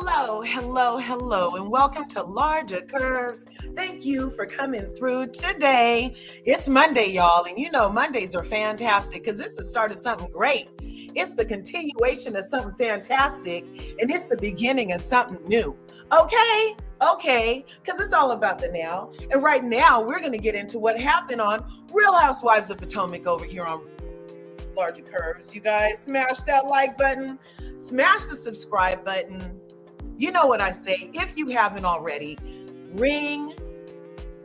Hello, and welcome to LRGA Curves. Thank you for coming through today. It's Monday, y'all, and you know Mondays are fantastic because it's the start of something great. It's the continuation of something fantastic, and it's the beginning of something new. Okay, because it's all about the now. And right now, we're going to get into what happened on Real Housewives of Potomac over here on LRGA Curves. You guys smash that like button, smash the subscribe button. You know what I say. If you haven't already, ring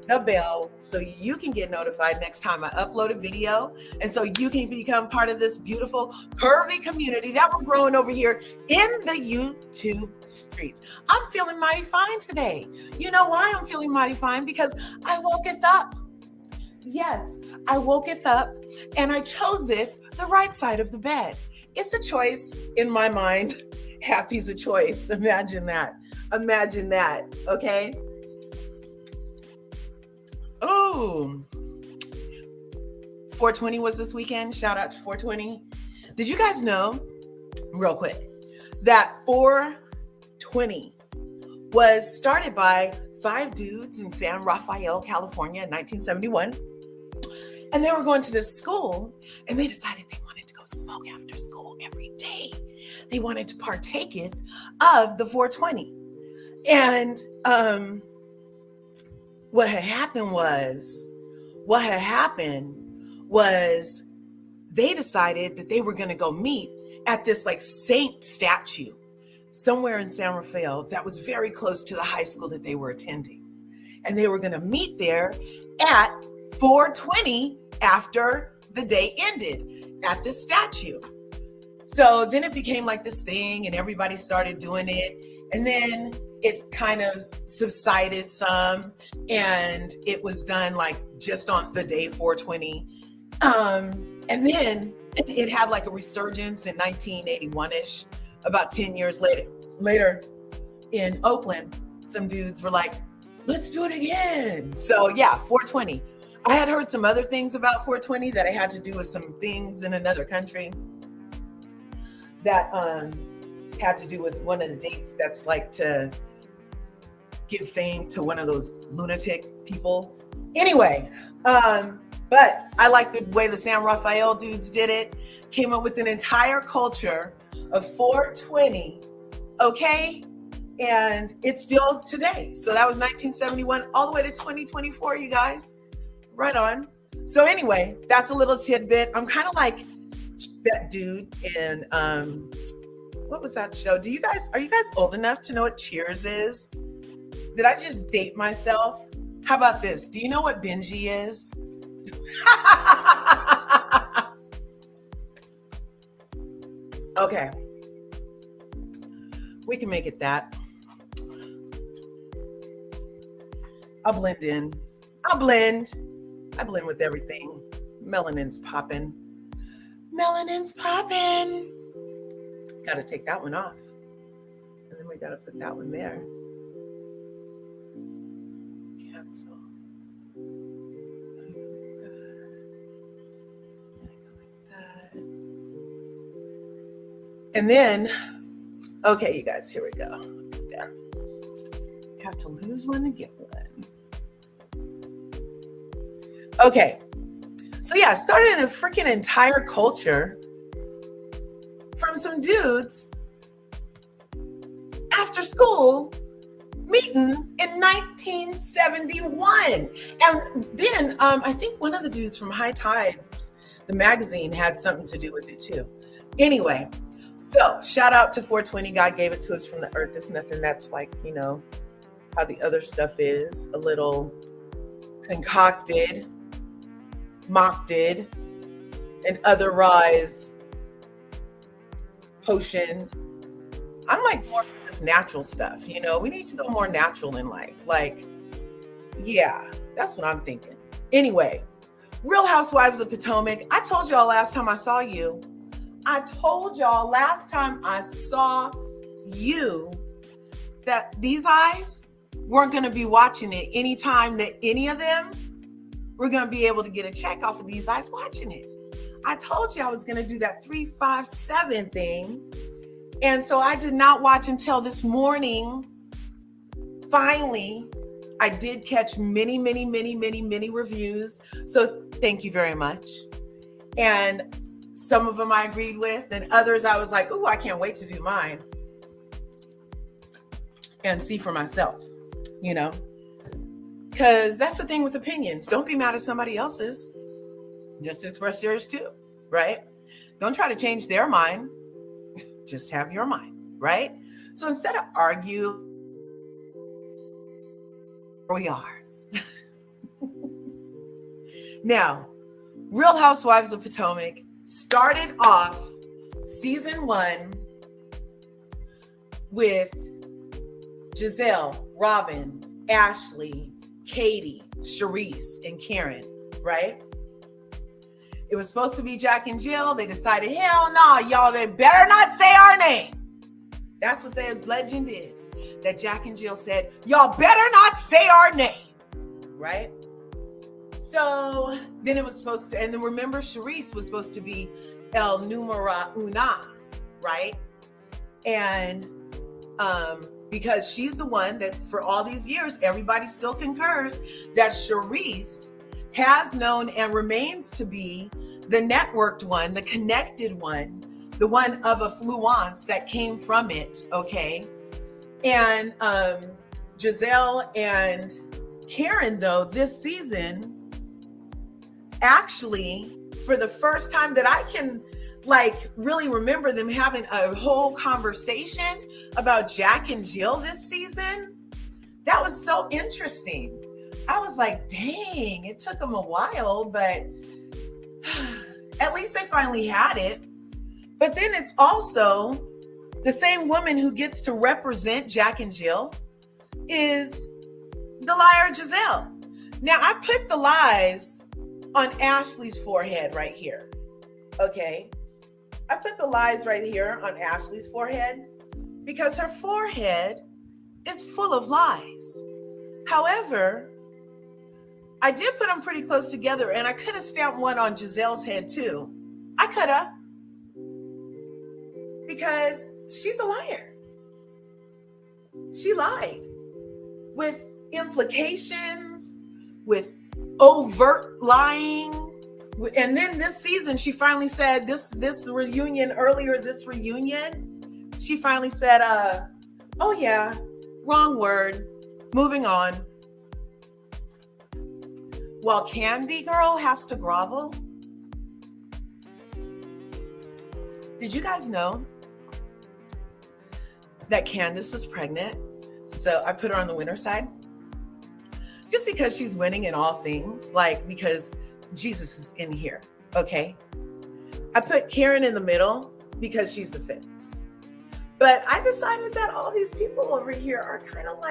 the bell so you can get notified next time I upload a video, and so you can become part of this beautiful curvy community that we're growing over here in the YouTube streets. I'm feeling mighty fine today. You know why I'm feeling mighty fine? Because I woketh up. Yes, I woketh up and I choseth the right side of the bed. It's a choice in my mind. Happy's a choice. Imagine that. Okay? Oh, 420 was this weekend. Shout out to 420. Did you guys know, real quick, that 420 was started by 5 dudes in San Rafael, California in 1971. And they were going to this school and they decided they wanted to go smoke after school every day. They wanted to partake of the 420. And what had happened was they decided that they were going to go meet at this like saint statue somewhere in San Rafael that was very close to the high school that they were attending. And they were going to meet there at 420 after the day ended at this statue. So then it became like this thing and everybody started doing it. And then it kind of subsided some and it was done like just on the day 420. And then it had like a resurgence in 1981-ish, about 10 years later in Oakland. Some dudes were like, let's do it again. So yeah, 420. I had heard some other things about 420 that I had to do with some things in another country that had to do with one of the dates that's like to give fame to one of those lunatic people. Anyway, but I like the way the San Rafael dudes did it, came up with an entire culture of 420, okay? And it's still today. So that was 1971 all the way to 2024, you guys. Right on. So anyway, that's a little tidbit. I'm kind of like that dude in what was that show? Are you guys old enough to know what Cheers is? Did I just date myself? How about this? Do you know what Benji is? Okay. We can make it that. I'll blend in. I blend with everything. Melanin's popping. Got to take that one off. And then we got to put that one there. Cancel. And then, okay, you guys, here we go. Yeah. You have to lose one to get one. Okay. So yeah, started a freaking entire culture from some dudes after school meeting in 1971. And then I think one of the dudes from High Tides, the magazine, had something to do with it too. Anyway, so shout out to 420. God gave it to us from the earth. It's nothing that's like, you know, how the other stuff is, a little concocted, mocked-ed, and otherwise potioned. I'm like more for this natural stuff, you know. We need to go more natural in life. Like, yeah, that's what I'm thinking. Anyway, Real Housewives of Potomac. I told y'all last time I saw you that these eyes weren't going to be watching it anytime that any of them were going to be able to get a check off of these eyes watching it. I told you I was going to do that 357 thing And so I did not watch until this morning. Finally, I did catch many, many, many, many, many reviews. So thank you very much. And some of them I agreed with, and others I was like, oh, I can't wait to do mine and see for myself, you know, because that's the thing with opinions. Don't be mad at somebody else's. Just express yours too, right? Don't try to change their mind. Just have your mind, right? So instead of argue, we are. Now, Real Housewives of Potomac started off season 1 with Gizzelle, Robin, Ashley, Katie, Charisse, and Karen, right? It was supposed to be Jack and Jill. They decided, hell no, y'all, they better not say our name. That's what the legend is, that Jack and Jill said, y'all better not say our name, right? So then it was supposed to, and then remember Charisse was supposed to be El Numero Una, right? And because she's the one that for all these years, everybody still concurs that Charisse has known and remains to be the networked one, the connected one, the one of affluence that came from it, okay? And Gizzelle and Karen, though, this season, actually, for the first time that I can really remember them having a whole conversation about Jack and Jill this season, that was so interesting. I was like, dang, it took them a while, but at least they finally had it. But then it's also the same woman who gets to represent Jack and Jill is the liar Gizzelle. Now, I put the lies on Ashley's forehead right here, okay? I put the lies right here on Ashley's forehead because her forehead is full of lies. However, I did put them pretty close together, and I could have stamped one on Gizelle's head too. I could have, because she's a liar. She lied with implications, with overt lying. And then this season, she finally said, this reunion, she finally said, oh yeah, wrong word, moving on. While Candy Girl has to grovel. Did you guys know that Candace is pregnant? So I put her on the winner side. Just because she's winning in all things, because Jesus is in here, okay? I put Karen in the middle because she's the fence. But I decided that all these people over here are kind of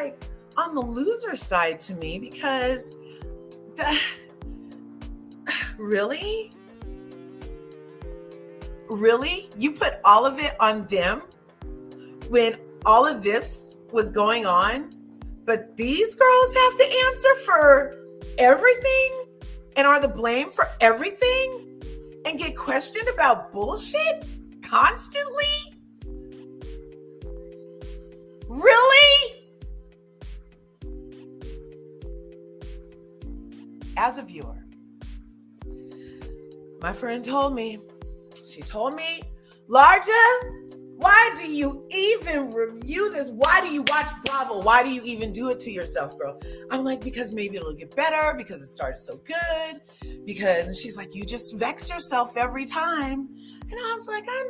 on the loser side to me because really? Really? You put all of it on them when all of this was going on, but these girls have to answer for everything and are the blame for everything and get questioned about bullshit constantly? Really? As a viewer, my friend told me, Larja, why do you even review this? Why do you watch Bravo? Why do you even do it to yourself, girl? I'm like, because maybe it'll get better, because it started so good, and she's like, you just vex yourself every time. And I was like, I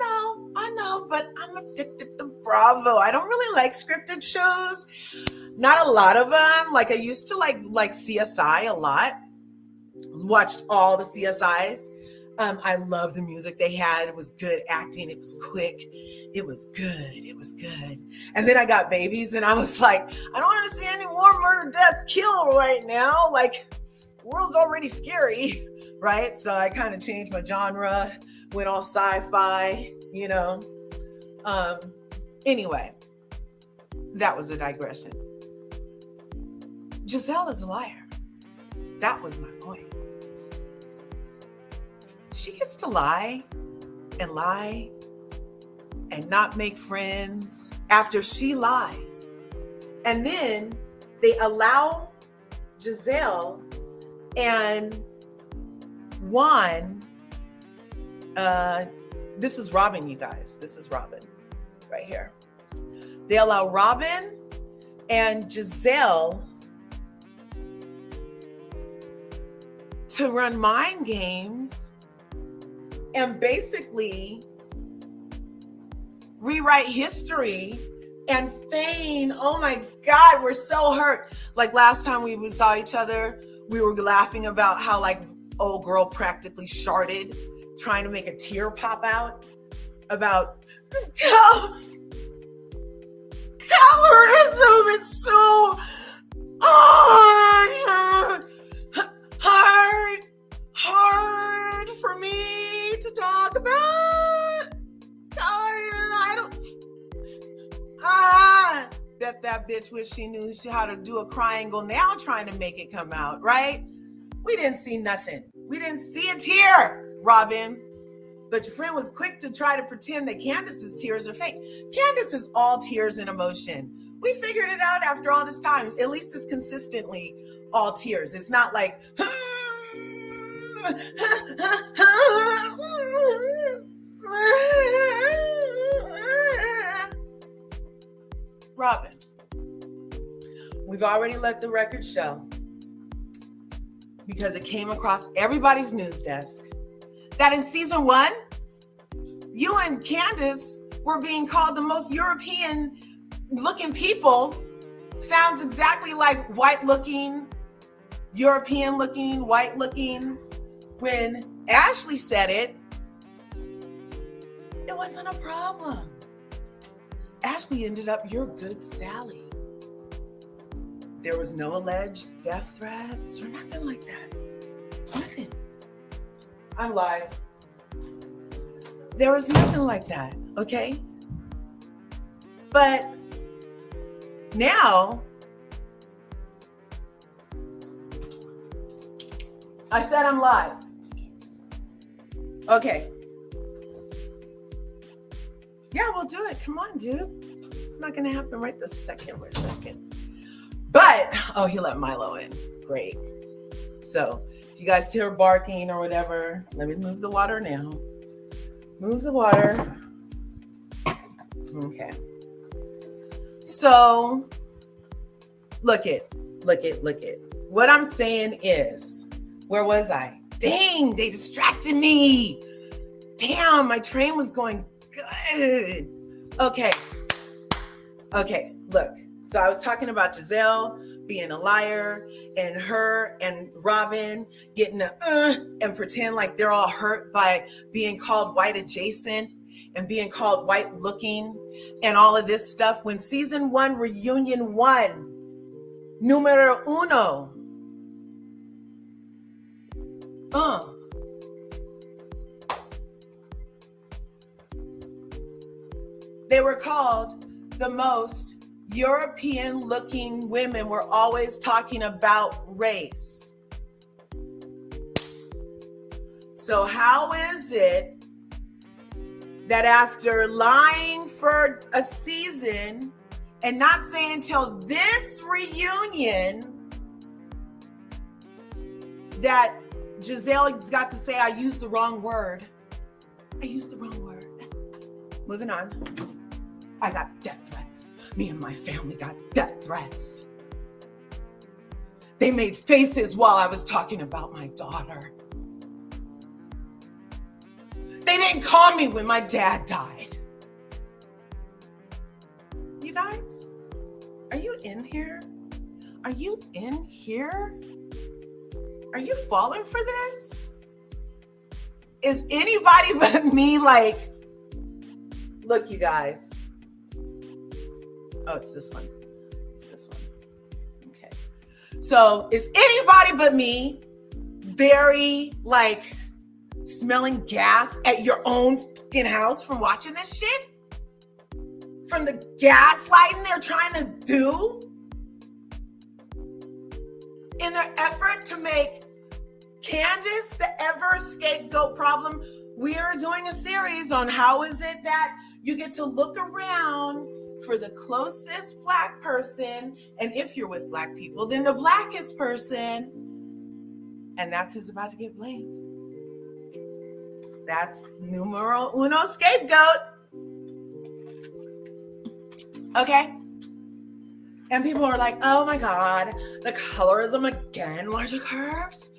know, but I'm addicted to Bravo. I don't really like scripted shows. Not a lot of them. I used to like CSI a lot. Watched all the CSIs. I loved the music they had. It was good acting. It was quick. It was good. And then I got babies and I was like, I don't want to see any more murder, death, kill right now. The world's already scary, right? So I kind of changed my genre, went all sci-fi, Anyway, that was a digression. Gizzelle is a liar. That was my point. She gets to lie and lie and not make friends after she lies. And then they allow Gizzelle and Juan, this is Robin, you guys. This is Robin right here. They allow Robin and Gizzelle to run mind games and basically rewrite history and feign, oh my God, we're so hurt. Like last time we saw each other, we were laughing about how like old girl practically sharted, trying to make a tear pop out about colorism. It's so hard for me to talk about. That bitch wish she knew how to do a triangle now, trying to make it come out, right? We didn't see nothing. We didn't see a tear, Robin. But your friend was quick to try to pretend that Candace's tears are fake. Candace is all tears and emotion. We figured it out after all this time. At least it's consistently all tears. It's not like, Robin, we've already let the record show, because it came across everybody's news desk, that in season 1, you and Candace were being called the most European looking people. Sounds exactly like white looking, European looking, white looking. When Ashley said it, it wasn't a problem. Ashley ended up, you're good, Sally. There was no alleged death threats or nothing like that. Nothing. I'm live. There was nothing like that, okay? But now, I said I'm live. Okay. Yeah, we'll do it. Come on, dude. It's not going to happen right this second. Wait a second. But, oh, he let Milo in. Great. So, if you guys hear barking or whatever, let me move the water now. Move the water. Okay. So, look it. What I'm saying is, where was I? Dang, they distracted me. Damn, my train was going good. Okay, look. So I was talking about Gizzelle being a liar and her and Robin getting and pretend like they're all hurt by being called white adjacent and being called white looking and all of this stuff. When season 1, reunion 1, numero uno, they were called the most European looking women. We're always talking about race. So how is it that after lying for a season and not saying till this reunion that Gizzelle got to say, I used the wrong word. Moving on. I got death threats. Me and my family got death threats. They made faces while I was talking about my daughter. They didn't call me when my dad died. You guys, are you in here? Are you in here? Are you falling for this? Is anybody but me like, look, you guys. Oh, it's this one. Okay. So is anybody but me very like smelling gas at your own fucking house from watching this shit? From the gaslighting they're trying to do in their effort to make Candace the ever scapegoat problem. We are doing a series on how is it that You get to look around for the closest Black person, and if you're with Black people, then the blackest person, and that's who's about to get blamed. That's numero uno scapegoat. Okay? And people are like, oh my God, the colorism again, larger curves?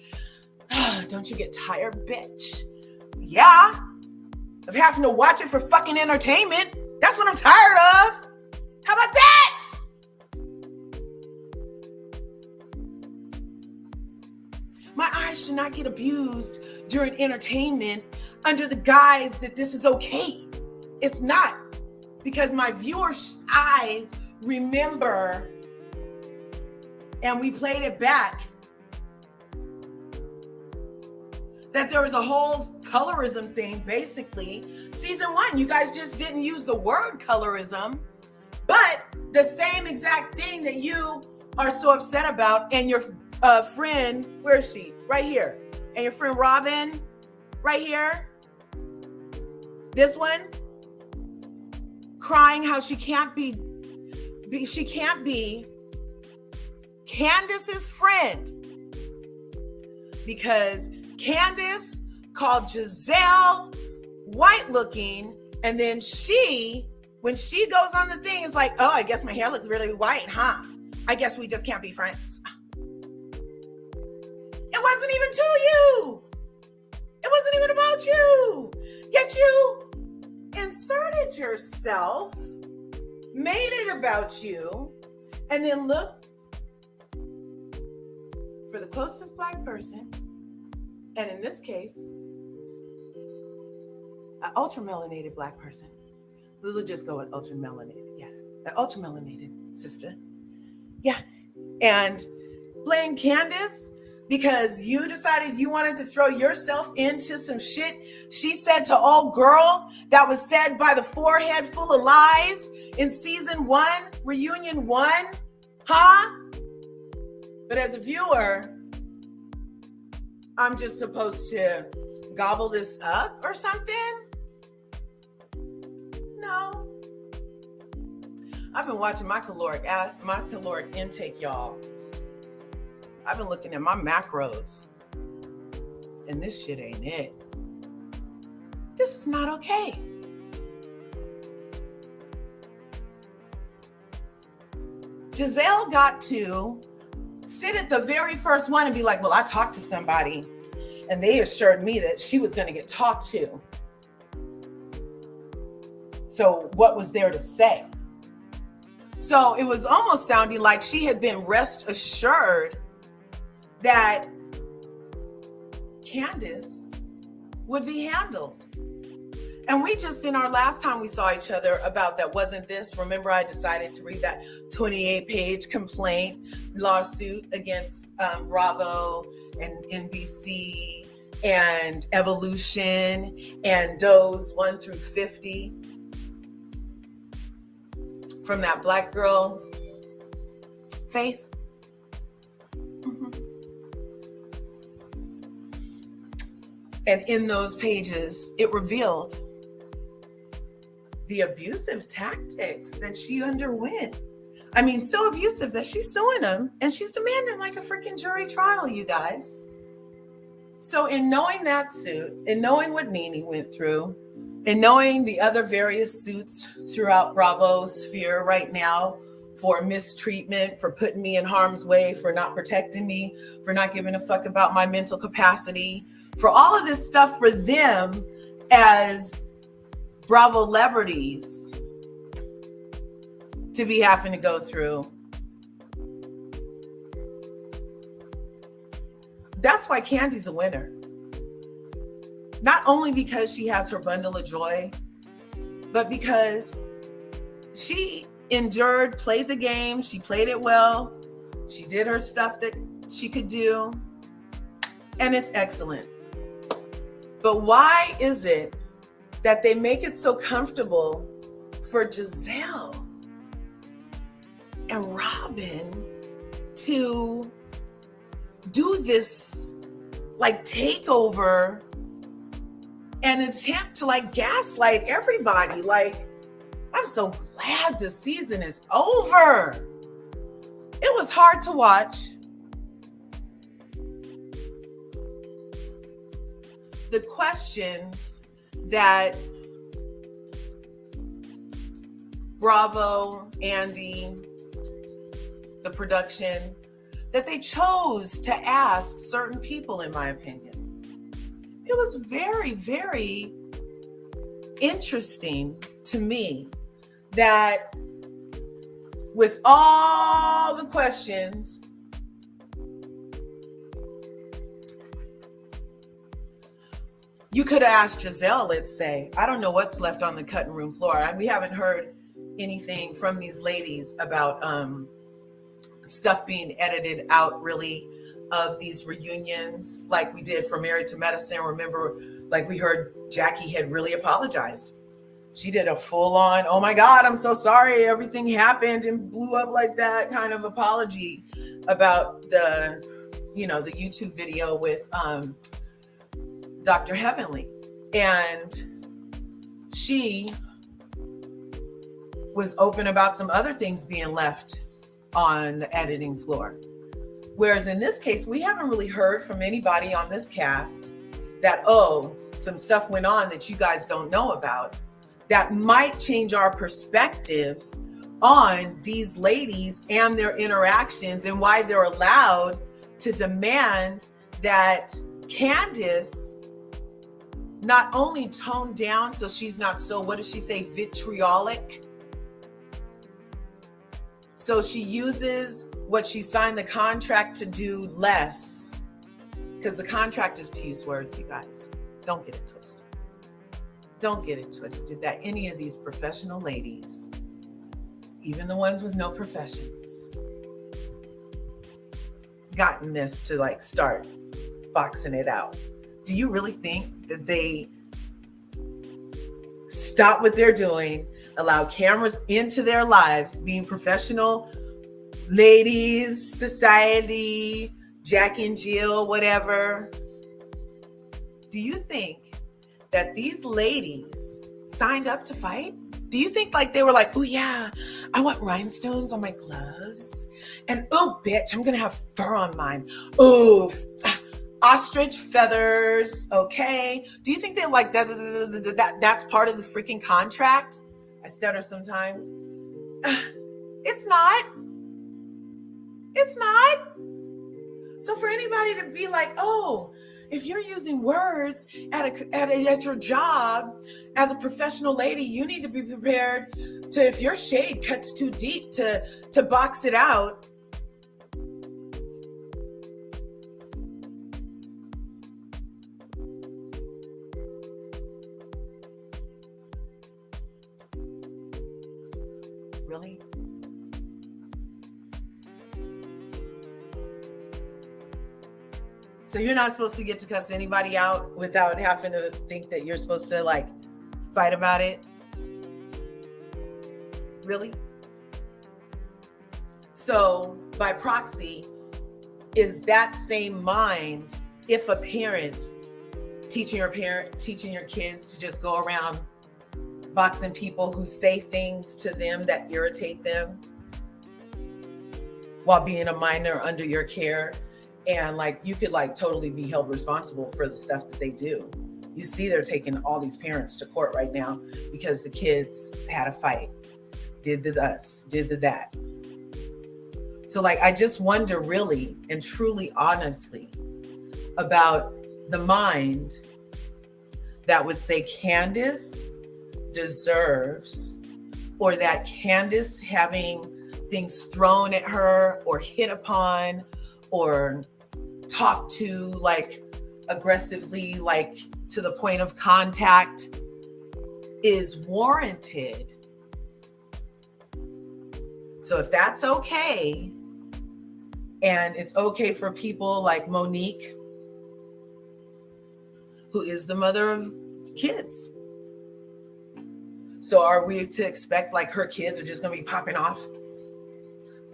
Don't you get tired, bitch? Yeah, of having to watch it for fucking entertainment. That's what I'm tired of. How about that? My eyes should not get abused during entertainment under the guise that this is okay. It's not, because my viewers' eyes remember, and we played it back, that there was a whole colorism thing, basically. Season 1, you guys just didn't use the word colorism, but the same exact thing that you are so upset about, and your friend, where is she? Right here. And your friend Robin, right here. This one, crying how she can't be Candace's friend, because Candace called Gizzelle white looking, and then when she goes on the thing, it's like, oh, I guess my hair looks really white, huh? I guess we just can't be friends. It wasn't even to you. It wasn't even about you. Yet you inserted yourself, made it about you, and then look for the closest Black person, and in this case, an ultra-melanated Black person. We'll just go with ultra-melanated. Yeah, an ultra-melanated sister. Yeah, and blame Candace because you decided you wanted to throw yourself into some shit she said to old girl that was said by the forehead full of lies in season 1, reunion 1, huh? But as a viewer, I'm just supposed to gobble this up or something? No. I've been watching my caloric intake, y'all. I've been looking at my macros, and this shit ain't it. This is not okay. Gizzelle got to sit at the very first one and be like, well, I talked to somebody, and they assured me that she was going to get talked to. So what was there to say? So it was almost sounding like she had been rest assured that Candace would be handled. And we just, in our last time we saw each other about that wasn't this, remember I decided to read that 28-page complaint lawsuit against Bravo and NBC and Evolution and Doze 1 through 50 from that Black girl, Faith. And in those pages, it revealed the abusive tactics that she underwent. I mean, so abusive that she's suing them and she's demanding like a freaking jury trial, you guys. So in knowing that suit, and knowing what Nene went through, and knowing the other various suits throughout Bravo's sphere right now for mistreatment, for putting me in harm's way, for not protecting me, for not giving a fuck about my mental capacity, for all of this stuff for them as Bravo celebrities to be having to go through. That's why Candy's a winner. Not only because she has her bundle of joy, but because she endured, played the game, she played it well, she did her stuff that she could do, and it's excellent. But why is it that they make it so comfortable for Gizzelle and Robin to do this like takeover and attempt to like gaslight everybody? Like, I'm so glad the season is over. It was hard to watch. The questions that Bravo, Andy, the production, that they chose to ask certain people, in my opinion. It was very, very interesting to me that with all the questions, you could have asked Gizzelle, let's say. I don't know what's left on the cutting room floor. We haven't heard anything from these ladies about stuff being edited out, really, of these reunions, like we did for Married to Medicine. Remember, like we heard Jackie had really apologized. She did a full-on, oh my God, I'm so sorry, everything happened and blew up like that kind of apology about the YouTube video with Dr. Heavenly. And she was open about some other things being left on the editing floor. Whereas in this case, we haven't really heard from anybody on this cast that, oh, some stuff went on that you guys don't know about, that might change our perspectives on these ladies and their interactions and why they're allowed to demand that Candace not only tone down so she's not so, what does she say, vitriolic? So she uses what she signed the contract to do less, because the contract is to use words, you guys. Don't get it twisted. Don't get it twisted that any of these professional ladies, even the ones with no professions, gotten this to like start boxing it out. Do you really think that they stop what they're doing, allow cameras into their lives, being professional ladies, society, Jack and Jill, whatever? Do you think that these ladies signed up to fight? Do you think like they were like, oh yeah, I want rhinestones on my gloves, and oh bitch, I'm gonna have fur on mine. Oh, ostrich feathers, okay? Do you think they're like that's part of the freaking contract? I stutter sometimes. It's not. It's not. So for anybody to be like, oh, if you're using words at your job as a professional lady, you need to be prepared to, if your shade cuts too deep, to box it out. Really? So you're not supposed to get to cuss anybody out without having to think that you're supposed to like fight about it? Really? So by proxy, is that same mind if a parent teaching your kids to just go around boxing people who say things to them that irritate them while being a minor under your care? And like you could like totally be held responsible for the stuff that they do. You see, they're taking all these parents to court right now because the kids had a fight, did the this, did the that. So like, I just wonder really and truly honestly about the mind that would say Candace deserves, or that Candace having things thrown at her or hit upon or talked to like aggressively, like to the point of contact, is warranted. So if that's okay, and it's okay for people like Monique, who is the mother of kids, so are we to expect like her kids are just going to be popping off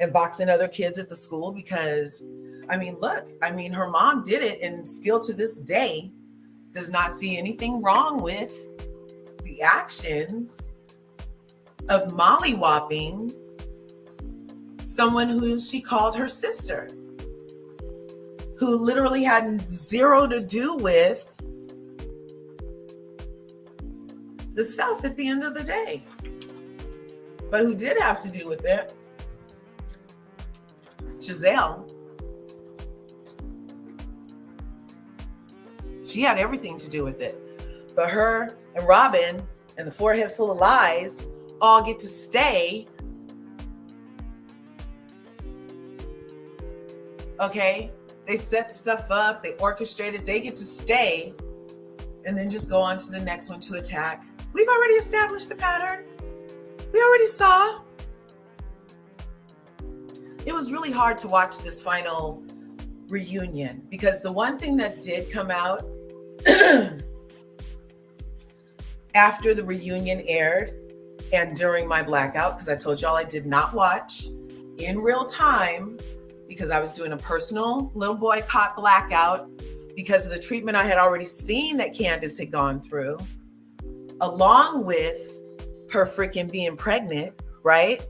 and boxing other kids at the school? Because I mean, look, I mean, her mom did it and still to this day does not see anything wrong with the actions. of mollywopping someone who she called her sister, who literally had zero to do with the stuff at the end of the day. But who did have to do with it? Gizzelle. She had everything to do with it. But her and Robin and the forehead full of lies all get to stay. Okay? They set stuff up, they orchestrated, they get to stay, and then just go on to the next one to attack. We've already established the pattern. We already saw. It was really hard to watch this final reunion because the one thing that did come out after the reunion aired and during my blackout, because I told y'all I did not watch in real time because I was doing a personal little boycott blackout because of the treatment I had already seen that Candace had gone through, along with her freaking being pregnant, right?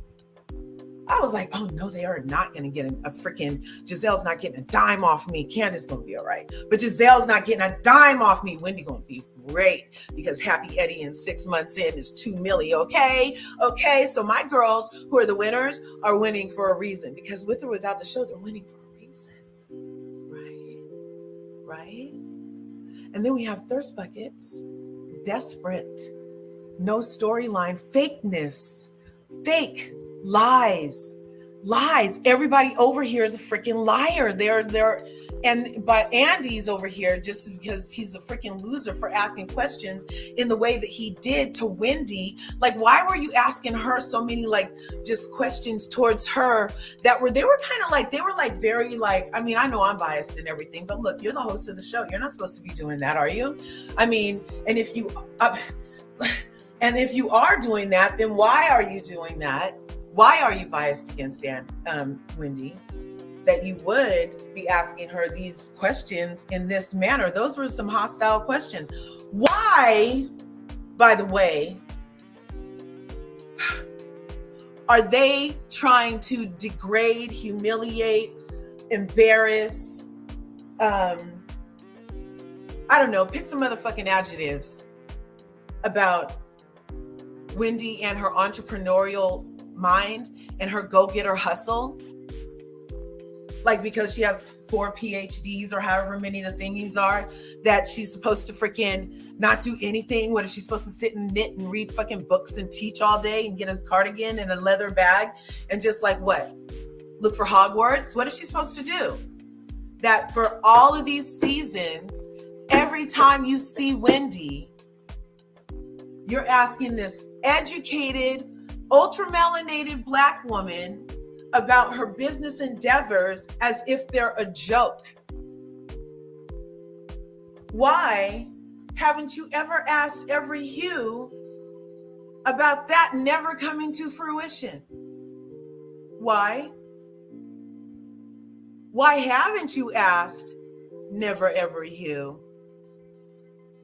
I was like, oh no, they are not going to get a freaking, Gizelle's not getting a dime off me. Candace going to be all right. But Gizelle's not getting a dime off me. Wendy going to be great because Happy Eddie in 6 months in is $2 million. Okay. So my girls who are the winners are winning for a reason, because with or without the show, they're winning for a reason. Right. And then we have thirst buckets, desperate, no storyline, fakeness, fake. Lies. Everybody over here is a freaking liar. But Andy's over here just because he's a freaking loser for asking questions in the way that he did to Wendy. Like, why were you asking her so many just questions towards her they were very I mean, I know I'm biased and everything, but look, you're the host of the show. You're not supposed to be doing that, are you? I mean, and if you are doing that, then why are you doing that? Why are you biased against Wendy, that you would be asking her these questions in this manner? Those were some hostile questions. Why, by the way, are they trying to degrade, humiliate, embarrass, I don't know, pick some motherfucking adjectives about Wendy and her entrepreneurial mind and her go-getter hustle, because she has 4 PhDs or however many the thingies are, that she's supposed to freaking not do anything. What is she supposed to sit and knit and read fucking books and teach all day and get a cardigan and a leather bag and just what? Look for Hogwarts? What is she supposed to do? That for all of these seasons, every time you see Wendy, you're asking this educated, ultra-melanated Black woman about her business endeavors as if they're a joke. Why haven't you ever asked every hue about that never coming to fruition? Why? Why haven't you asked never every hue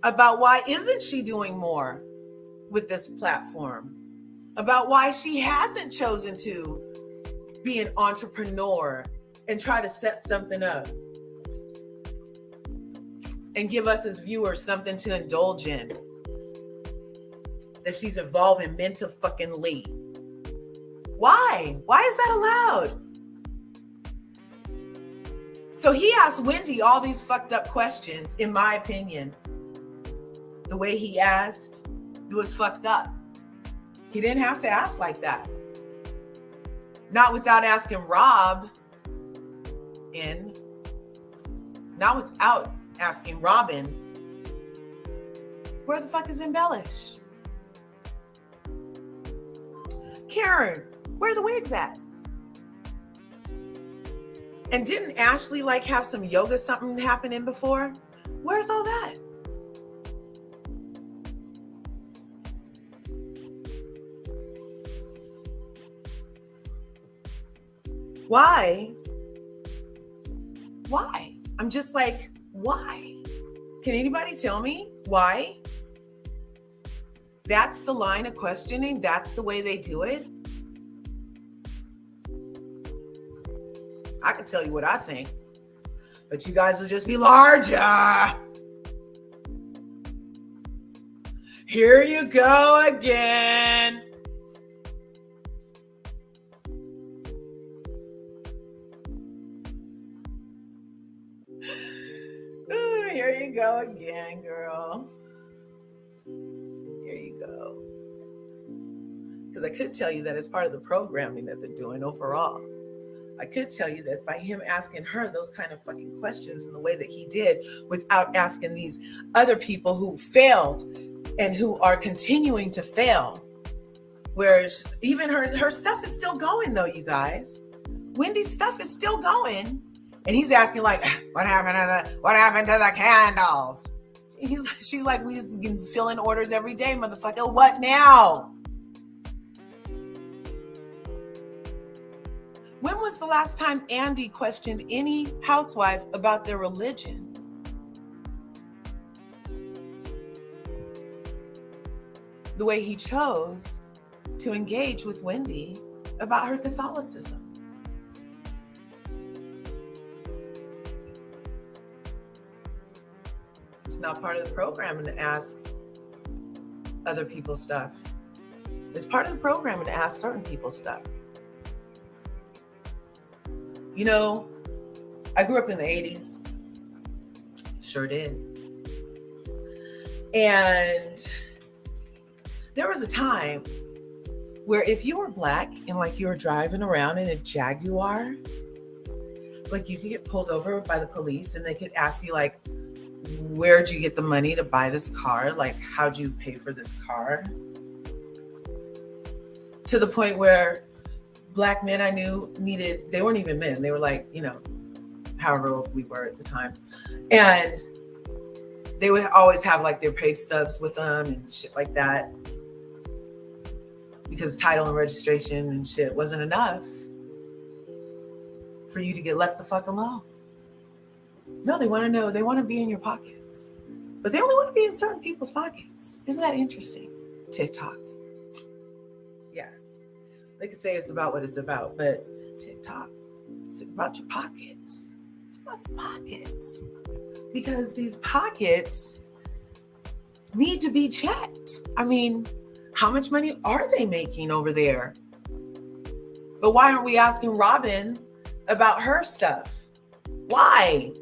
about why isn't she doing more with this platform? About why she hasn't chosen to be an entrepreneur and try to set something up and give us as viewers something to indulge in, that she's evolving fucking-ly. Why? Why is that allowed? So he asked Wendy all these fucked up questions, in my opinion. The way he asked, it was fucked up. He didn't have to ask like that. Not without asking Rob in. Not without asking Robin, where the fuck is Embellish? Karen, where are the wigs at? And didn't Ashley have some yoga something happening before? Where's all that? Why? I'm just why? Can anybody tell me why? That's the line of questioning. That's the way they do it. I can tell you what I think, but you guys will just be larger. Here you go again. Ooh, here you go again, girl. Here you go. Because I could tell you that it's part of the programming that they're doing overall. I could tell you that by him asking her those kind of fucking questions in the way that he did, without asking these other people who failed and who are continuing to fail, whereas even her stuff is still going though, you guys. Wendy's stuff is still going, and he's asking like, what happened to the candles? She's like, we fill in orders every day, motherfucker. What now? When was the last time Andy questioned any housewife about their religion? The way he chose to engage with Wendy about her Catholicism. It's not part of the programming to ask other people's stuff. It's part of the programming to ask certain people's stuff. You know, I grew up in the 80s. Sure did. And there was a time where if you were black and like you were driving around in a Jaguar, like you could get pulled over by the police and they could ask you like, where'd you get the money to buy this car? Like, how'd you pay for this car? To the point where black men I knew they weren't even men. They were like, you know, however old we were at the time. And they would always have like their pay stubs with them and shit like that. Because title and registration and shit wasn't enough for you to get left the fuck alone. No, they want to know. They want to be in your pockets. But they only want to be in certain people's pockets. Isn't that interesting? TikTok. Yeah. They could say it's about what it's about, but TikTok, it's about your pockets. It's about the pockets. Because these pockets need to be checked. I mean, how much money are they making over there? But why aren't we asking Robin about her stuff? Why?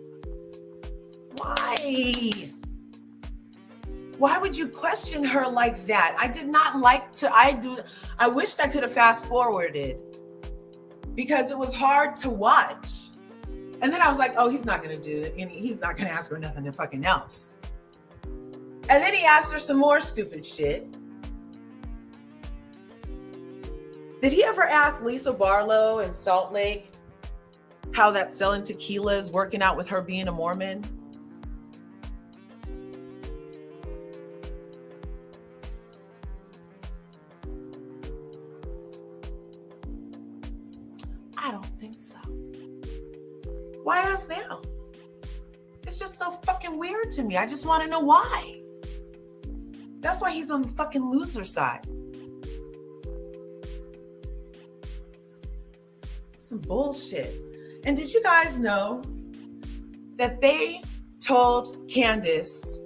Why would you question her like that? I did not like to, I wished I could have fast forwarded because it was hard to watch. And then I was like, oh, he's not going to do it. And he's not going to ask her nothing fucking else. And then he asked her some more stupid shit. Did he ever ask Lisa Barlow in Salt Lake how that selling tequila is working out with her being a Mormon? I don't think so. Why ask now? It's just so fucking weird to me. I just want to know why. That's why he's on the fucking loser side. Some bullshit. And did you guys know that they told Candace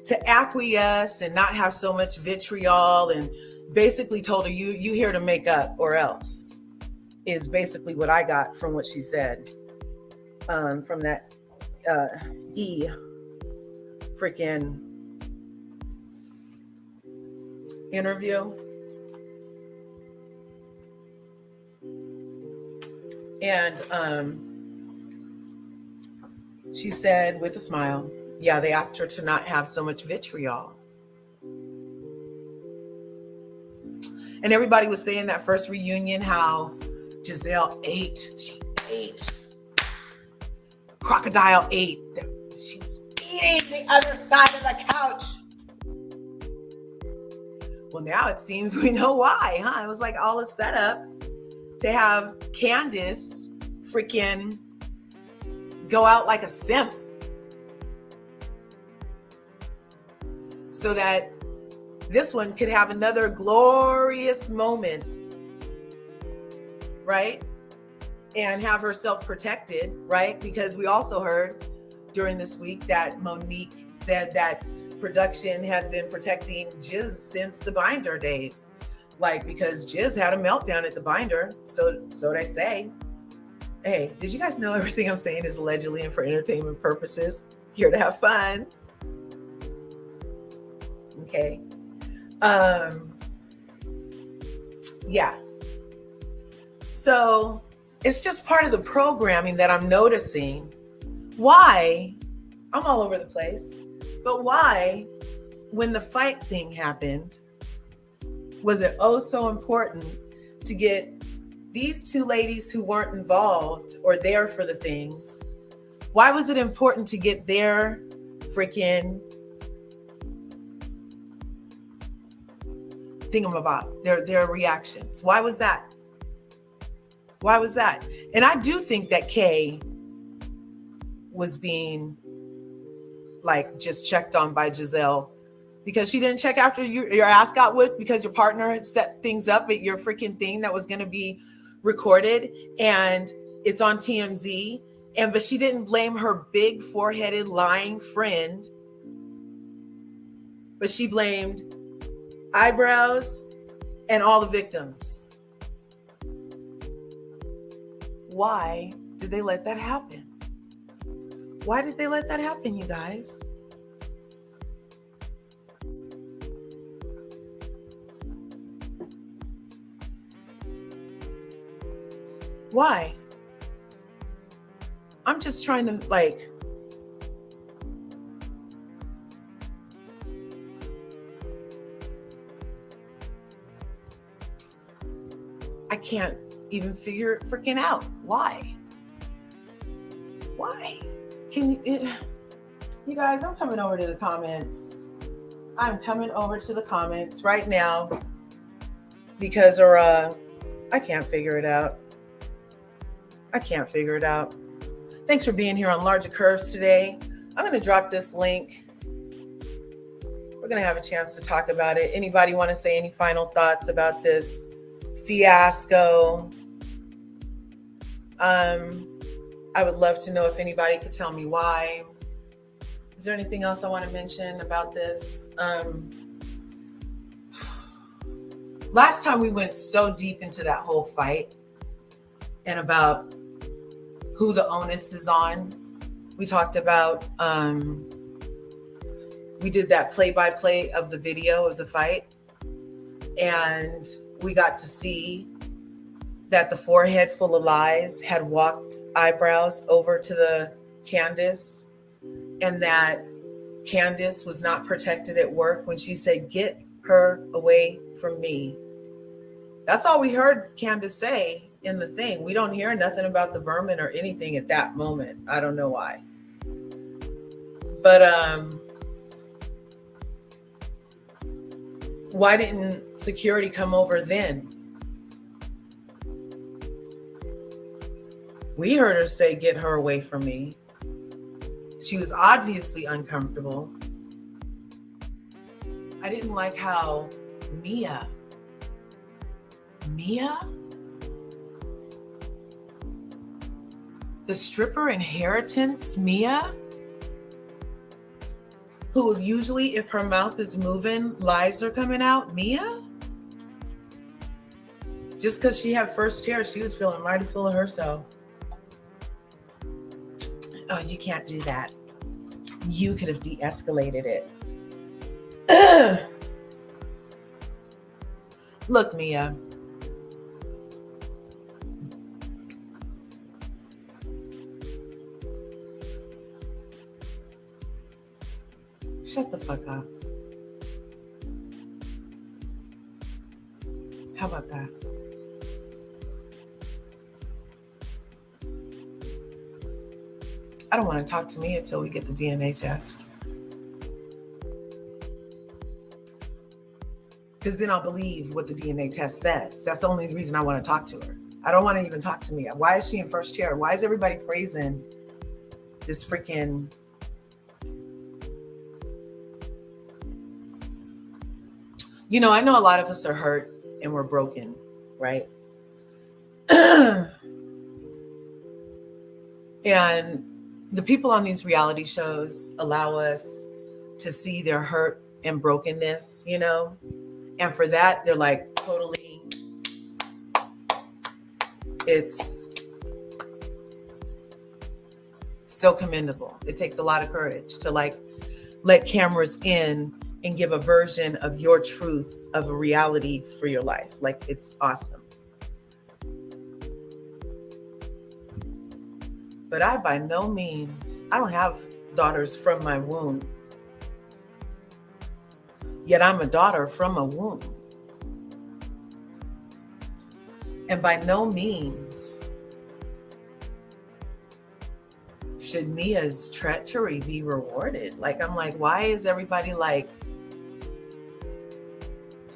to acquiesce and not have so much vitriol, and basically told her, you here to make up or else, is basically what I got from what she said, from that freaking interview. And she said with a smile, yeah, they asked her to not have so much vitriol. And everybody was saying that first reunion how Gizzelle she ate. Crocodile ate. She was eating the other side of the couch. Well, now it seems we know why, huh? It was like all a setup to have Candace freaking go out like a simp so that this one could have another glorious moment, right? And have herself protected, right? Because we also heard during this week that Monique said that production has been protecting Giz since the binder days. Like, because Giz had a meltdown at the binder, so they say. Hey, did you guys know everything I'm saying is allegedly and for entertainment purposes? Here to have fun. Okay. Yeah. So it's just part of the programming that I'm noticing. Why? I'm all over the place. But why, when the fight thing happened, was it oh so important to get these two ladies who weren't involved or there for the things? Why was it important to get their freaking thingamabob, their reactions? Why was that? Why was that? And I do think that Kay was being like just checked on by Gizzelle because she didn't check after your ass got whipped because your partner had set things up at your freaking thing that was going to be recorded and it's on TMZ. But she didn't blame her big foreheaded lying friend, but she blamed eyebrows and all the victims. Why did they let that happen? Why did they let that happen, you guys? Why? I'm just trying to I can't even figure it freaking out. Why? Can you guys, I'm coming over to the comments. I'm coming over to the comments right now because I can't figure it out. Thanks for being here on LRGA Curves today. I'm going to drop this link. We're going to have a chance to talk about it. Anybody want to say any final thoughts about this fiasco? I would love to know if anybody could tell me why. Is there anything else I want to mention about this? Last time we went so deep into that whole fight and about who the onus is on. We talked about, we did that play-by-play of the video of the fight. And we got to see that the forehead full of lies had walked eyebrows over to the Candace, and that Candace was not protected at work when she said, "Get her away from me." That's all we heard Candace say in the thing. We don't hear nothing about the vermin or anything at that moment. I don't know why. But why didn't security come over then? We heard her say, "Get her away from me." She was obviously uncomfortable. I didn't like how Mia, the stripper inheritance, Mia, who usually, if her mouth is moving, lies are coming out. Mia, just because she had first chair, she was feeling mighty full of herself. Oh, you can't do that. You could have de-escalated it. Look, Mia. Shut the fuck up. How about that? I don't want to talk to Mia until we get the DNA test. Because then I'll believe what the DNA test says. That's the only reason I want to talk to her. I don't want to even talk to Mia. Why is she in first chair? Why is everybody praising this freaking... I know a lot of us are hurt and we're broken, right? And the people on these reality shows allow us to see their hurt and brokenness, And for that, they're like totally, it's so commendable. It takes a lot of courage to like let cameras in and give a version of your truth of a reality for your life. Like, it's awesome. But I don't have daughters from my womb. Yet I'm a daughter from a womb. And by no means should Mia's treachery be rewarded. Like, I'm like, why is everybody like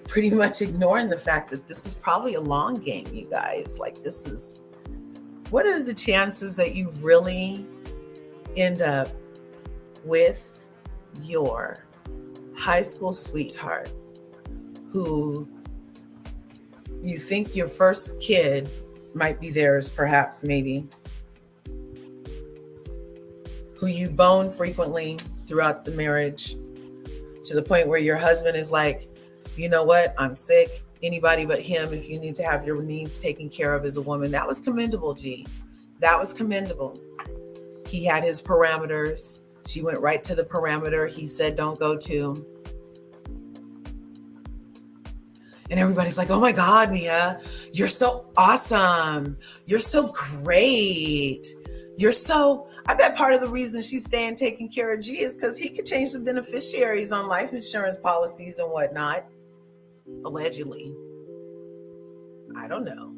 pretty much ignoring the fact that this is probably a long game, you guys? Like, what are the chances that you really end up with your high school sweetheart who you think your first kid might be theirs, perhaps, maybe, who you bone frequently throughout the marriage to the point where your husband is like, you know what, I'm sick. Anybody but him, if you need to have your needs taken care of as a woman. That was commendable, G. That was commendable. He had his parameters. She went right to the parameter he said don't go to. And everybody's like, oh my God, Mia, you're so awesome. You're so great. I bet part of the reason she's staying taking care of G is because he could change the beneficiaries on life insurance policies and whatnot. Allegedly. I don't know.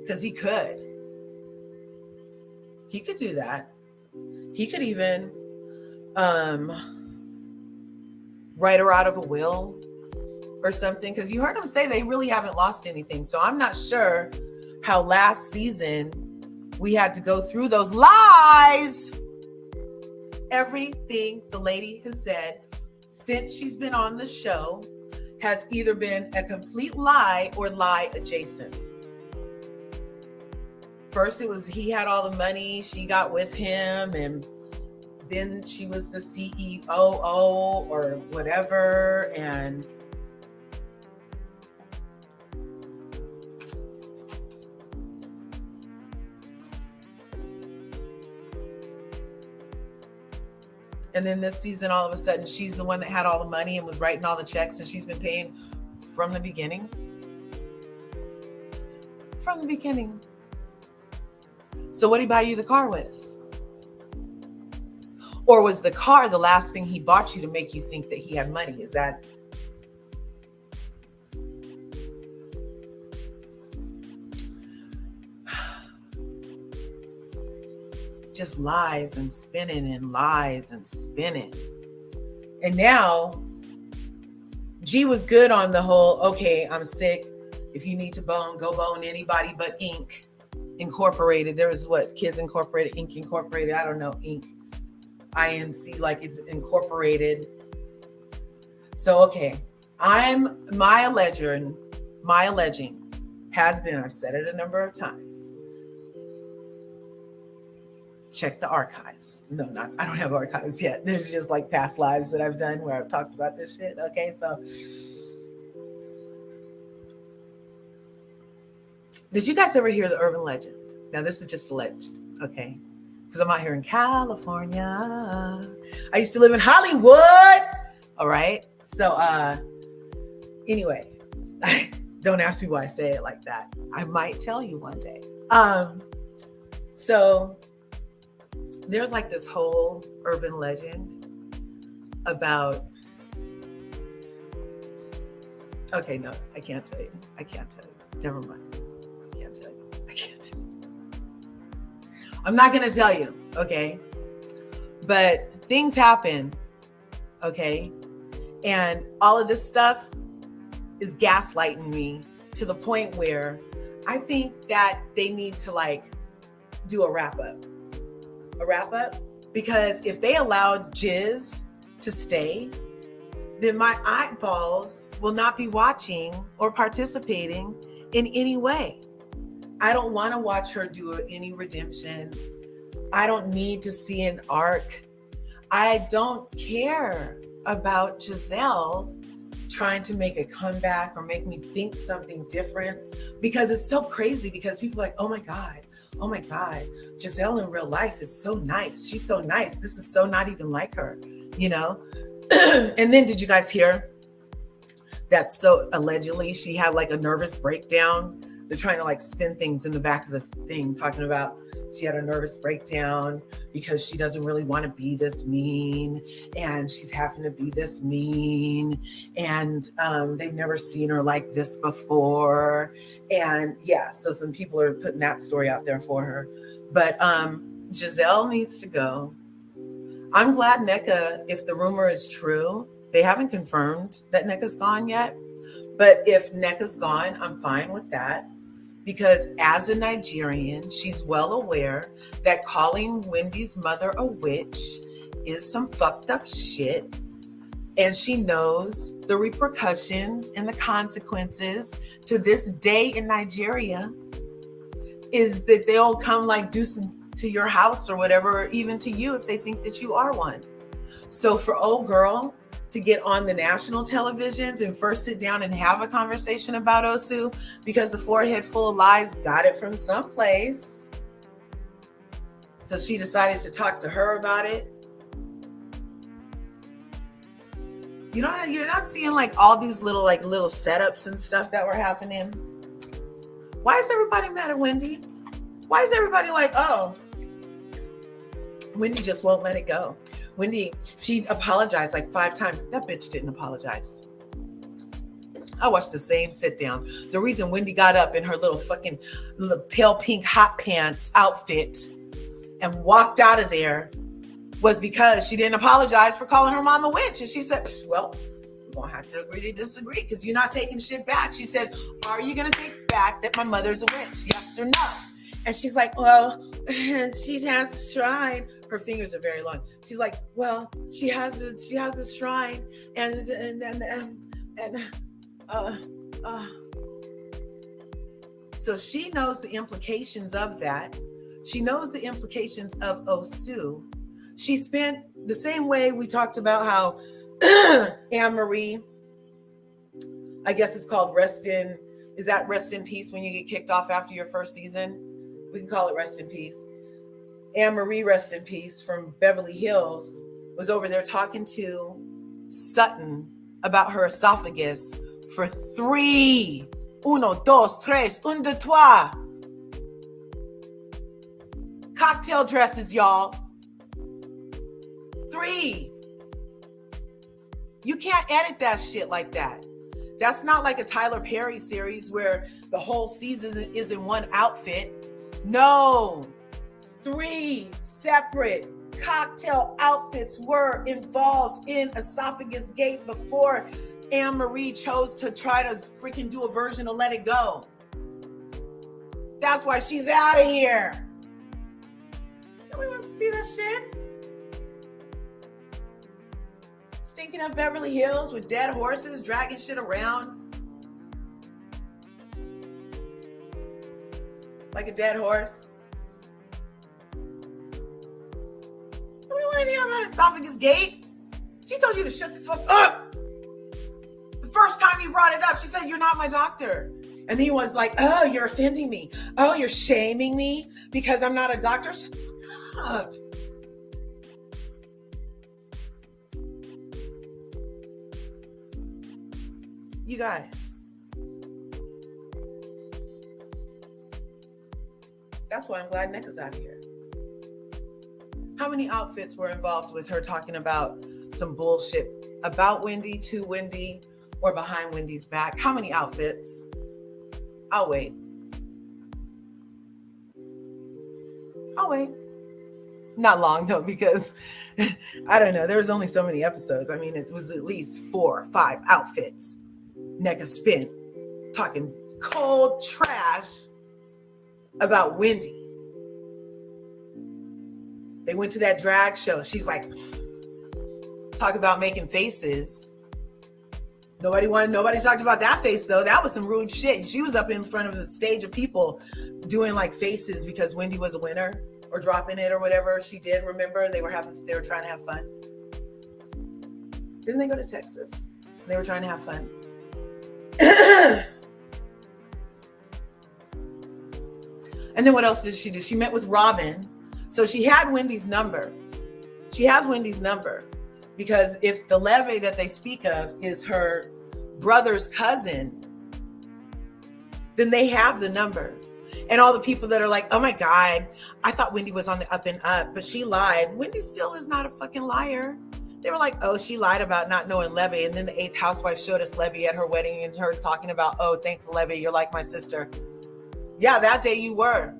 Because he could. He could do that. He could even write her out of a will or something. Because you heard him say they really haven't lost anything. So I'm not sure how last season we had to go through those lies. Everything the lady has said since she's been on the show has either been a complete lie or lie adjacent. First, it was he had all the money, she got with him, and then she was the CEO or whatever, and then this season, all of a sudden, she's the one that had all the money and was writing all the checks, and she's been paying from the beginning. From the beginning. So what did he buy you the car with? Or was the car the last thing he bought you to make you think that he had money? Is that... just lies and spinning and lies and spinning. And now G was good on the whole, okay, I'm sick. If you need to bone, go bone anybody but Inc. Incorporated. There was Kids Incorporated, Inc. Incorporated. I don't know, Inc. INC, like it's incorporated. So, okay, my alleging has been, I've said it a number of times, check the archives. No, I don't have archives yet. There's just like past lives that I've done where I've talked about this shit. Okay, so did you guys ever hear the urban legend? Now this is just alleged, okay? Because I'm out here in California. I used to live in Hollywood. All right. So anyway, don't ask me why I say it like that. I might tell you one day. So there's like this whole urban legend about, okay, no, I can't tell you. Never mind. I can't tell you. I'm not going to tell you, okay? But things happen, okay? And all of this stuff is gaslighting me to the point where I think that they need to like do a wrap up. Because if they allowed Giz to stay, then my eyeballs will not be watching or participating in any way. I don't want to watch her do any redemption. I don't need to see an arc. I don't care about Gizzelle trying to make a comeback or make me think something different, because it's so crazy, because people are like, oh my God, Gizzelle in real life is so nice. She's so nice. This is so not even like her, you know? And then did you guys hear that? So allegedly she had like a nervous breakdown. They're trying to like spin things in the back of the thing, talking about she had a nervous breakdown because she doesn't really want to be this mean, and she's having to be this mean, and they've never seen her like this before. And yeah, so some people are putting that story out there for her. But Gizzelle needs to go. I'm glad NECA, if the rumor is true, they haven't confirmed that NECA's gone yet. But if NECA's gone, I'm fine with that. Because as a Nigerian, she's well aware that calling Wendy's mother a witch is some fucked up shit. And she knows the repercussions and the consequences to this day in Nigeria is that they'll come like do some to your house or whatever, or even to you if they think that you are one. So for old girl to get on the national televisions and first sit down and have a conversation about Osu, because the forehead full of lies got it from someplace. So she decided to talk to her about it. You know, you're not seeing like all these little setups and stuff that were happening. Why is everybody mad at Wendy? Why is everybody like, oh, Wendy just won't let it go? Wendy, she apologized like 5 times. That bitch didn't apologize. I watched the same sit down. The reason Wendy got up in her little pale pink hot pants outfit and walked out of there was because she didn't apologize for calling her mom a witch. And she said, well, we're going to have to agree to disagree because you're not taking shit back. She said, are you going to take back that my mother's a witch? Yes or no? And she's like, well, she has a shrine. Her fingers are very long. She's like, well, she has a shrine, and so she knows the implications of that. She knows the implications of Osu. She spent the same way we talked about how Anne-Marie, I guess it's called rest in peace when you get kicked off after your first season? We can call it rest in peace. Anne-Marie, rest in peace, from Beverly Hills, was over there talking to Sutton about her esophagus for 3, 1, 2, 3, 1, 2, 3 cocktail dresses, y'all. 3. You can't edit that shit like that. That's not like a Tyler Perry series where the whole season is in one outfit. No. 3 separate cocktail outfits were involved in Esophagus Gate before Anne-Marie chose to try to freaking do a version of Let It Go. That's why she's out of here. Nobody wants to see that shit. Stinking up Beverly Hills with dead horses dragging shit around. Like a dead horse. Nobody want to hear about Esophagus Gate. She told you to shut the fuck up. The first time you brought it up, she said, you're not my doctor. And then he was like, oh, you're offending me. Oh, you're shaming me because I'm not a doctor. Shut the fuck up. You guys. That's why I'm glad NECA's out of here. How many outfits were involved with her talking about some bullshit about Wendy, to Wendy, or behind Wendy's back? How many outfits? I'll wait. Not long though, because I don't know. There was only so many episodes. I mean, it was at least 4 or 5 outfits NECA spent talking cold trash about Wendy. They went to that drag show. She's like, talk about making faces. Nobody talked about that face though. That was some rude shit. She was up in front of a stage of people doing like faces because Wendy was a winner or dropping it or whatever she did. Remember, they were trying to have fun. Didn't they go to Texas? They were trying to have fun. And then what else did she do? She met with Robin. So she had Wendy's number. She has Wendy's number because if the levee that they speak of is her brother's cousin, then they have the number. And all the people that are like, oh my God, I thought Wendy was on the up and up, but she lied. Wendy still is not a fucking liar. They were like, oh, she lied about not knowing Levy. And then the 8th housewife showed us Levy at her wedding and her talking about, oh, thanks, Levy, you're like my sister. Yeah, that day you were.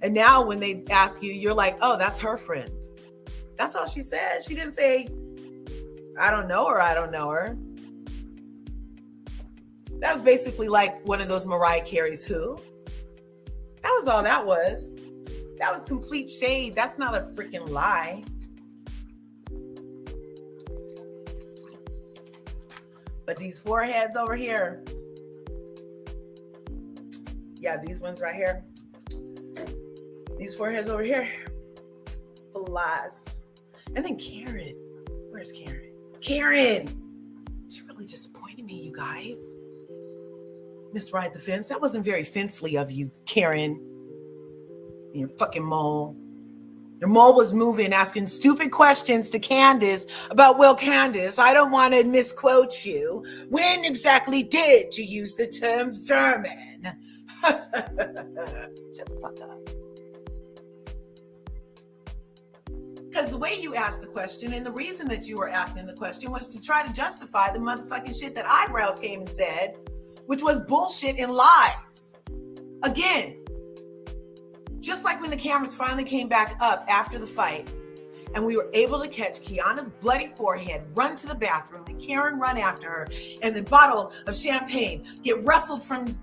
And now when they ask you, you're like, oh, that's her friend. That's all she said. She didn't say, I don't know her. That was basically like one of those Mariah Carey's Who. That was all that was. That was complete shade. That's not a freaking lie. But these foreheads over here. Yeah, these ones right here. These foreheads over here. Lies. And then Karen. Where's Karen? Karen! She really disappointed me, you guys. Miss Ride the Fence. That wasn't very fencely of you, Karen. And your fucking mole. Your mole was moving, asking stupid questions to Candace about, well, Candace, I don't want to misquote you. When exactly did you use the term vermin? Shut the fuck up. Because the way you asked the question and the reason that you were asking the question was to try to justify the motherfucking shit that Eyebrows came and said, which was bullshit and lies. Again, just like when the cameras finally came back up after the fight and we were able to catch Kiana's bloody forehead run to the bathroom and Karen run after her and the bottle of champagne get wrestled from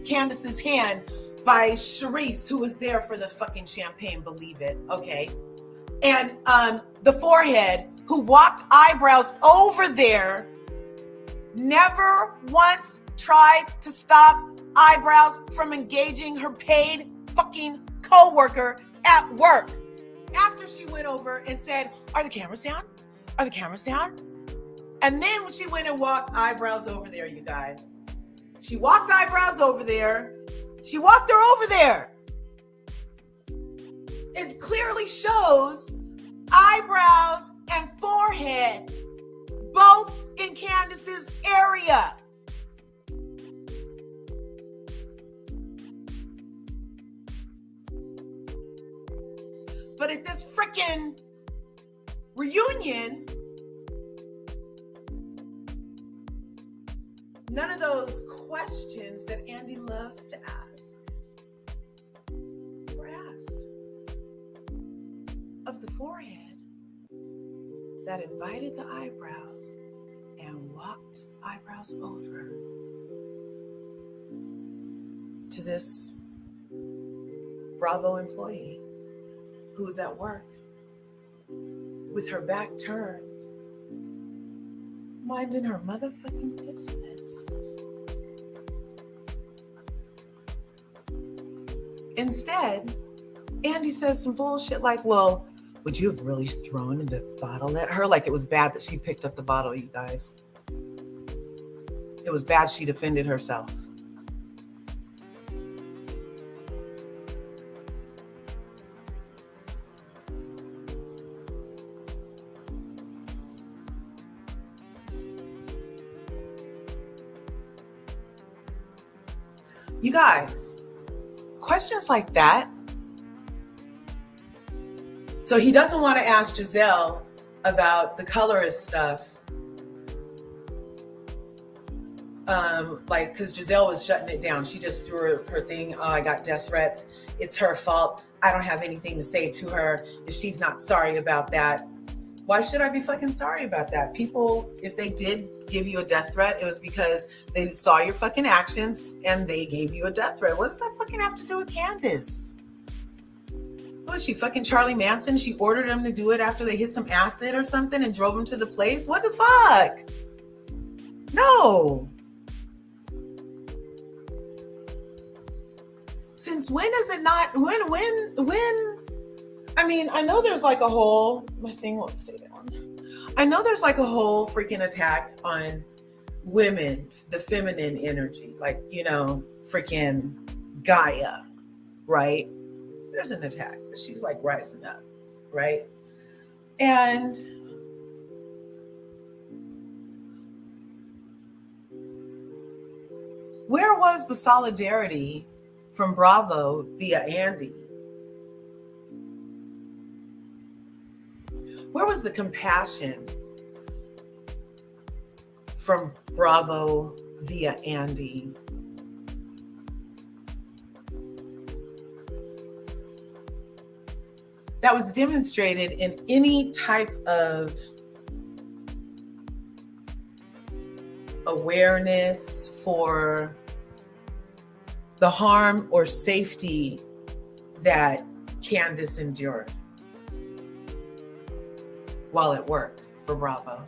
Candace's hand by Charisse, who was there for the fucking champagne, believe it, okay? And the forehead who walked Eyebrows over there never once tried to stop Eyebrows from engaging her paid fucking co-worker at work. After she went over and said, are the cameras down? Are the cameras down? And then when she went and walked Eyebrows over there, you guys. She walked Eyebrows over there. She walked her over there. It clearly shows eyebrows and forehead both in Candace's area. But at this freaking reunion, none of those questions that Andy loves to ask were asked. Of the forehead that invited the eyebrows and walked Eyebrows over to this Bravo employee who's at work with her back turned, minding her motherfucking business. Instead, Andy says some bullshit like, well, would you have really thrown the bottle at her? Like it was bad that she picked up the bottle, you guys. It was bad she defended herself. You guys, questions like that. So he doesn't want to ask Gizzelle about the colorist stuff. Because Gizzelle was shutting it down. She just threw her thing, oh, I got death threats. It's her fault. I don't have anything to say to her if she's not sorry about that. Why should I be fucking sorry about that? People, if they did give you a death threat, it was because they saw your fucking actions and they gave you a death threat. What does that fucking have to do with Candace? What is she, fucking Charlie Manson? She ordered them to do it after they hit some acid or something and drove them to the place? What the fuck? No. Since when is it not? When? I mean, I know there's like a whole, my thing won't stay down. I know there's like a whole freaking attack on women, the feminine energy, like, freaking Gaia, right? There's an attack, but she's like rising up, right? And where was the solidarity from Bravo via Andy? Where was the compassion from Bravo via Andy? That was demonstrated in any type of awareness for the harm or safety that Candace endured while at work for Bravo.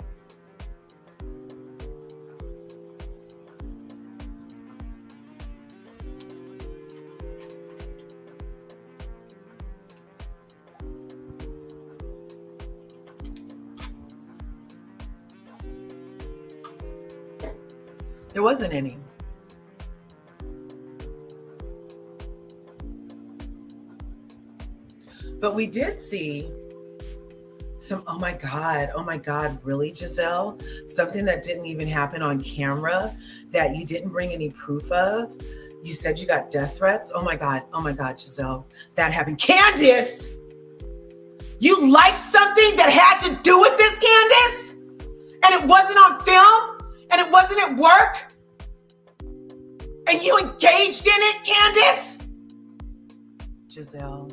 There wasn't any. But we did see some, oh my God, really, Gizzelle? Something that didn't even happen on camera, that you didn't bring any proof of. You said you got death threats. Oh my God, Gizzelle, that happened. Candace, you liked something that had to do with this, Candace? And it wasn't on film? And it wasn't at work? And you engaged in it, Candace? Gizzelle,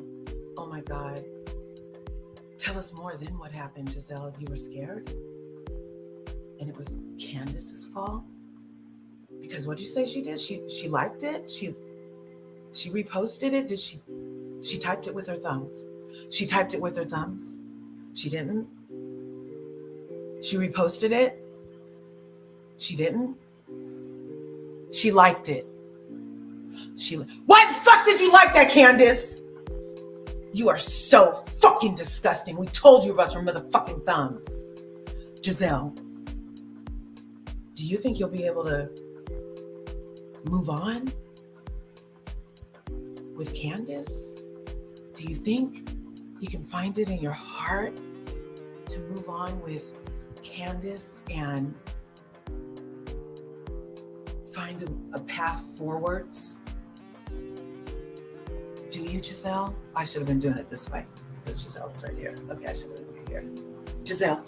oh my God. Tell us more. Then what happened, Gizzelle? You were scared? And it was Candace's fault? Because what did you say she did? She liked it? She reposted it? Did she typed it with her thumbs? She typed it with her thumbs? She didn't? She reposted it? She didn't? She liked it. Why the fuck did you like that, Candace? You are so fucking disgusting. We told you about your motherfucking thumbs. Gizzelle, do you think you'll be able to move on with Candace? Do you think you can find it in your heart to move on with Candace and find a path forwards? Do you, Gizzelle? I should have been doing it this way. Because Gizelle's right here. Okay, I should have been right here. Gizzelle,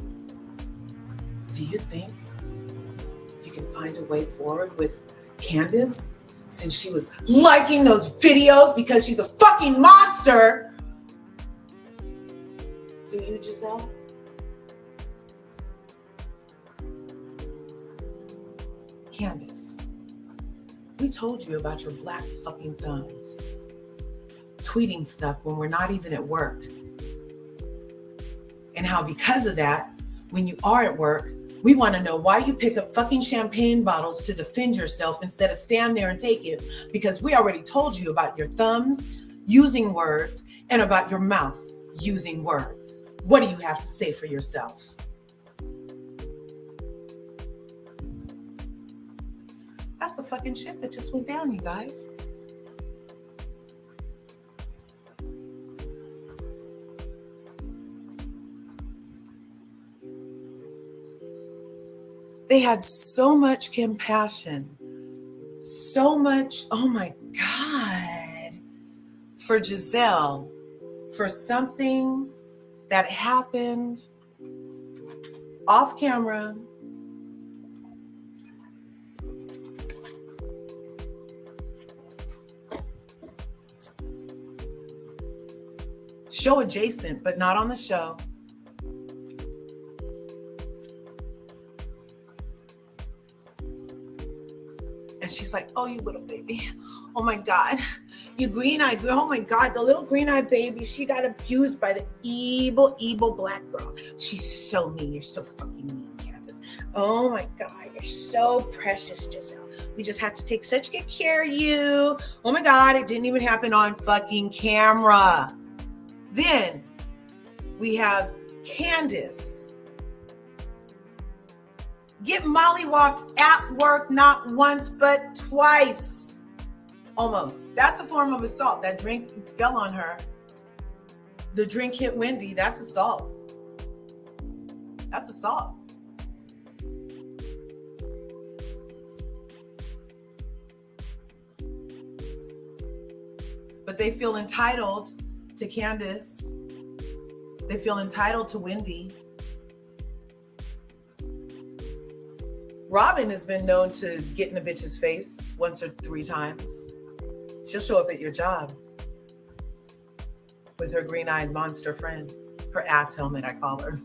do you think you can find a way forward with Candace, since she was liking those videos because she's a fucking monster? Do you, Gizzelle? Candace, we told you about your black fucking thumbs. Tweeting stuff when we're not even at work. And how because of that, when you are at work, we want to know why you pick up fucking champagne bottles to defend yourself instead of stand there and take it, because we already told you about your thumbs using words and about your mouth using words. What do you have to say for yourself? That's the fucking shit that just went down, you guys. They had so much compassion, so much, oh my God, for Gizzelle, for something that happened off camera. Show adjacent, but not on the show. And she's like, oh, you little baby. Oh my God. You green-eyed girl. Oh my God. The little green-eyed baby. She got abused by the evil black girl. She's so mean. You're so fucking mean, Candace. Oh my God, you're so precious, Gizzelle. We just have to take such good care of you. Oh my God, it didn't even happen on fucking camera. Then we have Candace. Get mollywopped at work not once but twice. Almost. That's a form of assault. That drink fell on her. The drink hit Wendy. That's assault. That's assault. But they feel entitled to Candace. They feel entitled to Wendy. Robin has been known to get in a bitch's face once or 3 times. She'll show up at your job with her green-eyed monster friend. Her ass helmet, I call her.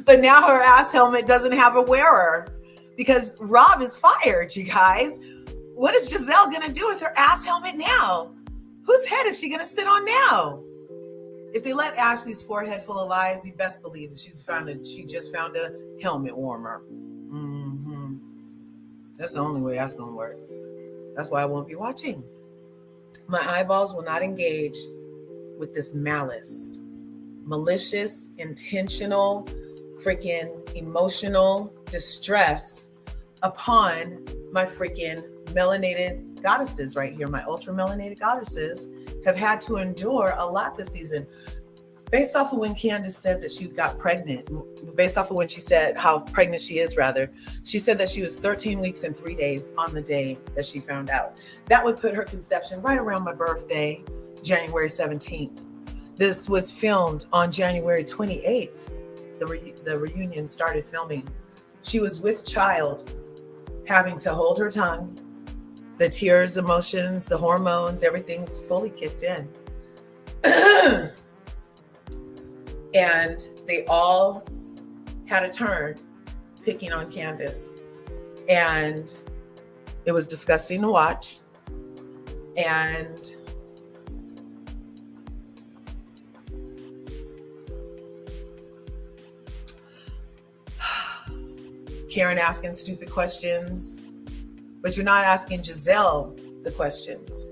But now her ass helmet doesn't have a wearer because Rob is fired, you guys. What is Gizzelle going to do with her ass helmet now? Whose head is she going to sit on now? If they let Ashley's forehead full of lies, you best believe that she just found a helmet warmer. That's the only way that's going to work. That's why I won't be watching. My eyeballs will not engage with this malice. Malicious, intentional, freaking emotional distress upon my freaking melanated goddesses right here. My ultra melanated goddesses have had to endure a lot this season. Based off of when Candace said that she got pregnant, based off of when she said how pregnant she is, rather, she said that she was 13 weeks and 3 days on the day that she found out. That would put her conception right around my birthday, January 17th. This was filmed on January 28th. The reunion started filming. She was with child, having to hold her tongue. The tears, emotions, the hormones, everything's fully kicked in. And they all had a turn picking on Candace. And it was disgusting to watch. And Karen asking stupid questions, but you're not asking Gizzelle the questions.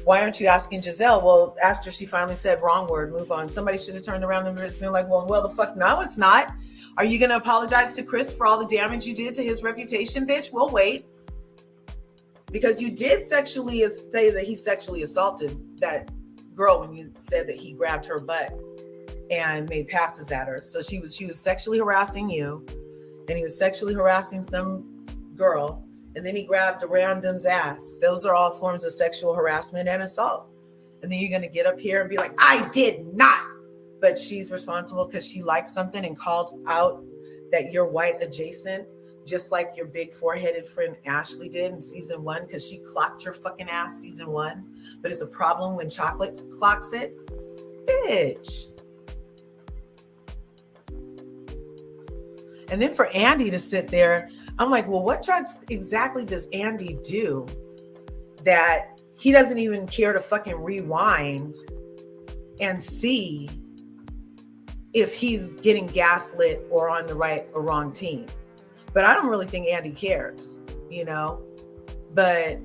Why aren't you asking Gizzelle? Well, after she finally said wrong word, move on. Somebody should have turned around and been like, well, the fuck, no, it's not. Are you going to apologize to Chris for all the damage you did to his reputation, bitch? We'll wait. Because you did sexually say that he sexually assaulted that girl when you said that he grabbed her butt and made passes at her. So she was sexually harassing you, and he was sexually harassing some girl. And then he grabbed a random's ass. Those are all forms of sexual harassment and assault. And then you're going to get up here and be like, I did not. But she's responsible because she liked something and called out that you're white adjacent, just like your big foreheaded friend Ashley did in season 1, because she clocked your fucking ass season 1. But it's a problem when chocolate clocks it. Bitch. And then for Andy to sit there, I'm like, well, what drugs exactly does Andy do that he doesn't even care to fucking rewind and see if he's getting gaslit or on the right or wrong team? But I don't really think Andy cares, you know? But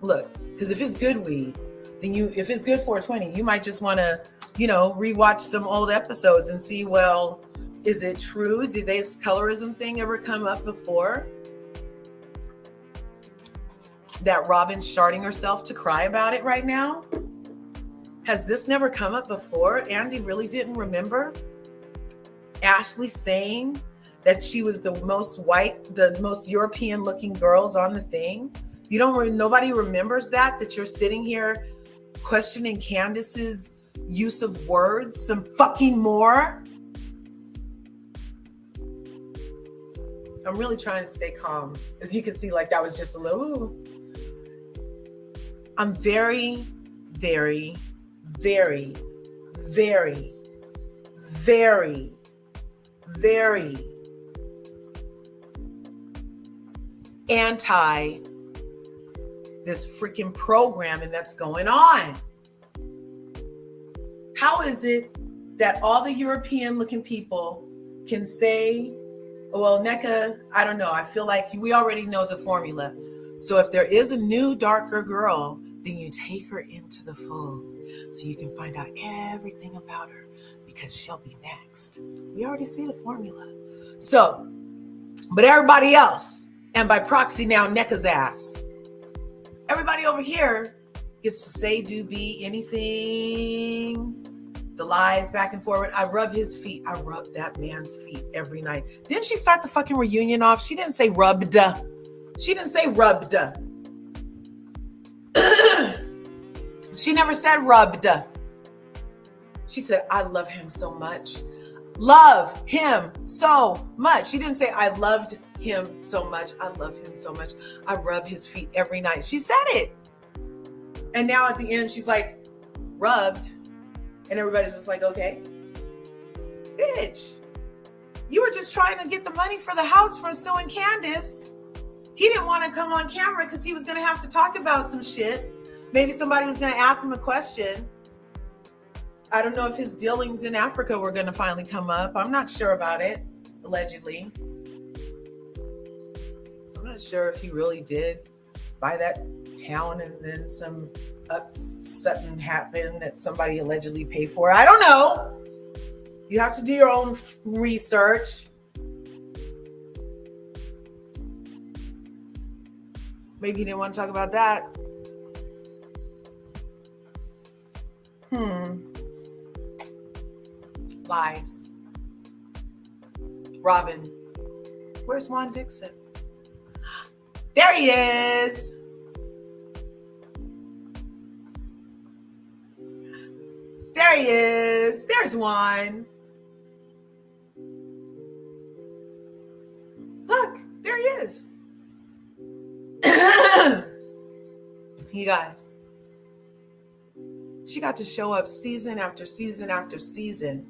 look, because if it's good weed, then if it's good 420, you might just want to, rewatch some old episodes and see, well, is it true? Did this colorism thing ever come up before? That Robin's starting herself to cry about it right now? Has this never come up before? Andy really didn't remember Ashley saying that she was the most white, the most European looking girls on the thing? Nobody remembers that you're sitting here questioning Candace's use of words some fucking more? I'm really trying to stay calm. As you can see, that was just a little, I'm very, very, very, very, very, very anti this freaking programming that's going on. How is it that all the European looking people can say, well, NECA, I don't know. I feel like we already know the formula. So if there is a new darker girl, then you take her into the fold so you can find out everything about her because she'll be next. We already see the formula. So, but everybody else, and by proxy now, NECA's ass, everybody over here gets to say, do, be, anything. The lies back and forward. I rub his feet. I rub that man's feet every night. Didn't she start the fucking reunion off? She didn't say rubbed. She didn't say rubbed. She never said rubbed. She said, I love him so much. Love him so much. She didn't say, I loved him so much. I love him so much. I rub his feet every night. She said it. And now at the end, she's like, rubbed. And everybody's just like, okay. Bitch, you were just trying to get the money for the house from suing Candace. He didn't want to come on camera because he was going to have to talk about some shit. Maybe somebody was going to ask him a question. I don't know if his dealings in Africa were going to finally come up. I'm not sure about it, allegedly. I'm not sure if he really did buy that town and then some something happened that somebody allegedly paid for. I don't know. You have to do your own research. Maybe you didn't want to talk about that. Lies. Robin. Where's Juan Dixon? There he is. There he is. There's one. Look, there he is. You guys, she got to show up season after season after season.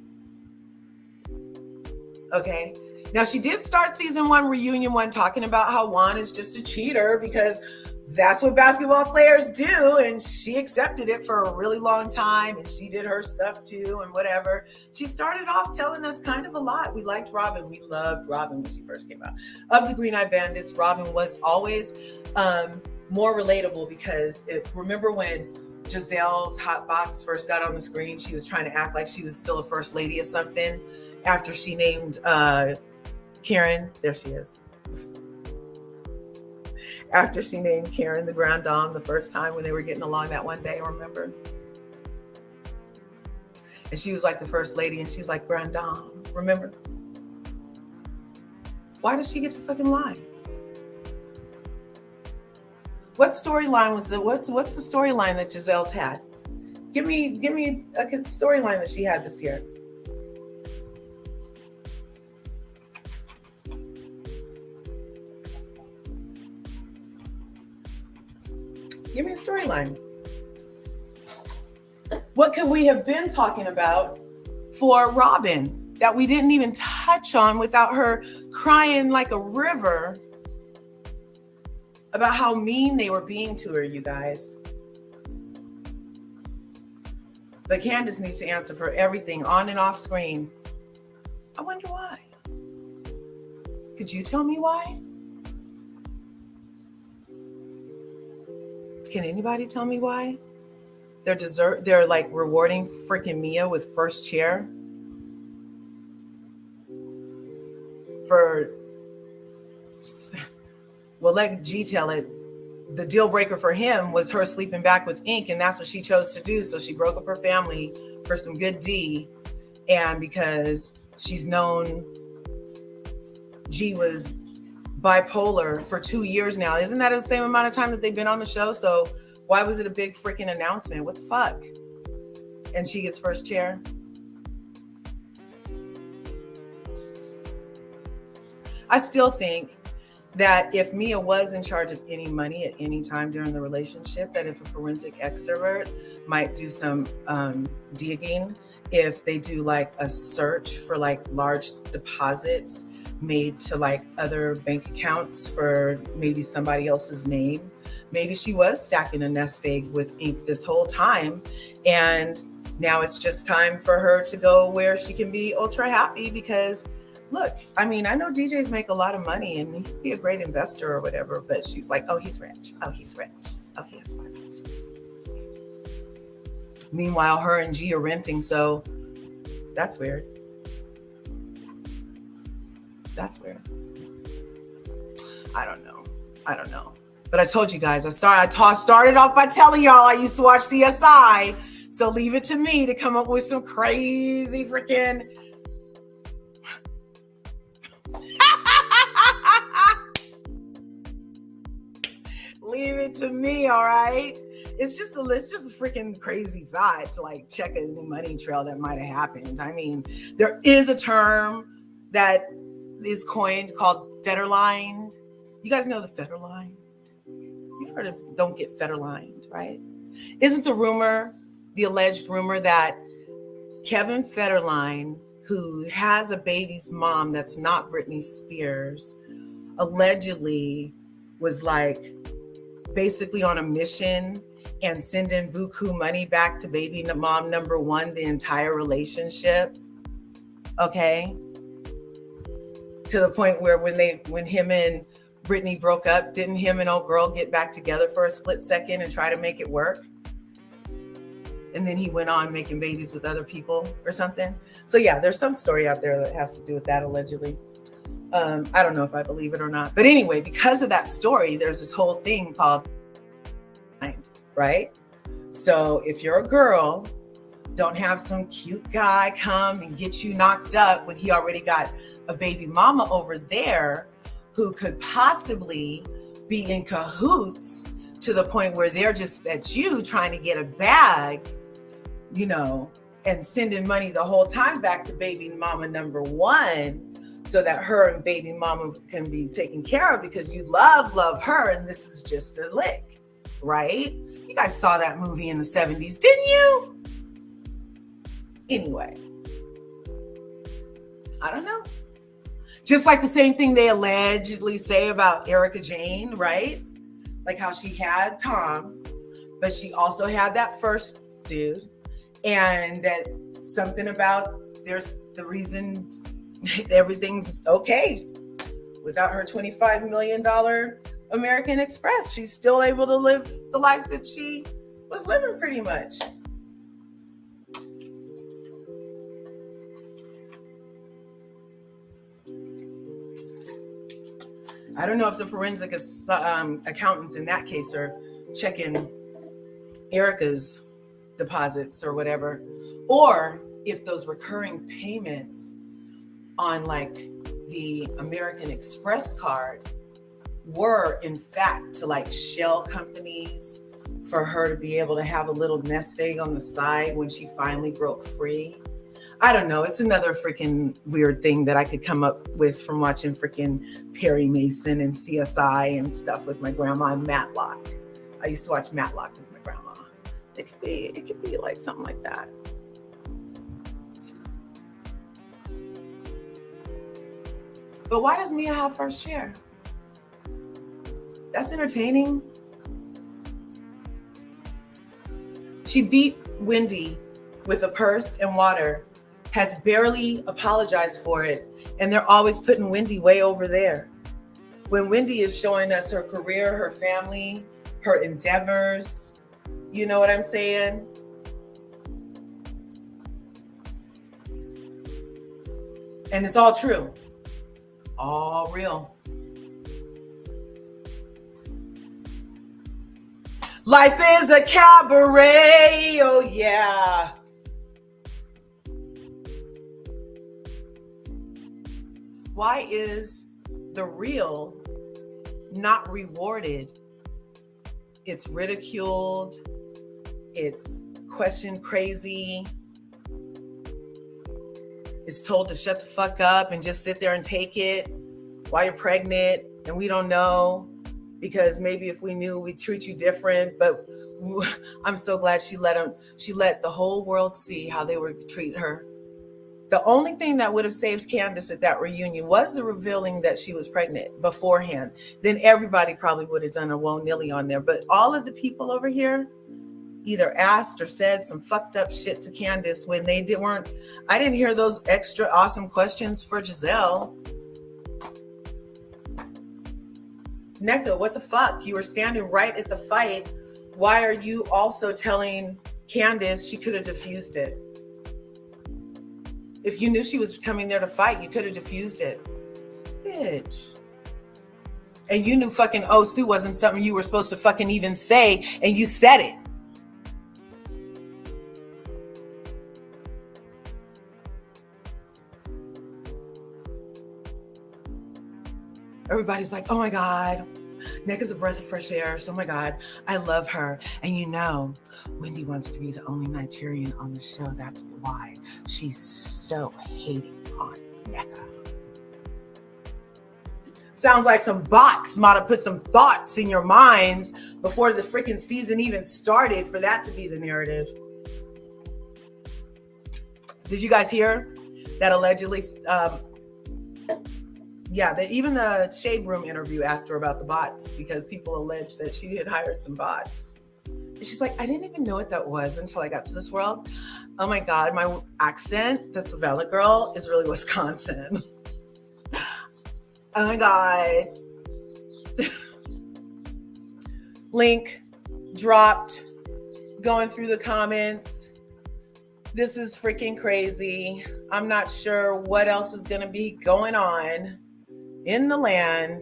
Okay. Now, she did start season 1, reunion 1, talking about how Juan is just a cheater because that's what basketball players do. And she accepted it for a really long time. And she did her stuff too and whatever. She started off telling us kind of a lot. We liked Robin. We loved Robin when she first came out. Of the Green Eye Bandits, Robin was always more relatable because remember when Gizelle's hot box first got on the screen, she was trying to act like she was still a first lady or something after she named Karen. There she is. After she named Karen the Grand Dame the first time when they were getting along that one day, remember? And she was like the first lady and she's like Grand Dame, remember? Why does she get to fucking lie? What storyline was what's the storyline that Gizelle's had? Give me a storyline that she had this year. Give me a storyline. What could we have been talking about for Robin that we didn't even touch on without her crying like a river about how mean they were being to her, you guys? But Candace needs to answer for everything on and off screen. I wonder why. Could you tell me why? Can anybody tell me why? They're like rewarding freaking Mia with first chair for, well, let G tell it. The deal breaker for him was her sleeping back with Ink, and that's what she chose to do. So she broke up her family for some good D, and because she's known G was bipolar for 2 years now. Isn't that the same amount of time that they've been on the show? So why was it a big freaking announcement? What the fuck? And she gets first chair. I still think that if Mia was in charge of any money at any time during the relationship, that if a forensic expert might do some digging, if they do like a search for like large deposits made to like other bank accounts for maybe somebody else's name, maybe she was stacking a nest egg with Ink this whole time, and now it's just time for her to go where she can be ultra happy because Look, I mean, I know DJs make a lot of money and he'd be a great investor or whatever, but she's like, oh, he's rich. Oh, he's rich. Oh, he has finances. Meanwhile, her and G are renting, so that's weird. That's weird. I don't know. But I told you guys, I started off by telling y'all I used to watch CSI. So leave it to me to come up with some crazy freaking leave it to me, all right? It's just a freaking crazy thought to like check any money trail that might have happened. I mean, there is a term that is coined called federlined. You guys know the federline? You've heard of don't get federlined, right? Isn't the alleged rumor that Kevin Federline, who has a baby's mom that's not Britney Spears, allegedly was like basically on a mission and sending buku money back to baby mom number one the entire relationship? Okay, to the point where when him and Britney broke up, didn't him and old girl get back together for a split second and try to make it work? And then he went on making babies with other people or something. So yeah, there's some story out there that has to do with that allegedly. I don't know if I believe it or not. But anyway, because of that story, there's this whole thing called, right? So if you're a girl, don't have some cute guy come and get you knocked up when he already got a baby mama over there who could possibly be in cahoots to the point where they're just at you trying to get a bag, you know, and sending money the whole time back to baby mama number one so that her and baby mama can be taken care of because you love her and this is just a lick, right? You guys saw that movie in the 70s, didn't you? Anyway, I don't know. Just like the same thing they allegedly say about Erica Jane, right? Like how she had Tom, but she also had that first dude. And that something about there's the reason everything's okay. Without her $25 million American Express, she's still able to live the life that she was living pretty much. I don't know if the forensic accountants in that case are checking Erica's deposits or whatever, or if those recurring payments on like the American Express card were in fact to like shell companies for her to be able to have a little nest egg on the side when she finally broke free. I don't know. It's another freaking weird thing that I could come up with from watching freaking Perry Mason and CSI and stuff with my grandma and Matlock. I used to watch Matlock with my grandma. It could be like something like that. But why does Mia have first share? That's entertaining. She beat Wendy with a purse and water, has barely apologized for it, and they're always putting Wendy way over there. When Wendy is showing us her career, her family, her endeavors, you know what I'm saying? And it's all true. All real. Life is a cabaret, oh yeah. Why is the real not rewarded? It's ridiculed. It's questioned crazy. It's told to shut the fuck up and just sit there and take it while you're pregnant. And we don't know because maybe if we knew, we'd treat you different. But I'm so glad she let the whole world see how they would treat her. The only thing that would have saved Candace at that reunion was the revealing that she was pregnant beforehand. Then everybody probably would have done a willy-nilly on there. But all of the people over here, either asked or said some fucked up shit to Candace when they weren't. I didn't hear those extra awesome questions for Gizzelle. Nneka, what the fuck? You were standing right at the fight. Why are you also telling Candace she could have diffused it? If you knew she was coming there to fight, you could have diffused it. Bitch. And you knew fucking Osu wasn't something you were supposed to fucking even say, and you said it. Everybody's like, oh my God, Nneka's a breath of fresh air. So, oh my God, I love her. And you know, Wendy wants to be the only Nigerian on the show. That's why she's so hating on Nneka. Sounds like some bots might have put some thoughts in your minds before the freaking season even started for that to be the narrative. Did you guys hear that allegedly? Even the Shade Room interview asked her about the bots because people alleged that she had hired some bots. And she's like, I didn't even know what that was until I got to this world. Oh my God, my accent, that's a Valley girl, is really Wisconsin. Oh my God. Link dropped, going through the comments. This is freaking crazy. I'm not sure what else is going to be going on in the land,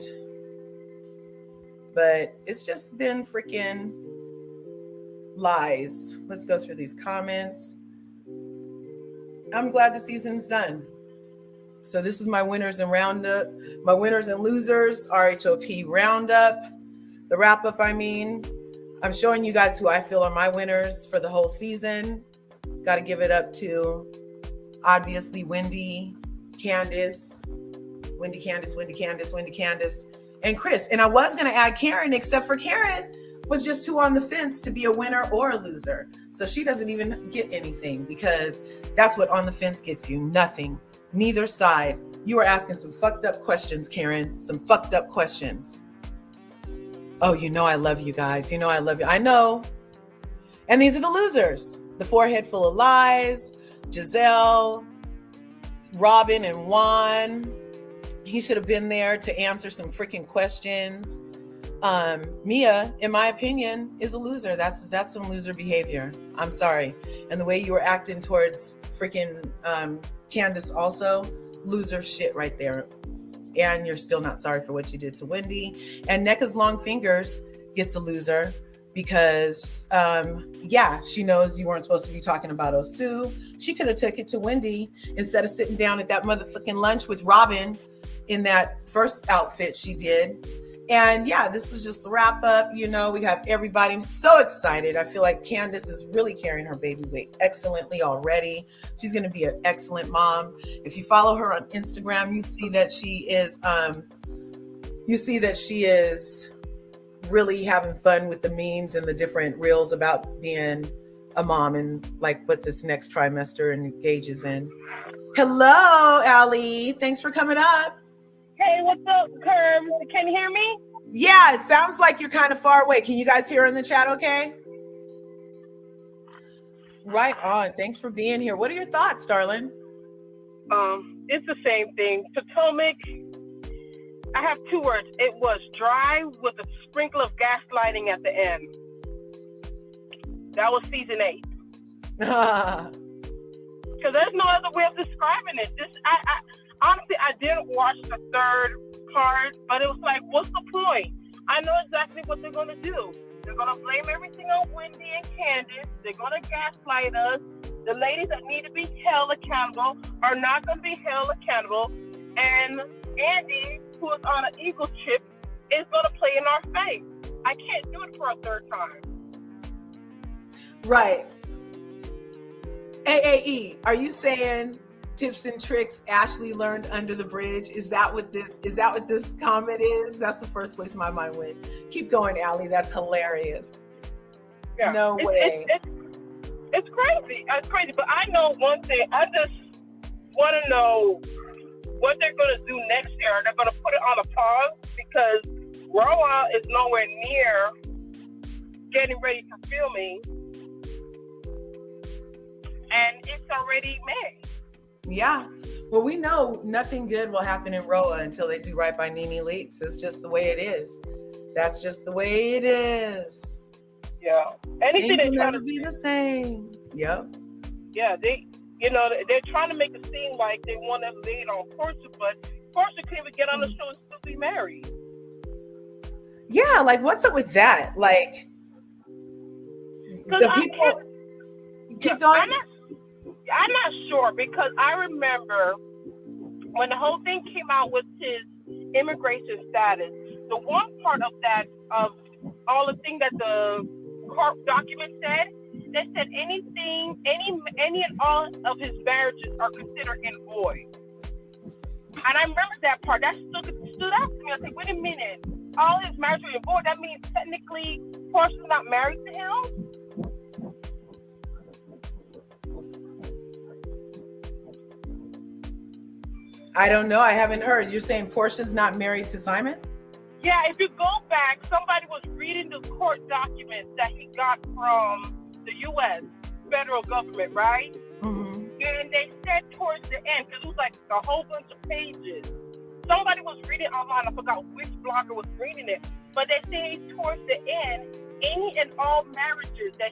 but it's just been freaking lies. Let's go through these comments. I'm glad the season's done. So this is my winners and roundup, my winners and losers, RHOP roundup, the wrap up. I'm showing you guys who I feel are my winners for the whole season. Got to give it up to obviously Wendy, Candace, and Chris. And I was going to add Karen, except for Karen was just too on the fence to be a winner or a loser. So she doesn't even get anything because that's what on the fence gets you. Nothing. Neither side. You were asking some fucked up questions, Karen. Some fucked up questions. Oh, you know I love you guys. You know I love you. I know. And these are the losers. The forehead full of lies. Gizzelle, Robin, and Juan. He should have been there to answer some freaking questions. Mia, in my opinion, is a loser. That's some loser behavior. I'm sorry. And the way you were acting towards freaking Candace also, loser shit right there. And you're still not sorry for what you did to Wendy. And Nneka's long fingers gets a loser because, she knows you weren't supposed to be talking about Osu. She could have took it to Wendy instead of sitting down at that motherfucking lunch with Robin in that first outfit she did. And this was just the wrap up. You know, we have everybody. I'm so excited. I feel like Candace is really carrying her baby weight excellently already. She's going to be an excellent mom. If you follow her on Instagram, you see that she is really having fun with the memes and the different reels about being a mom and like what this next trimester engages in. Hello, Allie. Thanks for coming up. Hey, what's up, Curves? Can you hear me? Yeah, it sounds like you're kind of far away. Can you guys hear in the chat okay? Right on. Thanks for being here. What are your thoughts, darling? It's the same thing. Potomac, I have two words. It was dry with a sprinkle of gaslighting at the end. That was season 8. Because there's no other way of describing it. Honestly, I didn't watch the third part, but it was like, what's the point? I know exactly what they're going to do. They're going to blame everything on Wendy and Candace. They're going to gaslight us. The ladies that need to be held accountable are not going to be held accountable. And Andy, who is on an eagle chip, is going to play in our face. I can't do it for a third time. Right. AAE, are you saying tips and tricks Ashley learned under the bridge? Is that what this comment is? That's the first place my mind went. Keep going, Allie. That's hilarious. Yeah. No way. It's crazy. It's crazy. But I know one thing. I just want to know what they're going to do next year. They're going to put it on a pause because RHOP is nowhere near getting ready for filming. and it's already May. Yeah. Well, we know nothing good will happen in RHOA until they do right by Nene Leakes. It's just the way it is. That's just the way it is. Yeah. Anything Things will they try never to be the same. Yep. Yeah, they're trying to make it seem like they want to lay it on Portia, but Portia can't even get on the show and still be married. Yeah, like what's up with that? Like the people keep going. I'm not sure, because I remember when the whole thing came out with his immigration status, the one part of that, of all the things that the court document said, they said any and all of his marriages are considered in void. And I remember that part. That stood out to me. I was like, wait a minute. All his marriages are in void. That means technically Portia's not married to him? I don't know. I haven't heard. You're saying Portia's not married to Simon? Yeah, if you go back, somebody was reading the court documents that he got from the U.S. federal government, right? Mm-hmm. And they said towards the end, because it was like a whole bunch of pages. Somebody was reading online. I forgot which blogger was reading it. But they say towards the end, any and all marriages that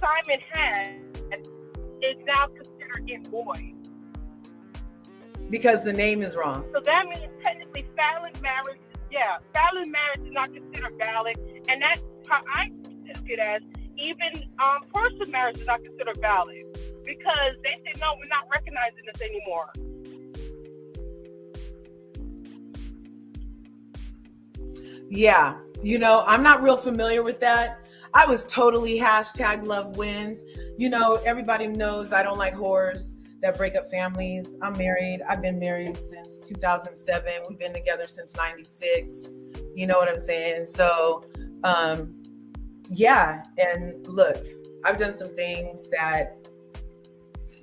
Simon had, is now considered in void. Because the name is wrong. So that means technically valid marriage is not considered valid. And that's how I took it as. Even Portia marriage is not considered valid. Because they said, no, we're not recognizing this anymore. Yeah. I'm not real familiar with that. I was totally #love wins. Everybody knows I don't like whores that break up families. I'm married. I've been married since 2007. We've been together since 96. You know what I'm saying? So, yeah. And look, I've done some things that,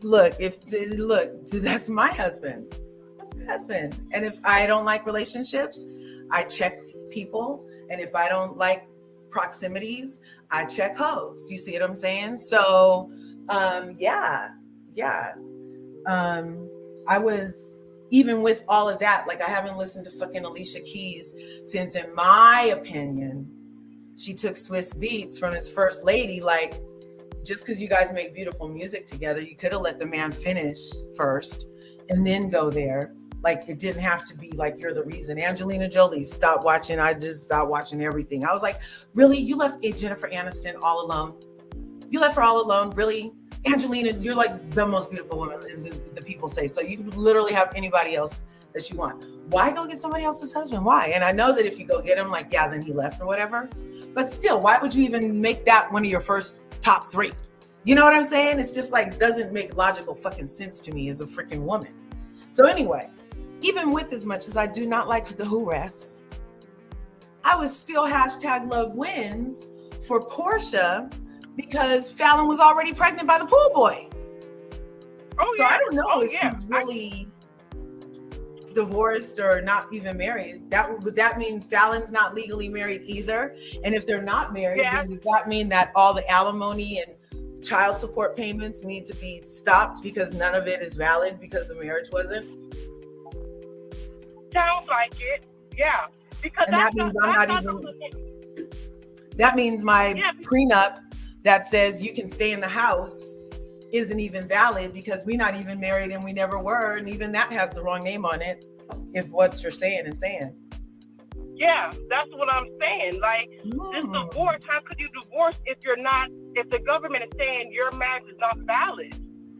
that's my husband. That's my husband. And if I don't like relationships, I check people. And if I don't like proximities, I check hoes. You see what I'm saying? So, yeah. I was, even with all of that, like I haven't listened to fucking Alicia Keys since, in my opinion, she took Swiss Beats from his first lady. Like, just because you guys make beautiful music together, you could have let the man finish first and then go there. Like, it didn't have to be like, you're the reason. Angelina Jolie, stop watching. I just stopped watching everything. I was like, really? You left Jennifer Aniston all alone? You left her all alone? Really? Angelina, you're like the most beautiful woman, the people say. So you can literally have anybody else that you want. Why go get somebody else's husband? Why? And I know that if you go get him, like, yeah, then he left or whatever. But still, why would you even make that one of your first top 3? You know what I'm saying? It's just like, doesn't make logical fucking sense to me as a freaking woman. So anyway, even with as much as I do not like the hoorass, I was still #love wins for Portia, because Fallon was already pregnant by the pool boy. So I don't know if she's really divorced or not even married. Would that mean Fallon's not legally married either? And if they're not married, then does that mean that all the alimony and child support payments need to be stopped because none of it is valid because the marriage wasn't? Sounds like it. Yeah. Because that means that means my prenup that says you can stay in the house isn't even valid because we're not even married and we never were. And even that has the wrong name on it, if what you're saying is saying. Yeah, that's what I'm saying. Like, this divorce, how could you divorce if the government is saying your marriage is not valid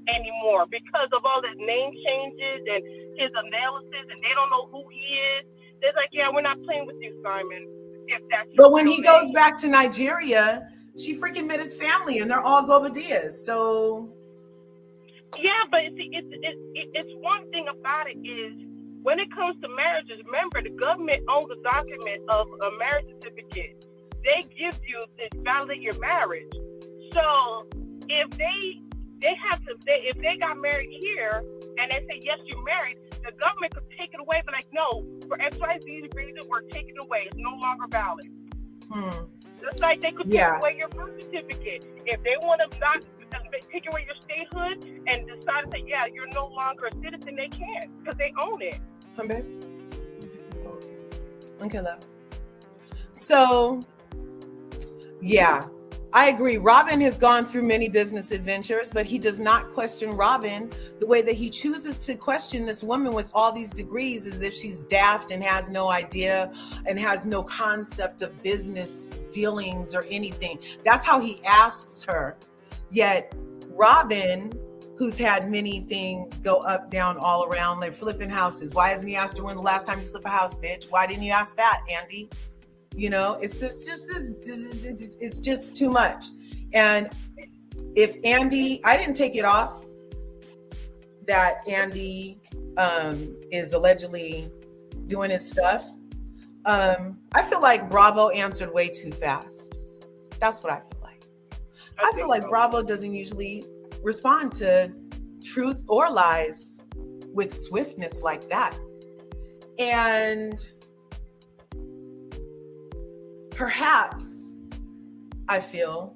anymore because of all the name changes and his analysis, and they don't know who he is? They're like, yeah, we're not playing with you, Simon. If that's but when he goes back to Nigeria, she freaking met his family, and they're all Gobadias. So, yeah, but it's one thing about it is when it comes to marriages. Remember, the government owns a document of a marriage certificate. They give you to validate your marriage. So, if if they got married here and they say yes, you're married, the government could take it away, but like, no, for XYZ reason, we're taking it away. It's no longer valid. Just like they could take away your birth certificate. If they want to not take away your statehood and decide that, yeah, you're no longer a citizen, they can, because they own it. Okay. Okay, love. So, yeah, I agree. Robin has gone through many business adventures, but he does not question Robin the way that he chooses to question this woman with all these degrees, as if she's daft and has no idea and has no concept of business dealings or anything. That's how he asks her. Yet Robin, who's had many things go up, down, all around, like flipping houses. Why hasn't he asked her when the last time you flipped a house, bitch? Why didn't you ask that, Andy? You know, it's just too much. And if Andy, I didn't take it off that Andy is allegedly doing his stuff. I feel like Bravo answered way too fast. That's what I feel like. I feel like Bravo doesn't usually respond to truth or lies with swiftness like that. And perhaps I feel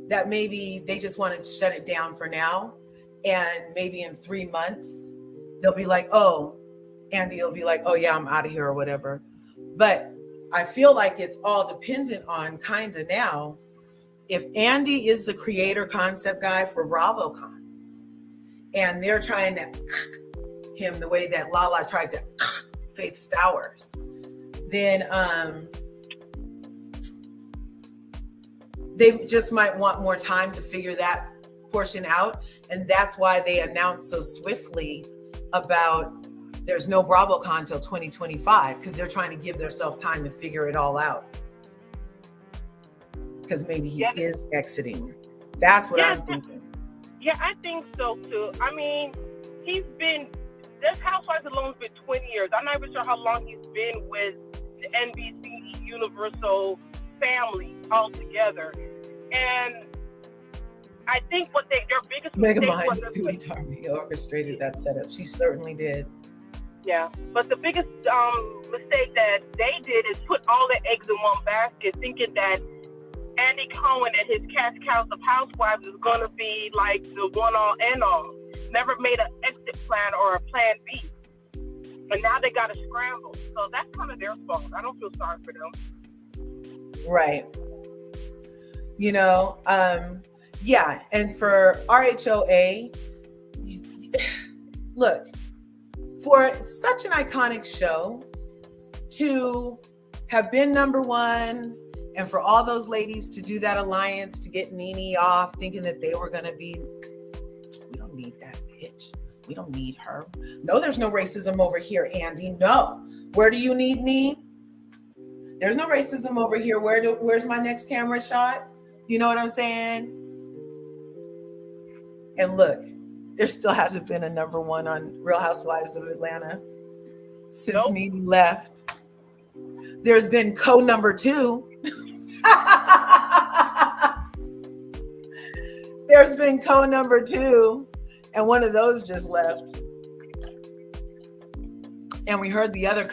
that maybe they just wanted to shut it down for now. And maybe in 3 months, they'll be like, oh, Andy will be like, oh yeah, I'm out of here or whatever. But I feel like it's all dependent on kind of now. If Andy is the creator concept guy for BravoCon, and they're trying to him the way that Lala tried to Faith Stowers, then they just might want more time to figure that portion out. And that's why they announced so swiftly about there's no BravoCon till 2025, because they're trying to give themselves time to figure it all out. Because maybe he is exiting. That's what I'm thinking. Yeah, I think so too. I mean, this Housewives alone has been 20 years. I'm not even sure how long he's been with the NBC Universal family altogether. And I think what their biggest mistake was... Megamind orchestrated that setup. She certainly did. Yeah, but the biggest mistake that they did is put all their eggs in one basket, thinking that Andy Cohen and his cash cows of Housewives is going to be like the one-all end-all. Never made an exit plan or a plan B. And now they got to scramble. So that's kind of their fault. I don't feel sorry for them. Right. You know, yeah. And for RHOA, look, for such an iconic show to have been number one, and for all those ladies to do that alliance to get Nene off, thinking that they were going to be, we don't need that bitch. We don't need her. No, there's no racism over here, Andy. No. Where do you need me? There's no racism over here. Where's my next camera shot? You know what I'm saying? And look, there still hasn't been a number one on Real Housewives of Atlanta since Nene left. There's been number two. There's been number two, and one of those just left. And we heard the other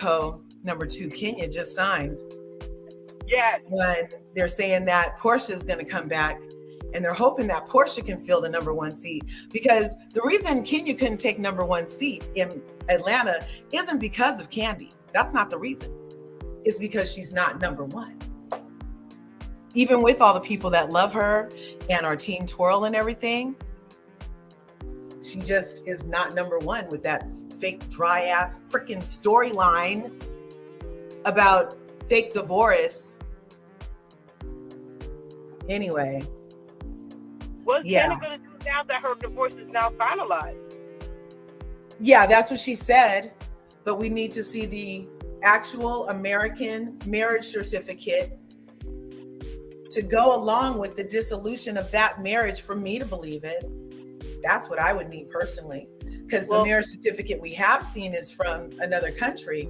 number two, Kenya, just signed. Yes. When they're saying that Portia's going to come back, and they're hoping that Portia can fill the number one seat, because the reason Kenya couldn't take number one seat in Atlanta isn't because of Kandi. That's not the reason. It's because she's not number one. Even with all the people that love her and our Team Twirl and everything, she just is not number one with that fake dry ass freaking storyline about fake divorce. Anyway. What's Kandi going to do now that her divorce is now finalized? Yeah, that's what she said. But we need to see the actual American marriage certificate to go along with the dissolution of that marriage for me to believe it. That's what I would need personally, because the marriage certificate we have seen is from another country.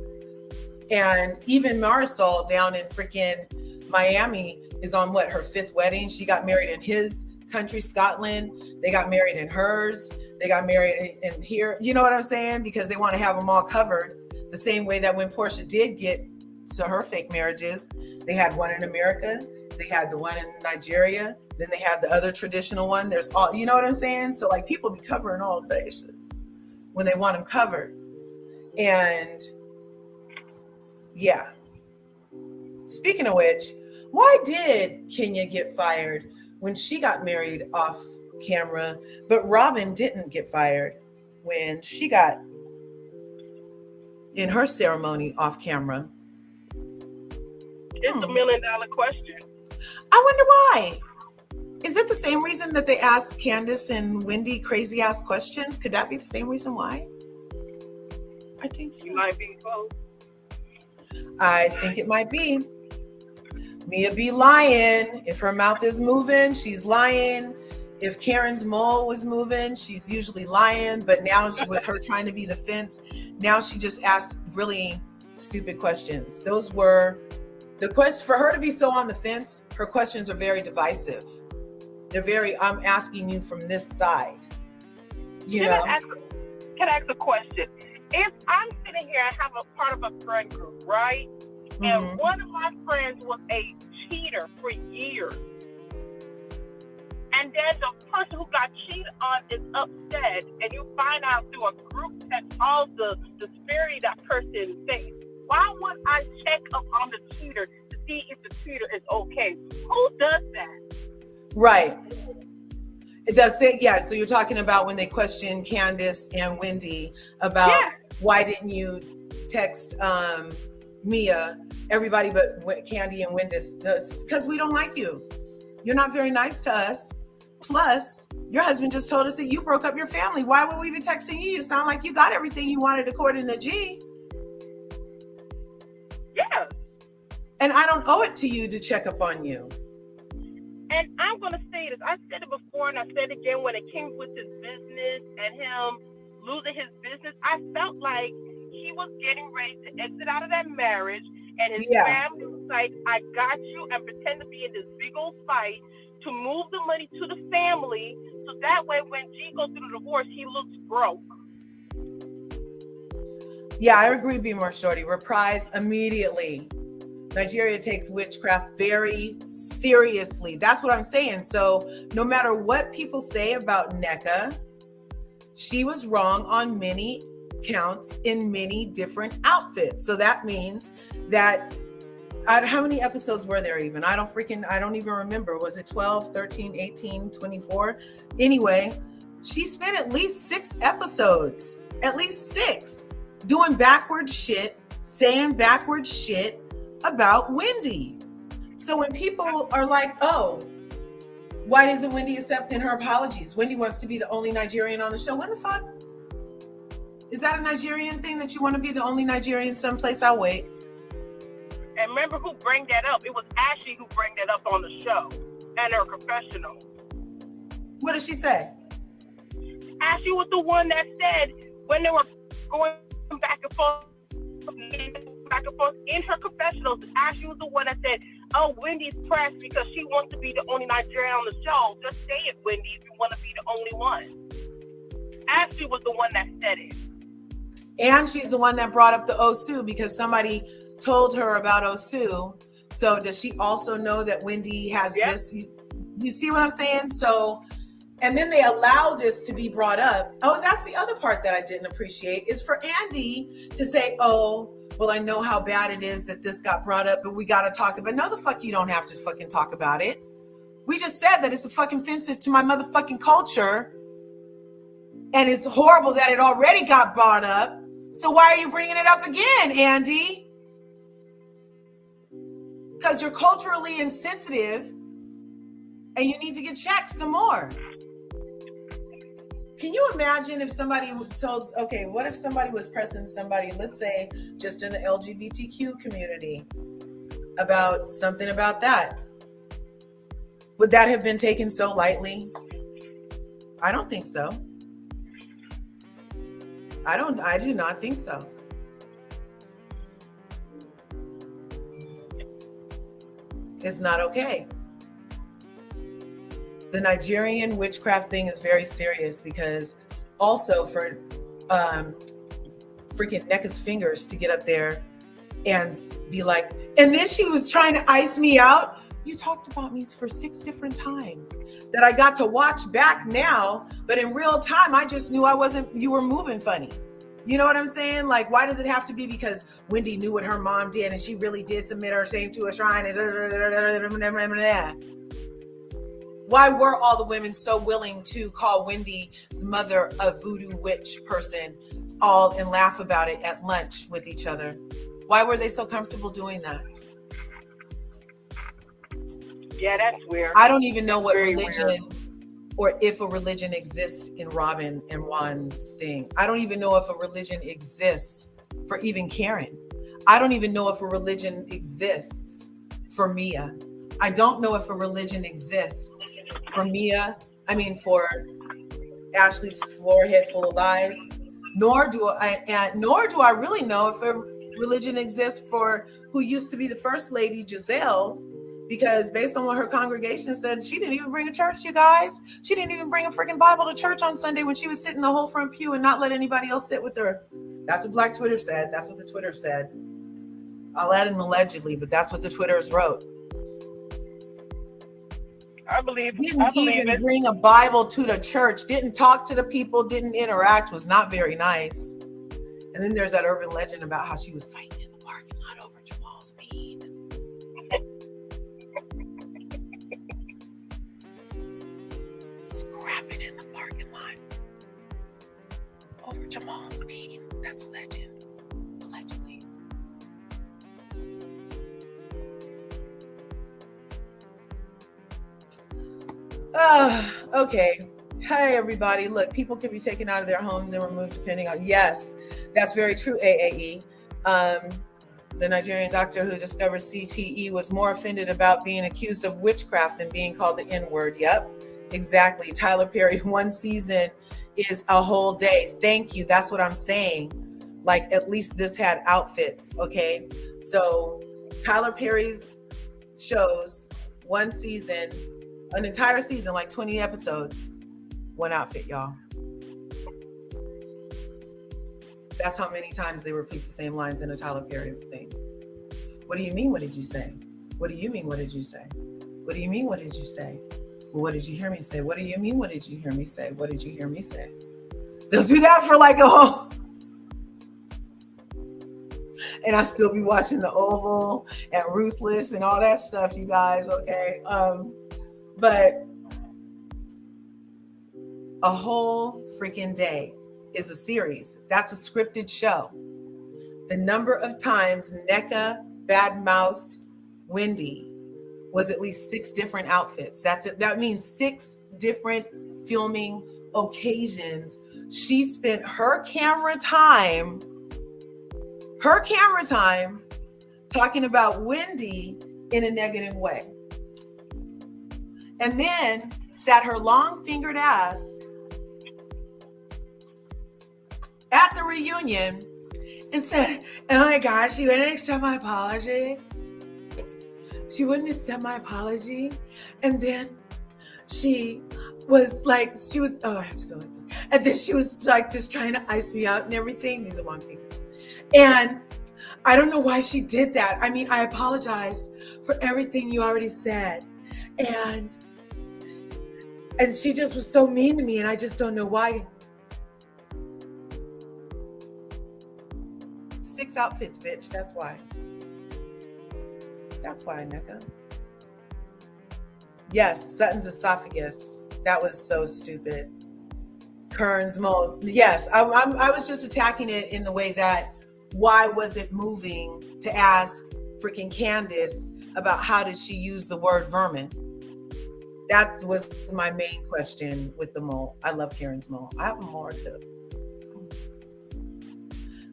And even Marisol down in freaking Miami is on her 5th wedding. She got married in his country, Scotland. They got married in hers. They got married in here. You know what I'm saying? Because they want to have them all covered the same way that when Portia did get to her fake marriages, they had one in America. They had the one in Nigeria. Then they have the other traditional one. There's all, you know what I'm saying? So like people be covering all bases when they want them covered. And yeah. Speaking of which, why did Kenya get fired when she got married off camera, but Robin didn't get fired when she got in her ceremony off camera? It's $1 million question. I wonder why. Is it the same reason that they asked Candace and Wendy crazy ass questions? Could that be the same reason why? I think you might be both. I think it might be. Mia be lying. If her mouth is moving, she's lying. If Karen's mole was moving, she's usually lying. But now with her trying to be the fence, now she just asks really stupid questions. Those were the questions for her to be so on the fence. Her questions are very divisive. They're very, I'm asking you from this side. You know? Can I ask a question? If I'm sitting here, I have a part of a friend group, right? And one of my friends was a cheater for years. And then the person who got cheated on is upset, and you find out through a group text all the disparity that person thinks. Why would I check up on the cheater to see if the cheater is okay? Who does that? Right. It does say, yeah, so you're talking about when they questioned Candace and Wendy about why didn't you text Mia, everybody but Candy and Wendy, because we don't like you. You're not very nice to us. Plus, your husband just told us that you broke up your family. Why would we be texting you? You sound like you got everything you wanted according to G. Yeah. And I don't owe it to you to check up on you. And I'm going to say this. I said it before and I said it again when it came with his business and him losing his business. I felt like he was getting ready to exit out of that marriage, and his family was like, I got you, and pretend to be in this big old fight to move the money to the family so that way when G goes through the divorce, he looks broke. Yeah, I agree, Be More Shorty. Reprise immediately. Nigeria takes witchcraft very seriously. That's what I'm saying. So no matter what people say about NECA, she was wrong on many counts in many different outfits. So that means that, how many episodes were there even? I don't even remember. Was it 12, 13, 18, 24? Anyway, she spent at least 6 episodes, at least 6, doing backwards shit, saying backwards shit about Wendy. So when people are like, oh, why isn't Wendy accepting her apologies? Wendy wants to be the only Nigerian on the show. When the fuck? Is that a Nigerian thing that you want to be the only Nigerian someplace? I'll wait. And remember who bring that up? It was Ashley who bring that up on the show and her confessional. What did she say? Ashley was the one that said when they were going back and forth in her confessionals, Ashley was the one that said, oh, Wendy's pressed because she wants to be the only Nigerian on the show. Just say it, Wendy, if you want to be the only one. Ashley was the one that said it. And she's the one that brought up the Osu because somebody told her about Osu. So does she also know that Wendy has this? You see what I'm saying? So, and then they allow this to be brought up. Oh, that's the other part that I didn't appreciate is for Andy to say, oh, well, I know how bad it is that this got brought up, but we got to talk about it. No, the fuck you don't have to fucking talk about it. We just said that it's a fucking offensive to my motherfucking culture. And it's horrible that it already got brought up. So why are you bringing it up again, Andy? Because you're culturally insensitive and you need to get checked some more. Can you imagine if somebody told, okay, what if somebody was pressing somebody, let's say just in the LGBTQ community, about something about that? Would that have been taken so lightly? I don't think so. I do not think so. It's not okay. The Nigerian witchcraft thing is very serious because also for freaking NECA's fingers to get up there and be like, and then she was trying to ice me out. You talked about me for 6 different times that I got to watch back now, but in real time, I just knew you were moving funny. You know what I'm saying? Like, why does it have to be because Wendy knew what her mom did and she really did submit her shame to a shrine? Why were all the women so willing to call Wendy's mother a voodoo witch person and laugh about it at lunch with each other? Why were they so comfortable doing that? Yeah, that's weird. I don't even know what Very religion weird. or if a religion exists in Robin and Juan's thing. I don't even know if a religion exists for even Karen. I don't even know if a religion exists for Mia. I don't know if a religion exists for Mia. I mean, for Ashley's forehead full of lies. Nor do I really know if a religion exists for who used to be the first lady, Gizzelle, because based on what her congregation said, she didn't even bring a church, you guys. She didn't even bring a freaking Bible to church on Sunday when she was sitting in the whole front pew and not let anybody else sit with her. That's what Black Twitter said. That's what the Twitter said. I'll add an allegedly, but that's what the Twitters wrote. I believe Didn't even bring a Bible to the church, didn't talk to the people, didn't interact, was not very nice. And then there's that urban legend about how she was fighting in the parking lot over Jamal's bean. Scrapping in the parking lot over Jamal's bean. That's a legend. Allegedly. Okay. Hi, everybody. Look, people can be taken out of their homes and removed depending on. Yes, that's very true, AAE. The Nigerian doctor who discovered CTE was more offended about being accused of witchcraft than being called the N-word. Yep, exactly. Tyler Perry, 1 season is a whole day. Thank you. That's what I'm saying. Like, at least this had outfits. Okay. So Tyler Perry's shows, 1 season, an entire season, like 20 episodes, 1 outfit, y'all. That's how many times they repeat the same lines in a Tyler Perry thing. What do you mean? What did you say? What do you mean? What did you say? What do you mean? What did you say? Well, what did you hear me say? What do you mean? What did you hear me say? What did you hear me say? They'll do that for like a whole. And I'll still be watching The Oval and Ruthless and all that stuff, you guys. Okay. But a whole freaking day is a series. That's a scripted show. The number of times NECA badmouthed Wendy was at least 6 different outfits. That's it. That means 6 different filming occasions. She spent her camera time talking about Wendy in a negative way. And then sat her long-fingered ass at the reunion and said, oh my gosh, she wouldn't accept my apology. She wouldn't accept my apology. And then she was like, oh, I have to go like this. And then she was like just trying to ice me out and everything. These are long fingers. And I don't know why she did that. I mean, I apologized for everything you already said. And she just was so mean to me, and I just don't know why. 6 outfits, bitch. That's why. That's why, NECA. Yes, Sutton's esophagus. That was so stupid. Kern's mole. Yes, I was just attacking it in the way that why was it moving to ask freaking Candace about how did she use the word vermin? That was my main question with the mole. I love Karen's mole. I have more too.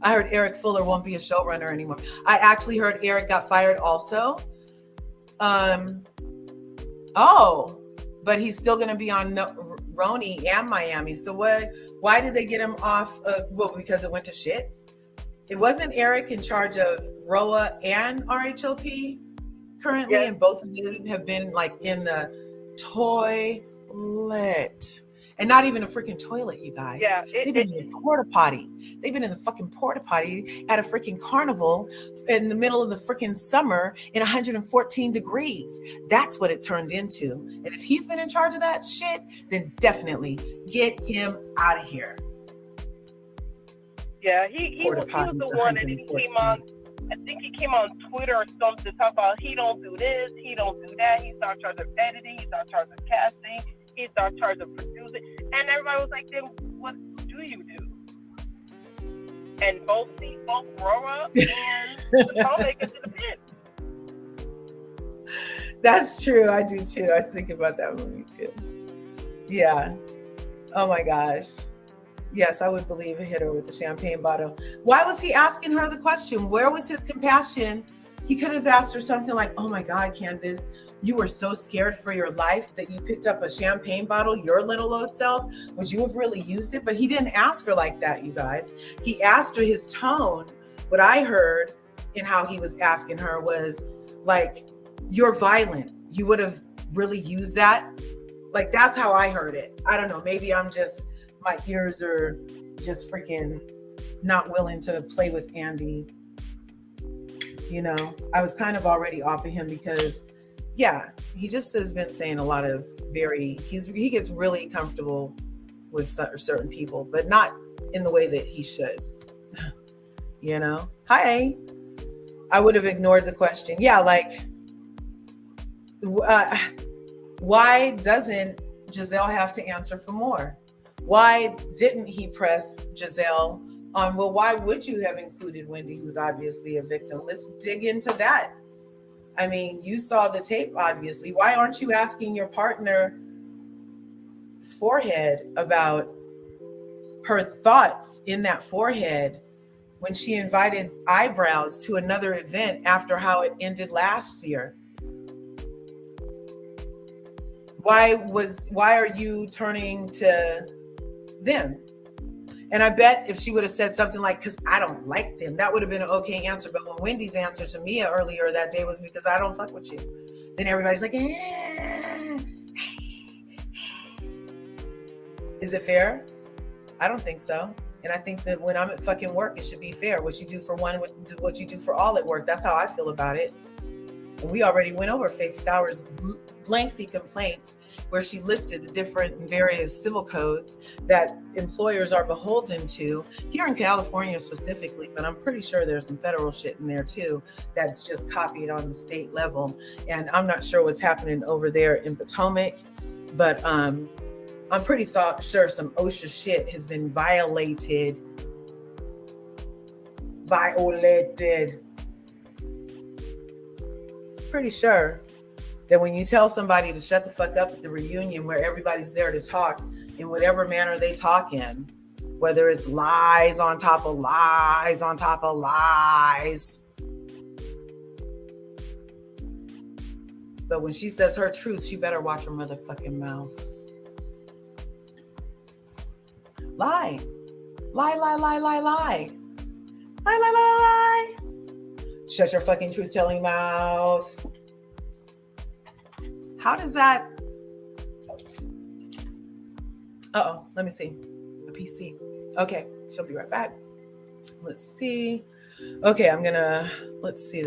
I heard Eric Fuller won't be a showrunner anymore. I actually heard Eric got fired also. But he's still going to be on Roni and Miami. So why did they get him off? Well, because it went to shit. It wasn't Eric in charge of RHOA and RHOP currently, yeah. And both of them have been like in the toilet. And not even a freaking toilet, you guys. Yeah, They've been in a porta potty. They've been in the fucking porta potty at a freaking carnival in the middle of the freaking summer in 114 degrees. That's what it turned into. And if he's been in charge of that shit, then definitely get him out of here. Yeah, he was the one that he came on. I think he came on Twitter or something to talk about he don't do this, he don't do that. He's not in charge of editing, he's not in charge of casting, he's not in charge of producing. And everybody was like, then what do you do? And both grow up and Potomac is in the pit. That's true. I do too. I think about that movie too. Yeah. Oh my gosh. Yes, I would believe a hitter with the champagne bottle. Why was he asking her the question? Where was his compassion? He could have asked her something like, oh my God, Candace, you were so scared for your life that you picked up a champagne bottle, your little old self. Would you have really used it? But he didn't ask her like that, you guys. He asked her his tone. What I heard in how he was asking her was like, you're violent. You would have really used that. Like, that's how I heard it. I don't know. Maybe my ears are just freaking not willing to play with Andy. You know, I was kind of already off of him because, yeah, he just has been saying a lot of he gets really comfortable with certain people, but not in the way that he should. You know? Hi. I would have ignored the question. Yeah, like, why doesn't Gizzelle have to answer for more? Why didn't he press Gizzelle on, well, why would you have included Wendy, who's obviously a victim? Let's dig into that. I mean, you saw the tape, obviously. Why aren't you asking your partner's forehead about her thoughts in that forehead when she invited Eyebrows to another event after how it ended last year? Why are you turning to them? And I bet if she would have said something like, because I don't like them, that would have been an okay answer. But when Wendy's answer to Mia earlier that day was because I don't fuck with you, then everybody's like, Is it fair? I don't think so. And I think that when I'm at fucking work, it should be fair. What you do for one, what you do for all at work. That's how I feel about it. And we already went over Faith Stowers' lengthy complaints where she listed the different and various civil codes that employers are beholden to here in California specifically, but I'm pretty sure there's some federal shit in there too that's just copied on the state level. And I'm not sure what's happening over there in Potomac, but I'm pretty sure some OSHA shit has been violated. Pretty sure that when you tell somebody to shut the fuck up at the reunion where everybody's there to talk in whatever manner they talk in, whether it's lies on top of lies on top of lies. But when she says her truth, she better watch her motherfucking mouth. Lie. Lie, lie, lie, lie, lie. Lie, lie, lie, lie. Shut your fucking truth-telling mouth. How does that... Uh-oh, let me see. A PC. Okay, she'll be right back. Let's see. Okay, let's see.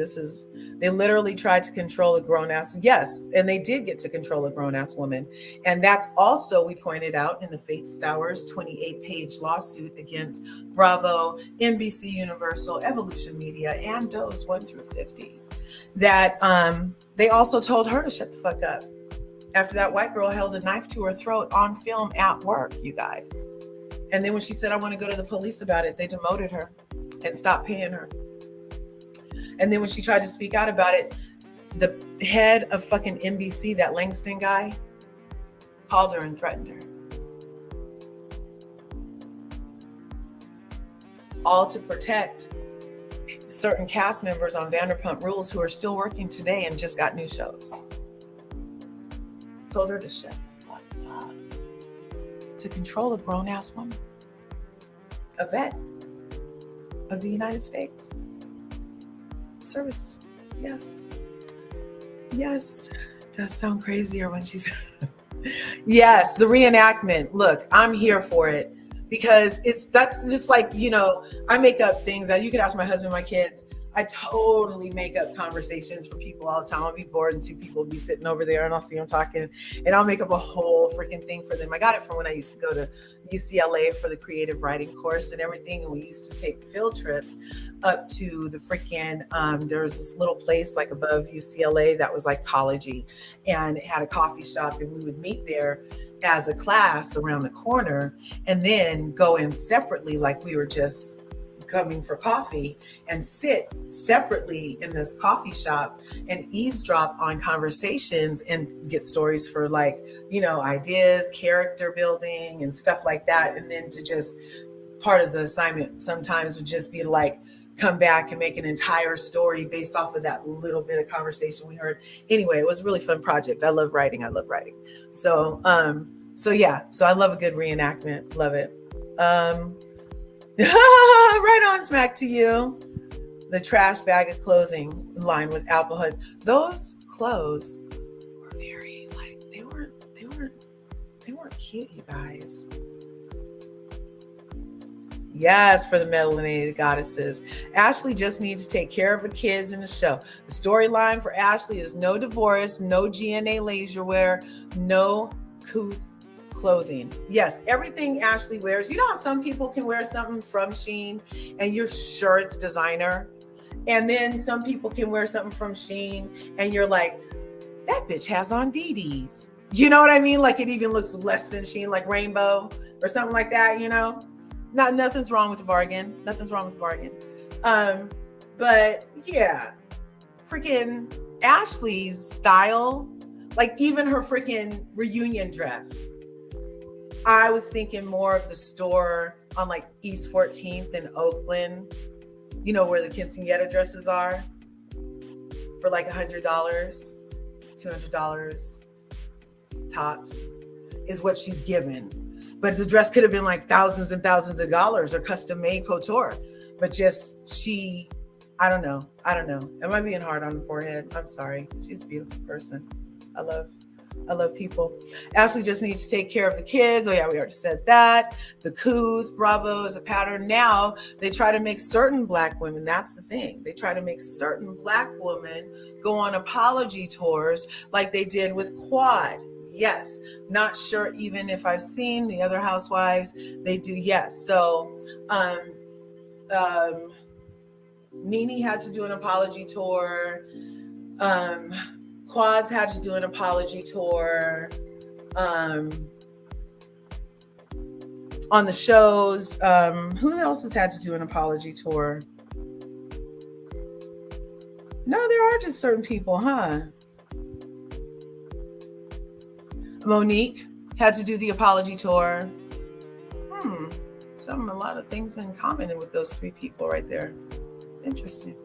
They literally tried to control a grown-ass. Yes, and they did get to control a grown-ass woman. And that's also, we pointed out in the Faith Stowers 28-page lawsuit against Bravo, NBC Universal, Evolution Media, and Dose 1 through 50, that they also told her to shut the fuck up after that white girl held a knife to her throat on film at work, you guys. And then when she said, I want to go to the police about it, they demoted her and stopped paying her. And then when she tried to speak out about it, the head of fucking NBC, that Langston guy, called her and threatened her. All to protect certain cast members on Vanderpump Rules who are still working today and just got new shows. Told her to shut the fuck up. To control a grown-ass woman. A vet of the United States. Service. Yes. Yes. Does sound crazier when she's... Yes, the reenactment. Look, I'm here for it because that's just like, I make up things that you could ask my husband, my kids. I totally make up conversations for people all the time. I'll be bored and two people will be sitting over there and I'll see them talking and I'll make up a whole freaking thing for them. I got it from when I used to go to UCLA for the creative writing course and everything. And we used to take field trips up to the freaking, there was this little place like above UCLA that was like collegey and it had a coffee shop and we would meet there as a class around the corner and then go in separately like we were just coming for coffee and sit separately in this coffee shop and eavesdrop on conversations and get stories for like, ideas, character building and stuff like that. And then to just part of the assignment sometimes would just be like, come back and make an entire story based off of that little bit of conversation we heard. Anyway, it was a really fun project. I love writing. So yeah, so I love a good reenactment. Love it. Right on smack to you. The trash bag of clothing lined with alcohol. Those clothes were very like they weren't cute, you guys. Yes, for the melanated goddesses. Ashley just needs to take care of her kids in the show. The storyline for Ashley is no divorce, no GNA laser wear, no couth clothing. Yes, everything Ashley wears. You know how some people can wear something from Shein and you're sure it's designer? And then some people can wear something from Shein and you're like, that bitch has on DDs. You know what I mean? Like it even looks less than Shein, like rainbow or something like that, Nothing's wrong with the bargain. But yeah, freaking Ashley's style, like even her freaking reunion dress. I was thinking more of the store on like East 14th in Oakland, where the quinceañera dresses are for like $100, $200 tops is what she's given. But the dress could have been like thousands and thousands of dollars or custom made couture. But just I don't know. Am I being hard on the forehead? I'm sorry. She's a beautiful person. I love people. Ashley just needs to take care of the kids. Oh yeah, we already said that. The couth, bravo, is a pattern. Now they try to make certain Black women, that's the thing. They try to make certain Black women go on apology tours like they did with Quad. Yes. Not sure even if I've seen the other housewives, they do. Yes. So, Nene had to do an apology tour. Quads had to do an apology tour. On the shows, who else has had to do an apology tour? No, there are just certain people, huh? Monique had to do the apology tour. A lot of things in common with those three people right there. Interesting.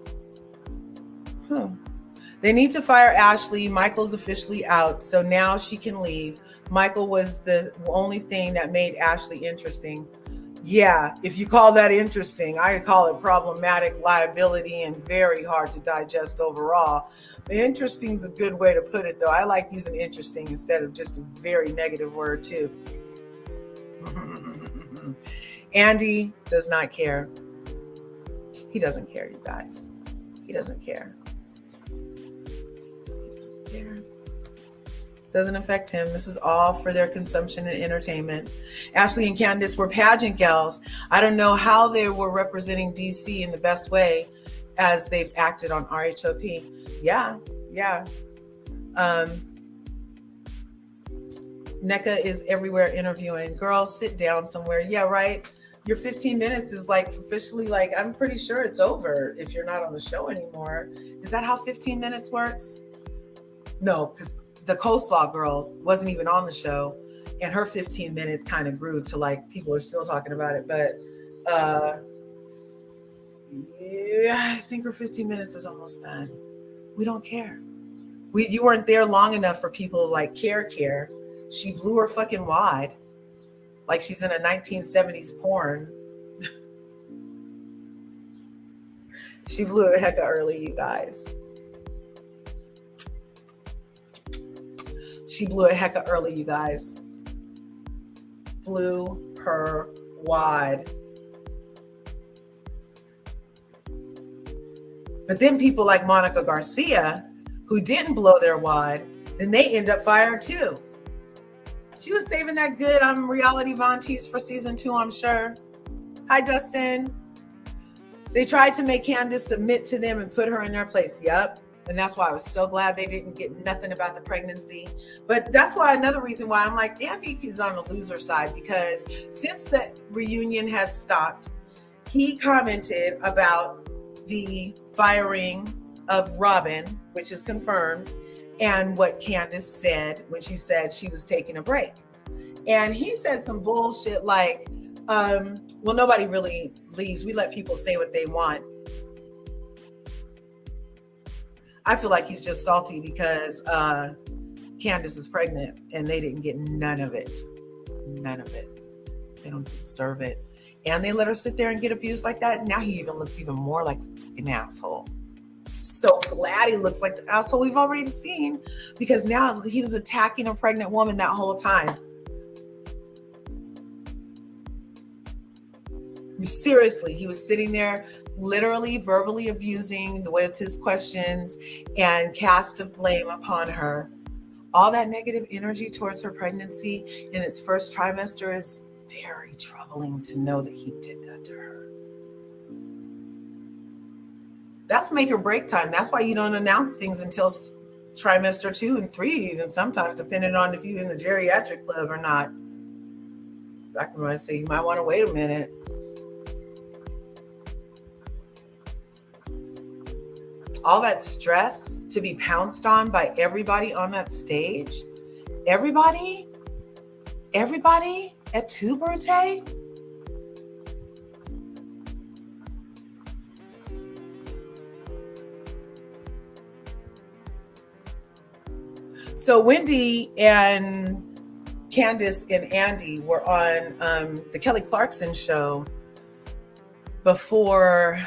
They need to fire Ashley. Michael's officially out, so now she can leave. Michael was the only thing that made Ashley interesting. Yeah, if you call that interesting, I call it problematic, liability, and very hard to digest overall. Interesting is a good way to put it, though. I like using interesting instead of just a very negative word, too. Andy does not care. He doesn't care, you guys. He doesn't care. Doesn't affect him. This is all for their consumption and entertainment. Ashley and Candace were pageant gals. I don't know how they were representing DC in the best way as they've acted on RHOP. Yeah. NECA is everywhere interviewing. Girls, sit down somewhere. Yeah, right. Your 15 minutes is like officially like, I'm pretty sure it's over if you're not on the show anymore. Is that how 15 minutes works? No, because the coleslaw girl wasn't even on the show and her 15 minutes kind of grew to like, people are still talking about it. But yeah, I think her 15 minutes is almost done. We don't care. You weren't there long enough for people to like care. She blew her fucking wad like she's in a 1970s porn. She blew it hecka early, you guys. She blew it hecka early, you guys. Blew her wad. But then people like Monica Garcia, who didn't blow their wad, then they end up fired too. She was saving that good reality Von Teese for season 2, I'm sure. Hi, Dustin. They tried to make Candace submit to them and put her in their place. Yep. And that's why I was so glad they didn't get nothing about the pregnancy. But that's why another reason why I'm like, Andy is on the loser side, because since the reunion has stopped, he commented about the firing of Robin, which is confirmed, and what Candace said when she said she was taking a break. And he said some bullshit like, well, nobody really leaves. We let people say what they want. I feel like he's just salty because Candace is pregnant and they didn't get none of it. None of it. They don't deserve it. And they let her sit there and get abused like that. Now he even looks even more like an asshole. So glad he looks like the asshole we've already seen, because now he was attacking a pregnant woman that whole time. Seriously, he was sitting there literally verbally abusing with his questions and cast of blame upon her. All that negative energy towards her pregnancy in its first trimester is very troubling to know that he did that to her. That's make or break time. That's why you don't announce things until trimester 2 and 3, even sometimes, depending on if you're in the geriatric club or not. Dr. might say you might want to wait a minute. All that stress to be pounced on by everybody on that stage. Everybody at Tuberté. So Wendy and Candace and Andy were on the Kelly Clarkson show before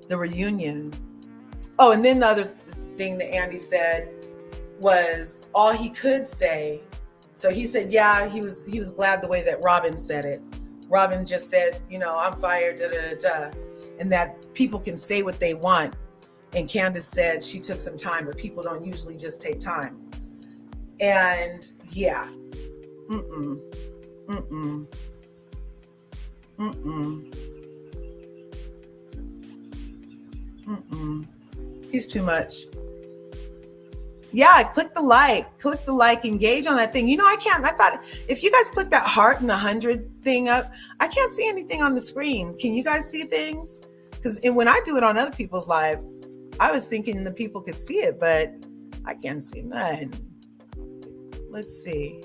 the reunion. Oh, and then the other thing that Andy said was all he could say. So he said, yeah, he was glad the way that Robin said it. Robin just said, I'm fired, da da da, and that people can say what they want. And Candace said she took some time, but people don't usually just take time. And yeah, he's too much. Yeah, click the like, engage on that thing. I thought if you guys click that heart and the 100 thing up, I can't see anything on the screen. Can you guys see things? Because when I do it on other people's live, I was thinking the people could see it, but I can't see none. Let's see.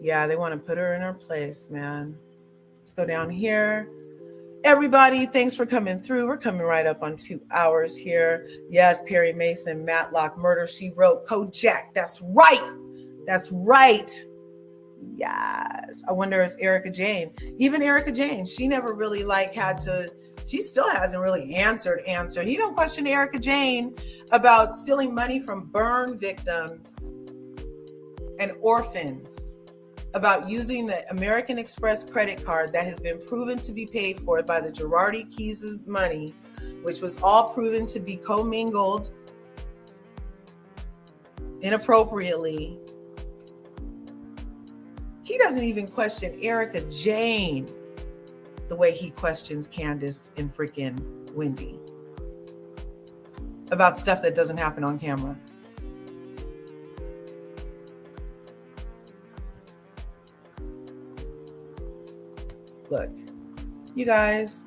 Yeah, they want to put her in her place, man. Let's go down here. Everybody, thanks for coming through. We're coming right up on 2 hours here. Yes, Perry Mason, Matlock, Murder, She Wrote, Kojak. That's right. That's right. Yes. I wonder if Erica Jane, she never really she still hasn't really answered. He don't question Erica Jane about stealing money from burn victims and orphans, about using the American Express credit card that has been proven to be paid for by the Girardi Keys money, which was all proven to be commingled inappropriately. He doesn't even question Erica Jane the way he questions Candace and freaking Wendy about stuff that doesn't happen on camera. Look, you guys.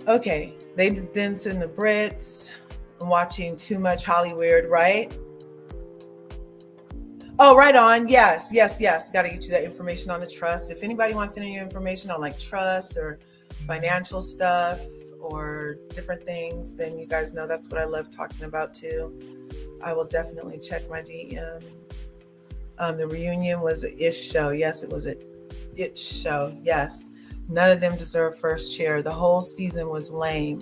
Okay, they then send the Brits. I'm watching too much Hollywood, right? Oh, right on. Yes. Got to get you that information on the trust. If anybody wants any information on trust or financial stuff or different things, then you guys know that's what I love talking about too. I will definitely check my DM. The reunion was an ish show. Yes, it was It show, yes. None of them deserve first chair. The whole season was lame.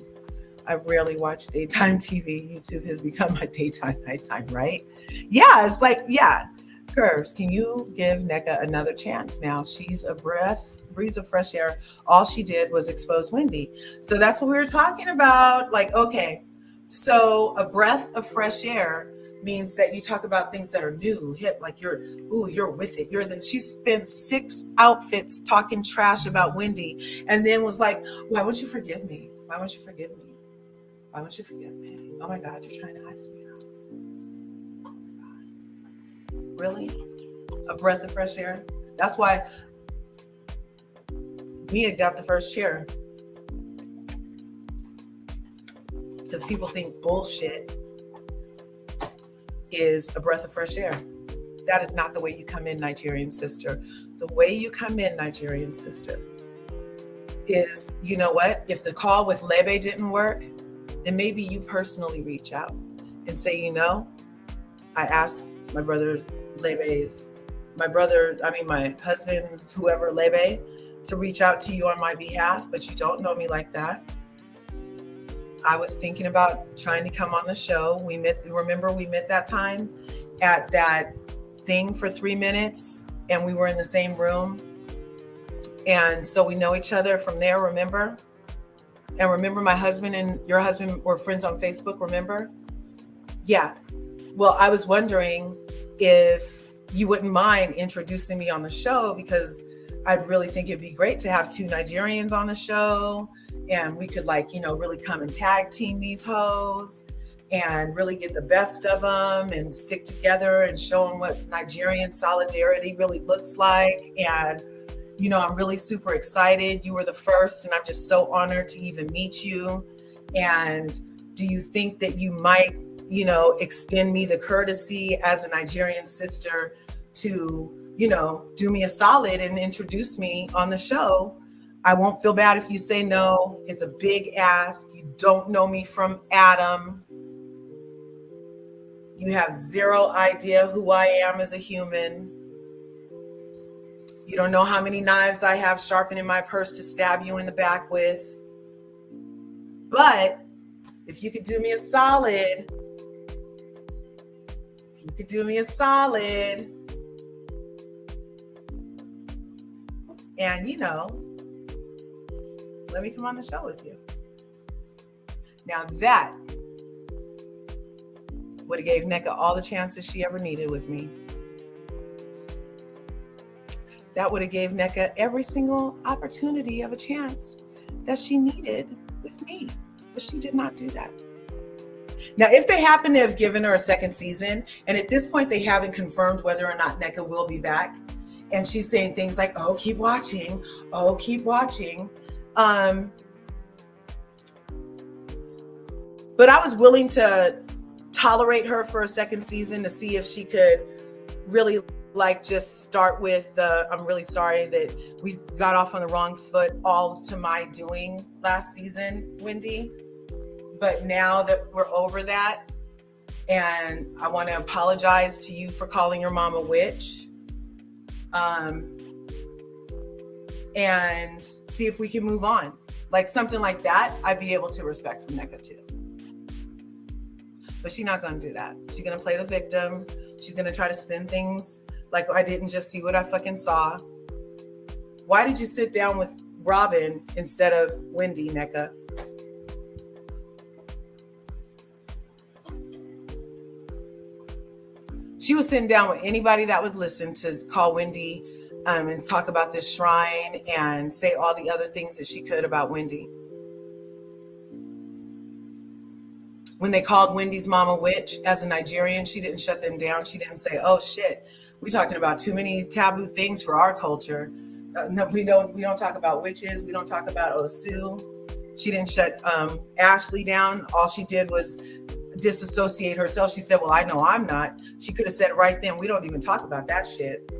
I rarely watch daytime TV. YouTube has become my daytime, nighttime, right? Yeah, it's like, yeah. Curves, can you give NECA another chance now? She's a breeze of fresh air. All she did was expose Wendy. So that's what we were talking about. Like, okay, so a breath of fresh air means that you talk about things that are new, hip, like you're with it. She spent 6 outfits talking trash about Wendy and then was like, why won't you forgive me? Why won't you forgive me? Why won't you forgive me? Oh my God, you're trying to ice me out. Really? A breath of fresh air? That's why Mia got the first chair. Because people think bullshit is a breath of fresh air. That is not the way you come in, Nigerian sister. The way you come in, Nigerian sister, is, you know what? If the call with Lebe didn't work, then maybe you personally reach out and say, you know, I asked my husband's whoever, Lebe, to reach out to you on my behalf, but you don't know me like that. I was thinking about trying to come on the show. We met that time at that thing for 3 minutes and we were in the same room. And so we know each other from there, remember? And remember my husband and your husband were friends on Facebook, remember? Yeah. Well, I was wondering if you wouldn't mind introducing me on the show, because I'd really think it'd be great to have 2 Nigerians on the show, and we could really come and tag team these hoes and really get the best of them and stick together and show them what Nigerian solidarity really looks like. And I'm really super excited. You were the first, and I'm just so honored to even meet you. And do you think that you might, extend me the courtesy as a Nigerian sister to, do me a solid and introduce me on the show? I won't feel bad if you say no. It's a big ask. You don't know me from Adam. You have 0 idea who I am as a human. You don't know how many knives I have sharpened in my purse to stab you in the back with. But if you could do me a solid, and let me come on the show with you. Now that would have gave NECA all the chances she ever needed with me. That would have gave NECA every single opportunity of a chance that she needed with me. But she did not do that. Now, if they happen to have given her a second season, and at this point they haven't confirmed whether or not NECA will be back, and she's saying things like, oh, keep watching. But I was willing to tolerate her for a second season to see if she could really just start with I'm really sorry that we got off on the wrong foot, all to my doing last season, Wendy. But now that we're over that, and I want to apologize to you for calling your mom a witch, and see if we can move on. Like something like that, I'd be able to respect from NECA too. But she's not going to do that. She's going to play the victim. She's going to try to spin things like I didn't just see what I fucking saw. Why did you sit down with Robin instead of Wendy, NECA? She was sitting down with anybody that would listen to call Wendy and talk about this shrine and say all the other things that she could about Wendy. When they called Wendy's mom a witch as a Nigerian, she didn't shut them down. She didn't say, oh shit, we're talking about too many taboo things for our culture. No, we don't talk about witches. We don't talk about Osu. She didn't shut Ashley down. All she did was disassociate herself. She said, well, I know I'm not. She could have said right then, we don't even talk about that shit.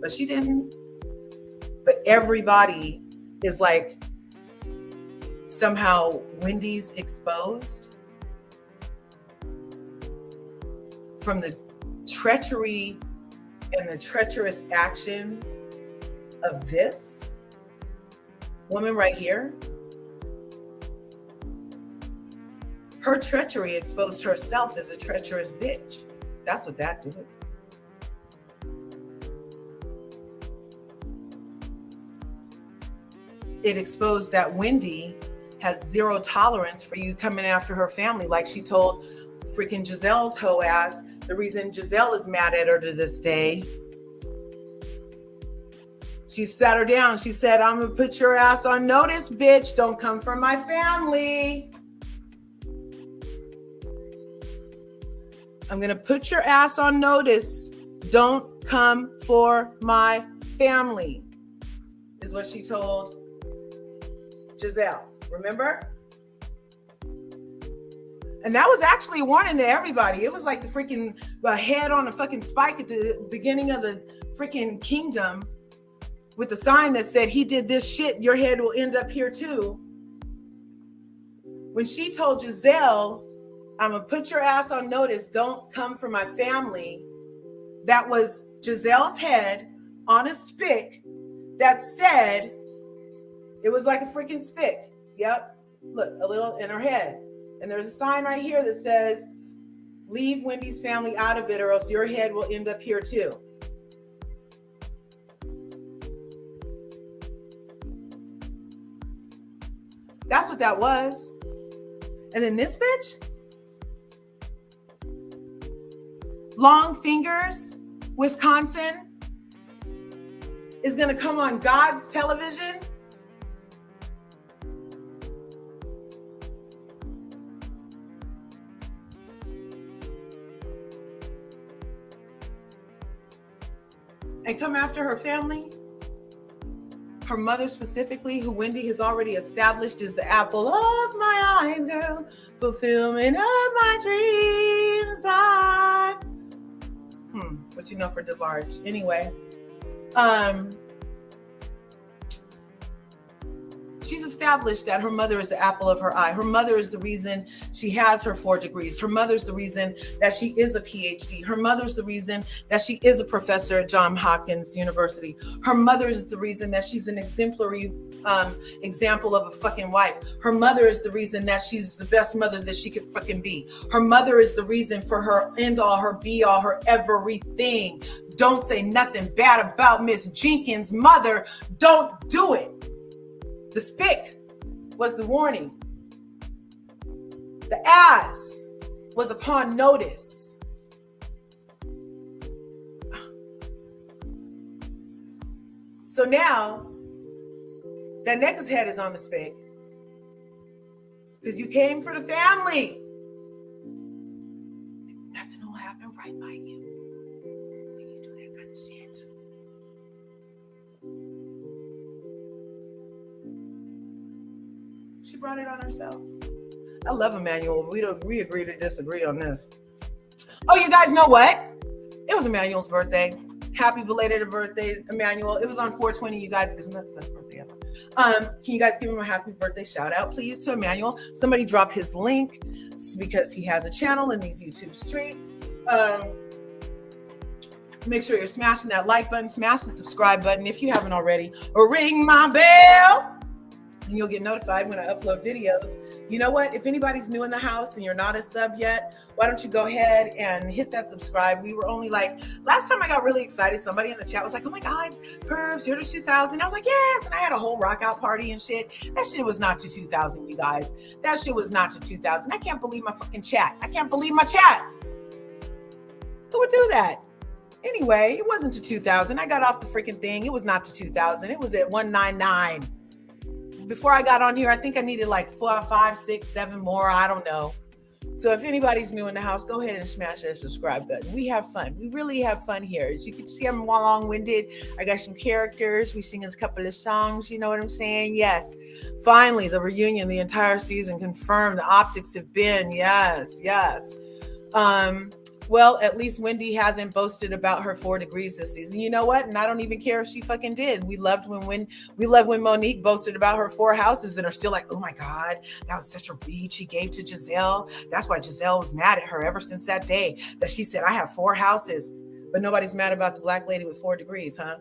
But she didn't. But everybody is like, somehow Wendy's exposed from the treachery and the treacherous actions of this woman right here, her treachery exposed herself as a treacherous bitch. That's what that did. It exposed that Wendy has zero tolerance for you coming after her family, like she told freaking Gizelle's hoe ass. The reason Gizzelle is mad at her to this day, she sat her down. She said, I'm gonna put your ass on notice, bitch. Don't come for my family. I'm gonna put your ass on notice. Don't come for my family, is what she told Gizzelle. Remember? And that was actually a warning to everybody. It was like the freaking head on a fucking spike at the beginning of the freaking kingdom with the sign that said, he did this shit, your head will end up here too. When she told Gizzelle, I'm gonna put your ass on notice, don't come for my family, that was Gizelle's head on a spick that said, it was like a freaking spick. Yep, look, a little in her head. And there's a sign right here that says, leave Wendy's family out of it or else your head will end up here too. That's what that was. And then this bitch, Long Fingers, Wisconsin, is gonna come on God's television and come after her family, her mother specifically, who Wendy has already established is the apple of my eye, girl, fulfillment of my dreams. What you know for DeBarge. Anyway, she's established that her mother is the apple of her eye. Her mother is the reason she has her 4 degrees. Her mother's the reason that she is a PhD. Her mother's the reason that she is a professor at Johns Hopkins University. Her mother is the reason that she's an exemplary example of a fucking wife. Her mother is the reason that she's the best mother that she could fucking be. Her mother is the reason for her end all, her be all, her everything. Don't say nothing bad about Miss Jenkins' mother. Don't do it. The spick was the warning. The ass was upon notice. So now, that nigga's head is on the spick. Because you came for the family. Nothing will happen right by you when you do that kind of shit. She brought it on herself. I love Emmanuel. We agree to disagree on this. Oh, you guys know what? It was Emmanuel's birthday. Happy belated birthday, Emmanuel. It was on 420, you guys. Isn't that the best birthday ever? Can you guys give him a happy birthday shout out, please, to Emmanuel? Somebody drop his link because he has a channel in these YouTube streets. Make sure you're smashing that like button, smash the subscribe button if you haven't already, or ring my bell. And you'll get notified when I upload videos. You know what? If anybody's new in the house and you're not a sub yet, why don't you go ahead and hit that subscribe? We were only like, last time I got really excited, somebody in the chat was like, oh my God, Curves, you're to 2000. I was like, yes. And I had a whole rock out party and shit. That shit was not to 2000, you guys. That shit was not to 2000. I can't believe my fucking chat. I can't believe my chat. Who would do that? Anyway, it wasn't to 2000. I got off the freaking thing. It was not to 2000. It was at 199. Before I got on here, I think I needed like 4, 5, 6, 7 more. I don't know. So if anybody's new in the house, go ahead and smash that subscribe button. We have fun. We really have fun here. As you can see, I'm long-winded. I got some characters. We sing a couple of songs. You know what I'm saying? Yes. Finally, the reunion, the entire season confirmed. The optics have been. Yes. Well, at least Wendy hasn't boasted about her 4 degrees this season. You know what? And I don't even care if she fucking did. We loved when Monique boasted about her 4 houses and are still like, oh my God, that was such a read she gave to Gizzelle. That's why Gizzelle was mad at her ever since that day that she said, I have 4 houses. But nobody's mad about the black lady with 4 degrees, huh?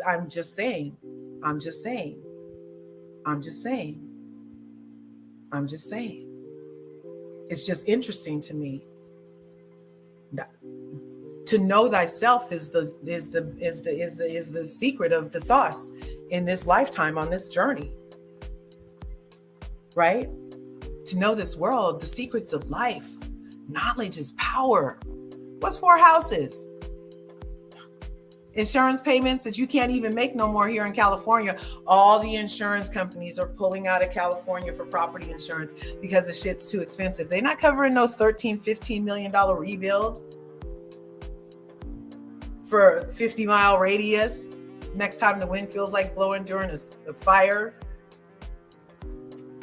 I'm just saying. I'm just saying. I'm just saying. I'm just saying. It's just interesting to me that to know thyself is the secret of the sauce in this lifetime, on this journey. Right? To know this world, the secrets of life. Knowledge is power. What's 4 houses? Insurance payments that you can't even make no more here in California. All the insurance companies are pulling out of California for property insurance because the shit's too expensive. They're not covering no $13-15 million rebuild for a 50-mile radius. Next time the wind feels like blowing during a fire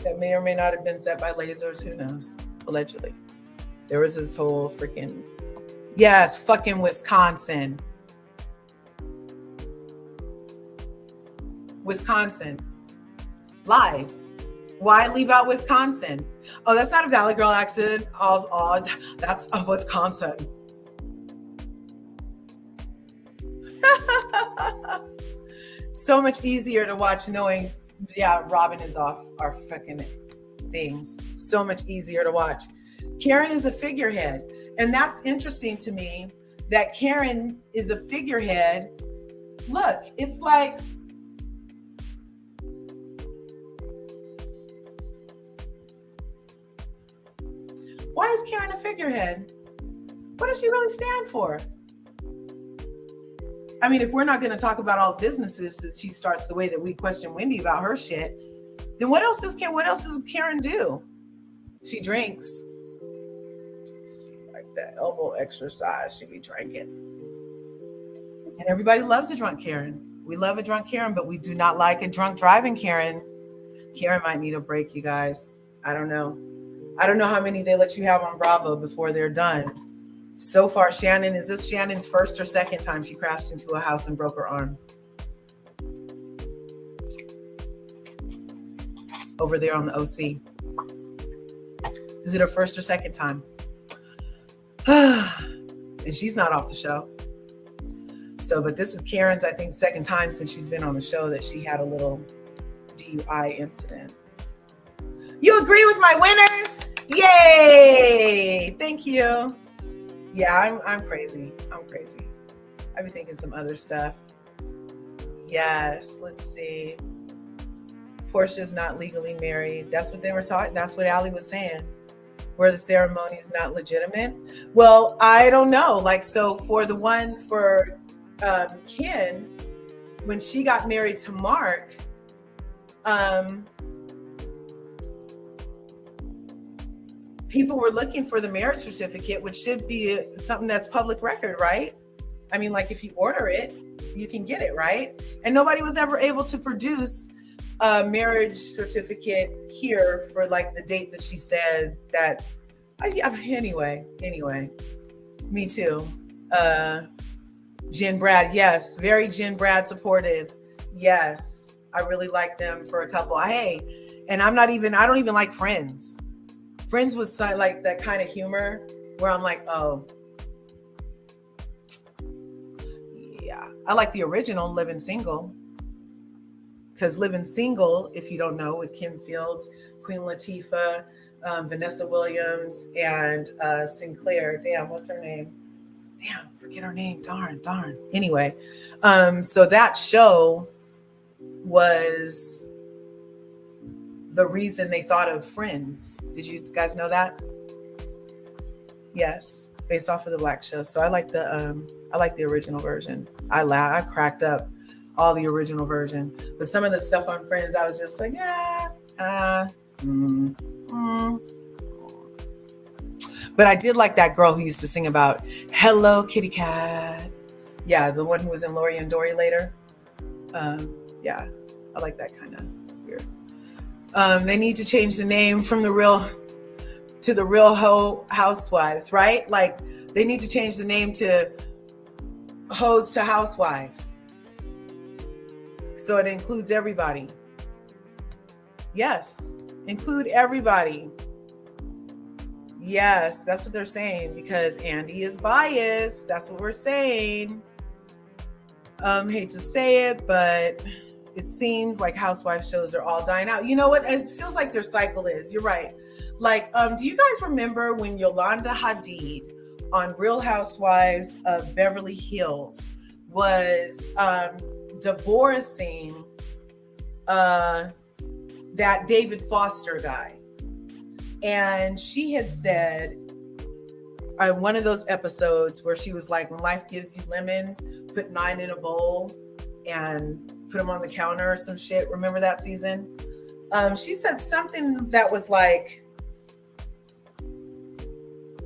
that may or may not have been set by lasers. Who knows? Allegedly. There was this whole freaking, yes, fucking Wisconsin. Wisconsin. Lies. Why leave out Wisconsin? Oh, that's not a Valley Girl accident. Oh, that's a Wisconsin. So much easier to watch knowing, yeah, Robin is off our fucking things. So much easier to watch. Karen is a figurehead. And that's interesting to me that Karen is a figurehead. Look, it's like, why is Karen a figurehead? What does she really stand for? I mean, if we're not going to talk about all businesses that she starts the way that we question Wendy about her shit, then what else does Karen do? She drinks. She like that elbow exercise she be drinking. And everybody loves a drunk Karen. We love a drunk Karen, but we do not like a drunk driving Karen. Karen might need a break, you guys. I don't know. I don't know how many they let you have on Bravo before they're done. So far, Shannon, is this Shannon's first or second time she crashed into a house and broke her arm? Over there on the OC. Is it her first or second time? And she's not off the show. So, but this is Karen's, I think, second time since she's been on the show that she had a little DUI incident. You agree with my winners? Yay! Thank you. Yeah, I'm crazy. I'm crazy. I've been thinking some other stuff. Yes, let's see. Portia's not legally married. That's what they were talking. That's what Allie was saying. Where the ceremony's not legitimate. Well, I don't know. Like, so for the one for Ken, when she got married to Mark, people were looking for the marriage certificate, which should be something that's public record, right? I mean, like if you order it, you can get it, right? And nobody was ever able to produce a marriage certificate here for like the date that she said that. Anyway, me too. Jen Brad, yes, very Jen Brad supportive. Yes, I really like them for a couple. Hey, and I don't even like Friends. Friends was like that kind of humor where I'm like, oh, yeah. I like the original Living Single. Because Living Single, if you don't know, with Kim Fields, Queen Latifah, Vanessa Williams, and Sinclair. Damn, what's her name? Damn, forget her name. Darn. Anyway, so that show was the reason they thought of Friends. Did you guys know that? Yes, based off of the Black show. So I like the original version. I cracked up all the original version, but some of the stuff on Friends, I was just like, But I did like that girl who used to sing about "Hello Kitty Cat." Yeah, the one who was in Lori and Dory later. Yeah, I like that kind of weird. They need to change the name from the Real to the Real Housewives, right? Like they need to change the name to Hoes to Housewives, so it includes everybody. Yes, include everybody. Yes, that's what they're saying, because Andy is biased. That's what we're saying. Hate to say it, but it seems like housewife shows are all dying out. You know what? It feels like their cycle is. You're right. Like, do you guys remember when Yolanda Hadid on Real Housewives of Beverly Hills was divorcing that David Foster guy? And she had said one of those episodes where she was like, when life gives you lemons, put 9 in a bowl and put them on the counter or some shit. Remember that season? She said something that was like,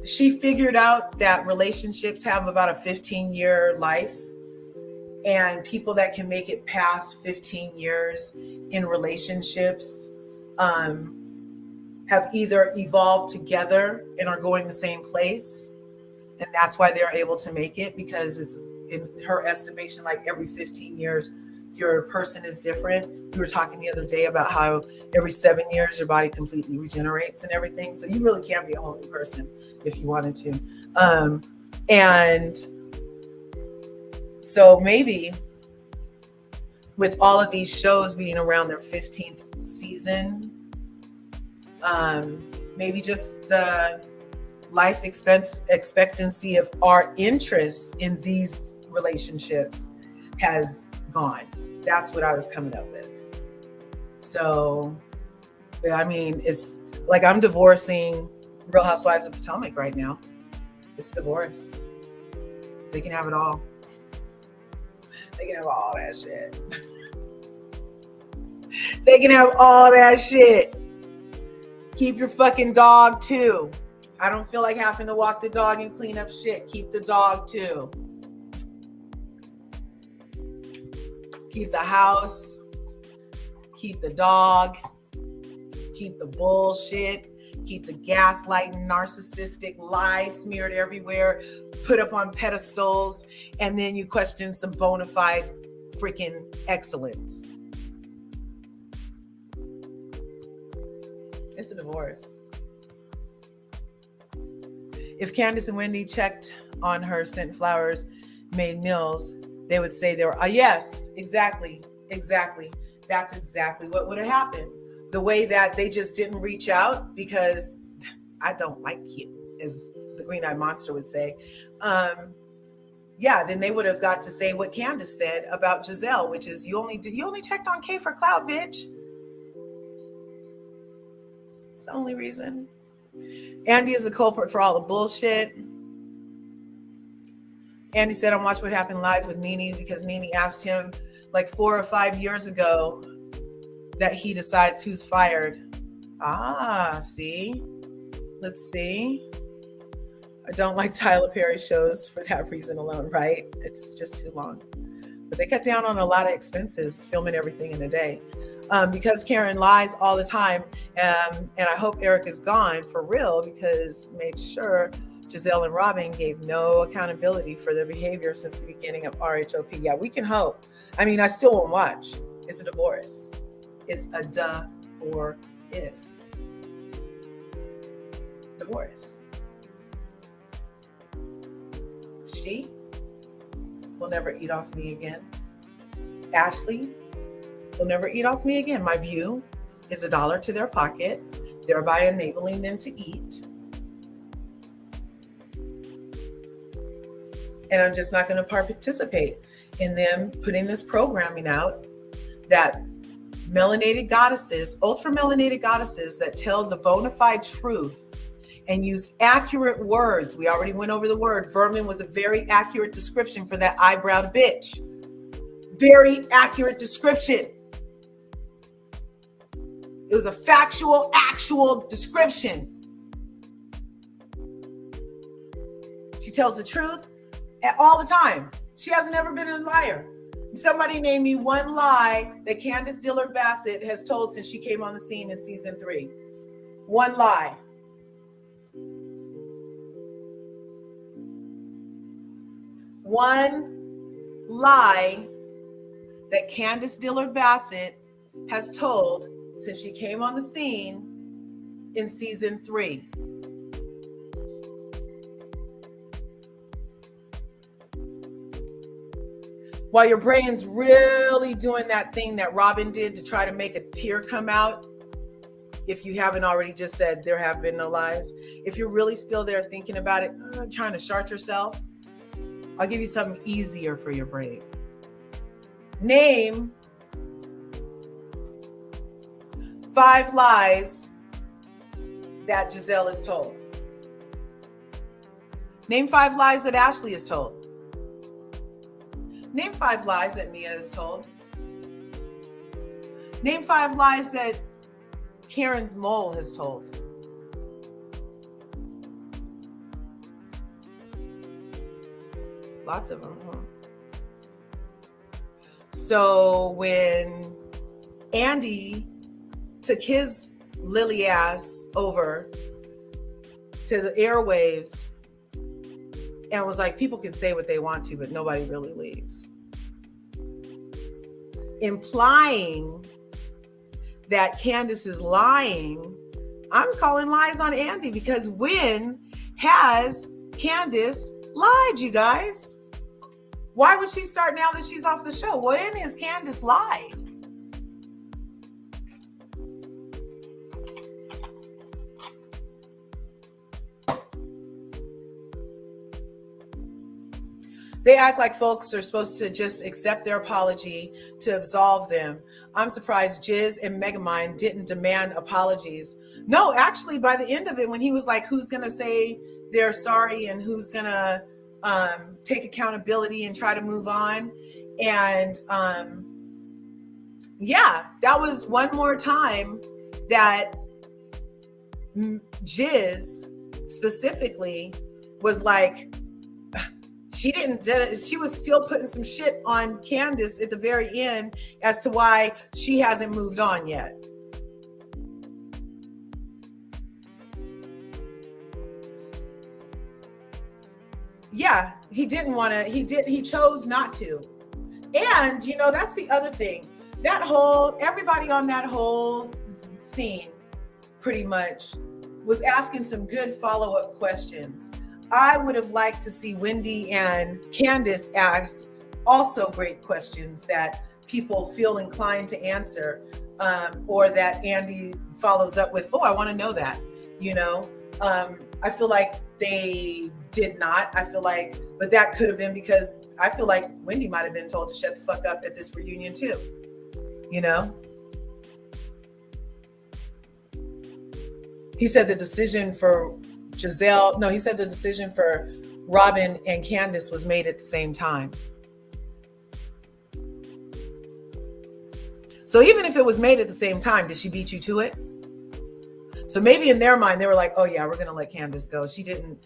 she figured out that relationships have about a 15-year life, and people that can make it past 15 years in relationships have either evolved together and are going the same place. And that's why they're able to make it, because it's, in her estimation, like every 15 years, your person is different. We were talking the other day about how every 7 years your body completely regenerates and everything. So you really can be a whole new person if you wanted to. And so maybe with all of these shows being around their 15th season, maybe just the life expectancy of our interest in these relationships has gone. That's what I was coming up with. So, I mean, it's like I'm divorcing Real Housewives of Potomac right now. It's a divorce. They can have it all. They can have all that shit. They can have all that shit. Keep your fucking dog too. I don't feel like having to walk the dog and clean up shit. Keep the dog too. Keep the house. Keep the dog. Keep the bullshit. Keep the gaslighting, narcissistic lies smeared everywhere, put up on pedestals, and then you question some bona fide freaking excellence. It's a divorce. If Candace and Wendy checked on her scent flowers made meals, they would say they were, yes, exactly. That's exactly what would have happened. The way that they just didn't reach out because I don't like you, as the green-eyed monster would say. Then they would have got to say what Candace said about Gizzelle, which is you only checked on K for clout, bitch. It's the only reason. Andy is the culprit for all the bullshit. Andy said on Watch What Happened Live with Nene because Nene asked him like 4 or 5 years ago that he decides who's fired. See? Let's see. I don't like Tyler Perry shows for that reason alone, right? It's just too long. But they cut down on a lot of expenses filming everything in a day. Because Karen lies all the time, and I hope Eric is gone for real, because made sure Gizzelle and Robin gave no accountability for their behavior since the beginning of RHOP. Yeah, we can hope. I mean, I still won't watch. It's a divorce. It's a divorce. Divorce. She will never eat off me again. Ashley will never eat off me again. My view is $1 to their pocket, thereby enabling them to eat. And I'm just not going to participate in them putting this programming out that melanated goddesses, ultra melanated goddesses that tell the bona fide truth and use accurate words. We already went over the word. Vermin was a very accurate description for that eyebrowed bitch. Very accurate description. It was a factual, actual description. She tells the truth all the time. She hasn't ever been a liar. Somebody name me one lie that Candace Dillard Bassett has told since she came on the scene in season 3. One lie. One lie that Candace Dillard Bassett has told since she came on the scene in season 3. While your brain's really doing that thing that Robin did to try to make a tear come out, if you haven't already just said there have been no lies, if you're really still there thinking about it, trying to chart yourself, I'll give you something easier for your brain. Name 5 lies that Gizzelle is told. Name 5 lies that Ashley is told. Name 5 lies that Mia is told. Name 5 lies that Karen's mole has told. Lots of them, huh? So when Andy took his lily ass over to the airwaves and was like, people can say what they want to, but nobody really leaves. Implying that Candace is lying, I'm calling lies on Andy, because when has Candace lied, you guys? Why would she start now that she's off the show? When has Candace lied? They act like folks are supposed to just accept their apology to absolve them. I'm surprised Giz and Megamind didn't demand apologies. No, actually, by the end of it, when he was like, who's going to say they're sorry and who's going to take accountability and try to move on. And yeah, that was one more time that Giz specifically was like, she was still putting some shit on Candace at the very end as to why she hasn't moved on yet. Yeah, he didn't want to, he chose not to. And, you know, that's the other thing. Everybody on that whole scene pretty much was asking some good follow-up questions. I would have liked to see Wendy and Candace ask also great questions that people feel inclined to answer, or that Andy follows up with, oh, I want to know that, you know? I feel like they did not. But that could have been because I feel like Wendy might have been told to shut the fuck up at this reunion too, you know? He said the decision for Robin and Candace was made at the same time. So even if it was made at the same time, did she beat you to it? So maybe in their mind, they were like, oh yeah, we're going to let Candace go. She did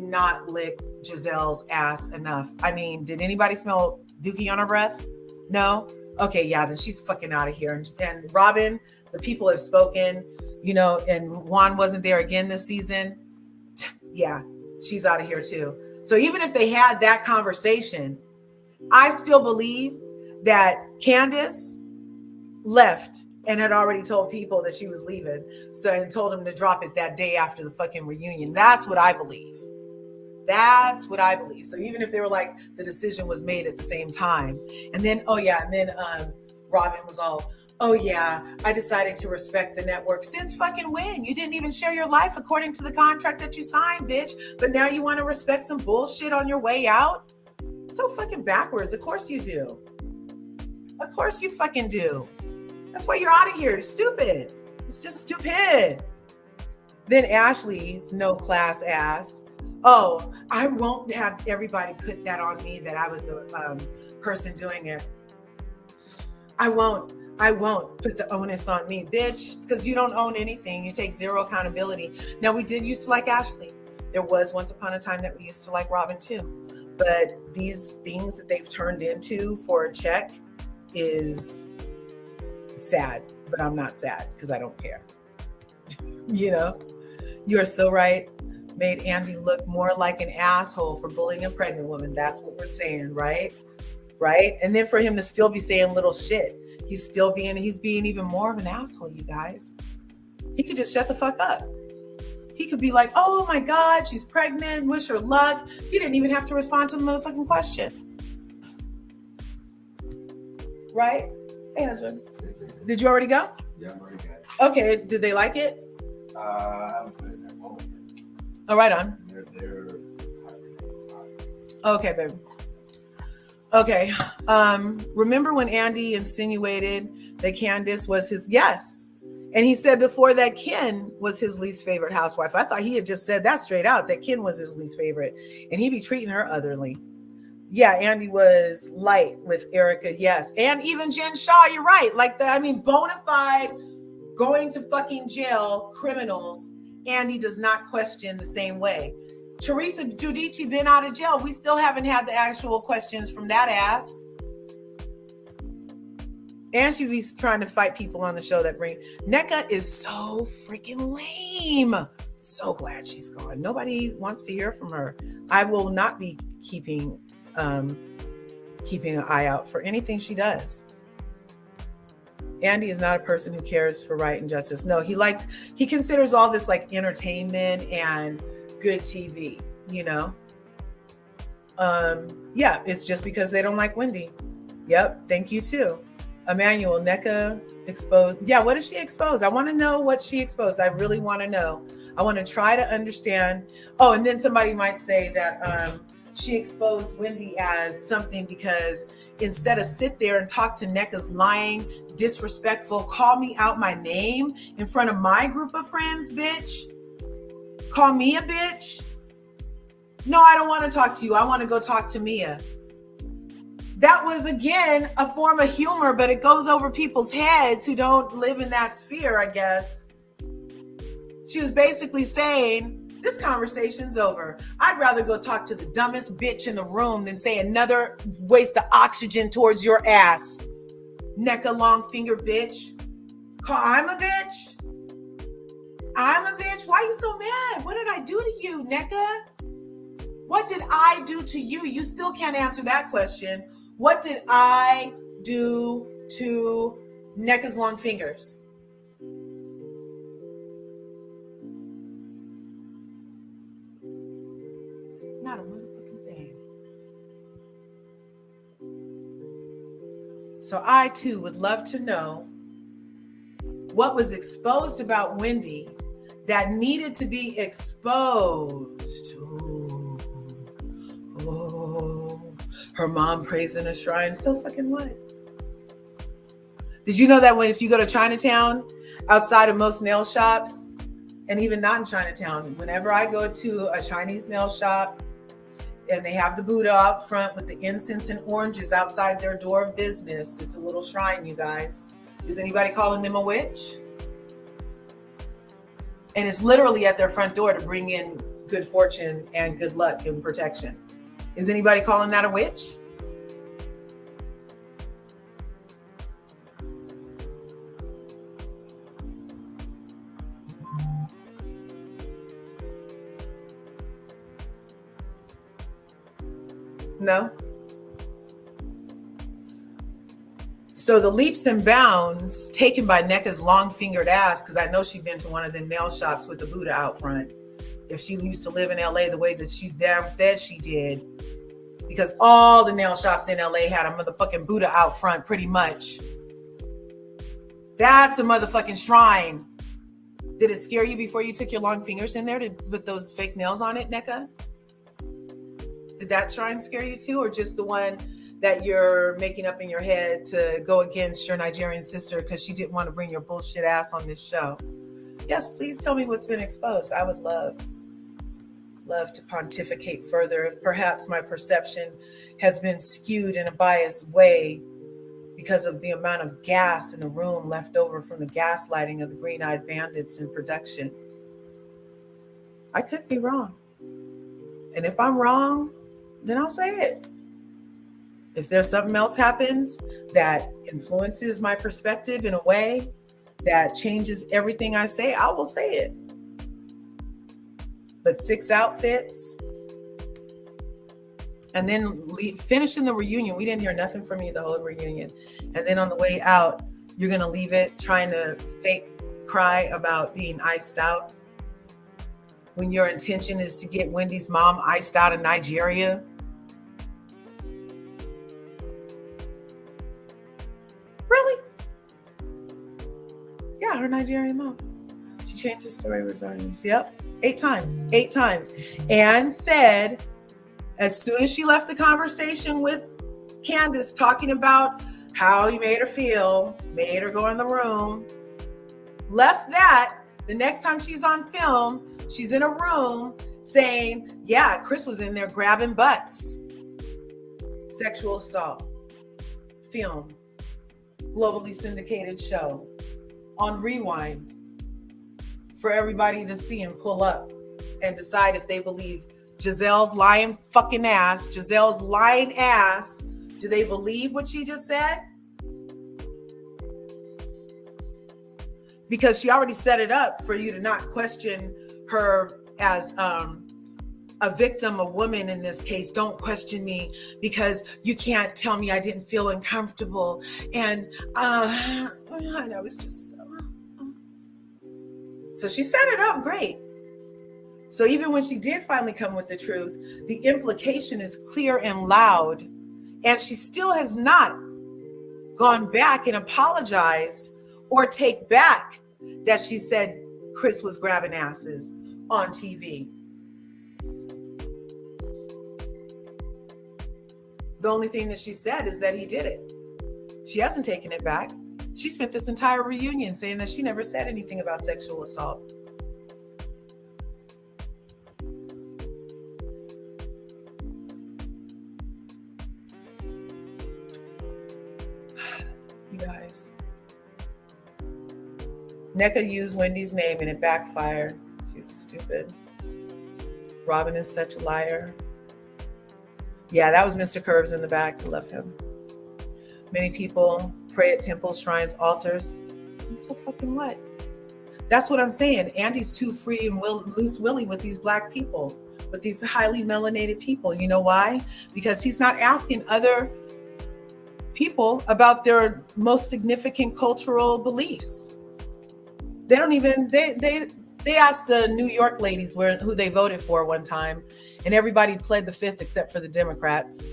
not lick Gizelle's ass enough. I mean, did anybody smell dookie on her breath? No? Okay, yeah, then she's fucking out of here. And Robin, the people have spoken, you know, and Juan wasn't there again this season. Yeah, she's out of here too. So even if they had that conversation, I still believe that Candace left and had already told people that she was leaving. So, and told them to drop it that day after the fucking reunion. That's what I believe. That's what I believe. So even if they were like, the decision was made at the same time. And then, Robin was all, oh yeah, I decided to respect the network. Since fucking when? You didn't even share your life according to the contract that you signed, bitch. But now you want to respect some bullshit on your way out? So fucking backwards. Of course you do. Of course you fucking do. That's why you're out of here. You're stupid. It's just stupid. Then Ashley's no class ass. Oh, I won't have everybody put that on me that I was the person doing it. I won't put the onus on me, bitch, because you don't own anything. You take zero accountability. Now, we did used to like Ashley. There was once upon a time that we used to like Robin too. But these things that they've turned into for a check is sad. But I'm not sad because I don't care. You know, you are so right. Made Andy look more like an asshole for bullying a pregnant woman. That's what we're saying, right? Right? And then for him to still be saying little shit. He's being even more of an asshole, you guys. He could just shut the fuck up. He could be like, oh my God, she's pregnant, wish her luck. He didn't even have to respond to the motherfucking question. right? Hey, husband. Did you already go? Yeah, I'm already got it. Okay. Did they like it? I haven't put it in that moment. Oh, right on. They're Okay, baby. Okay. Remember when Andy insinuated that Candace was his yes? And he said before that Ken was his least favorite housewife. I thought he had just said that straight out, that Ken was his least favorite. And he'd be treating her otherly. Yeah, Andy was light with Erica, yes. And even Jen Shaw, you're right. Like, bona fide, going to fucking jail criminals, Andy does not question the same way. Teresa Giudice been out of jail. We still haven't had the actual questions from that ass. And she be trying to fight people on the show that bring. NECA is so freaking lame. So glad she's gone. Nobody wants to hear from her. I will not be keeping an eye out for anything she does. Andy is not a person who cares for right and justice. No, he considers all this like entertainment and good TV, you know? Yeah, it's just because they don't like Wendy. Yep, thank you too. Emmanuel, NECA exposed. Yeah, what did she expose? I want to know what she exposed. I really want to know. I want to try to understand. Oh, and then somebody might say that she exposed Wendy as something because instead of sit there and talk to NECA's lying, disrespectful, call me out my name in front of my group of friends, bitch. Call me a bitch. No, I don't want to talk to you. I want to go talk to Mia. That was, again, a form of humor, but it goes over people's heads who don't live in that sphere, I guess. She was basically saying, this conversation's over. I'd rather go talk to the dumbest bitch in the room than say another waste of oxygen towards your ass. NECA long finger bitch. I'm a bitch? I'm a bitch? Why are you so mad? What did I do to you, NECA? What did I do to you? You still can't answer that question. What did I do to NECA's long fingers? Not a motherfucking thing. So I too would love to know what was exposed about Wendy that needed to be exposed. Her mom prays in a shrine. So fucking what? Did you know that if you go to Chinatown, outside of most nail shops, and even not in Chinatown, whenever I go to a Chinese nail shop and they have the Buddha out front with the incense and oranges outside their door of business, it's a little shrine, you guys. Is anybody calling them a witch? And it's literally at their front door to bring in good fortune and good luck and protection. Is anybody calling that a witch? No? So the leaps and bounds taken by NECA's long-fingered ass, because I know she's been to one of them nail shops with the Buddha out front. If she used to live in LA the way that she damn said she did, because all the nail shops in LA had a motherfucking Buddha out front pretty much. That's a motherfucking shrine. Did it scare you before you took your long fingers in there to put those fake nails on it, NECA? Did that shrine scare you too, or just the one that you're making up in your head to go against your Nigerian sister because she didn't want to bring your bullshit ass on this show? Yes, please tell me what's been exposed. I would love to pontificate further if perhaps my perception has been skewed in a biased way because of the amount of gas in the room left over from the gaslighting of the Green-Eyed Bandits in production. I could be wrong. And if I'm wrong, then I'll say it. If there's something else happens that influences my perspective in a way that changes everything I say, I will say it. But 6 outfits, and then finishing the reunion. We didn't hear nothing from you the whole reunion. And then on the way out, you're going to leave it trying to fake cry about being iced out when your intention is to get Wendy's mom iced out of Nigeria. her Nigerian mom. She changed the story regarding, yep, 8 times, and said, as soon as she left the conversation with Candace talking about how he made her feel, made her go in the room, left that, the next time she's on film, she's in a room saying, yeah, Chris was in there grabbing butts. Sexual assault, film, globally syndicated show, on rewind for everybody to see and pull up and decide if they believe Gizelle's lying fucking ass, Gizelle's lying ass. Do they believe what she just said? Because she already set it up for you to not question her as a victim, a woman in this case. Don't question me because you can't tell me I didn't feel uncomfortable. And I was just so she set it up great. So even when she did finally come with the truth, the implication is clear and loud. And she still has not gone back and apologized or take back that she said Chris was grabbing asses on TV. The only thing that she said is that he did it. She hasn't taken it back. She spent this entire reunion saying that she never said anything about sexual assault. You guys. NECA used Wendy's name and it backfired. She's stupid. Robin is such a liar. Yeah, that was Mr. Curves in the back. I love him. Many people pray at temples, shrines, altars. And so fucking what? That's what I'm saying. Andy's too free and loose willy with these black people, with these highly melanated people. You know why? Because he's not asking other people about their most significant cultural beliefs. They don't even, they asked the New York ladies who they voted for one time, and everybody pled the fifth except for the Democrats.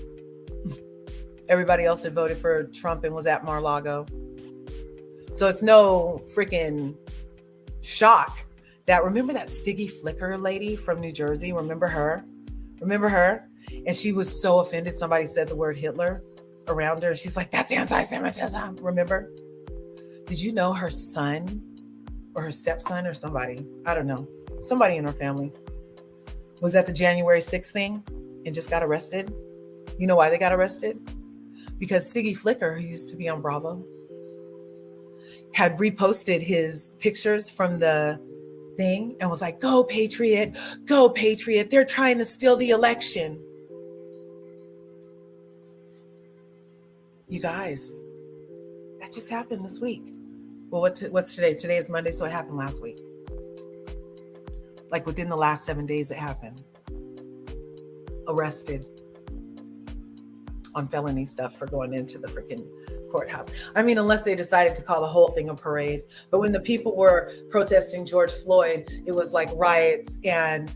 Everybody else had voted for Trump and was at Mar-a-Lago. So it's no freaking shock that, remember that Siggy Flicker lady from New Jersey? Remember her? And she was so offended somebody said the word Hitler around her. She's like, that's anti-Semitism. Remember? Did you know her son or her stepson or somebody, I don't know, somebody in her family was at the January 6th thing and just got arrested? You know why they got arrested? Because Siggy Flicker, who used to be on Bravo, had reposted his pictures from the thing and was like, go Patriot, they're trying to steal the election. You guys, that just happened this week. Well, what's today? Today is Monday, so it happened last week. Like within the last 7 days it happened. Arrested on felony stuff for going into the freaking courthouse. I mean, unless they decided to call the whole thing a parade. But when the people were protesting George Floyd, it was like riots. And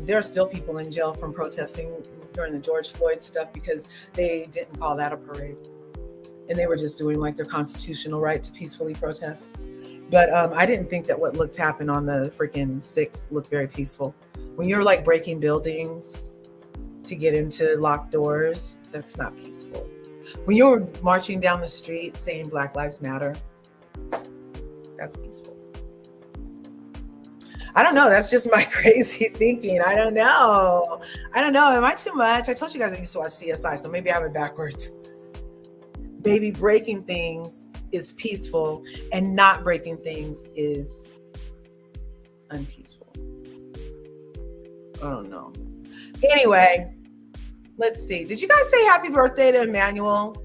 there are still people in jail from protesting during the George Floyd stuff because they didn't call that a parade. And they were just doing like their constitutional right to peacefully protest. But I didn't think that what happened on the freaking 6th looked very peaceful. When you're like breaking buildings to get into locked doors, that's not peaceful. When you're marching down the street saying Black Lives Matter, that's peaceful. I don't know. That's just my crazy thinking. I don't know. Am I too much? I told you guys I used to watch CSI, so maybe I have it backwards. Baby, breaking things is peaceful and not breaking things is unpeaceful. I don't know. Anyway, let's see. Did you guys say happy birthday to Emmanuel?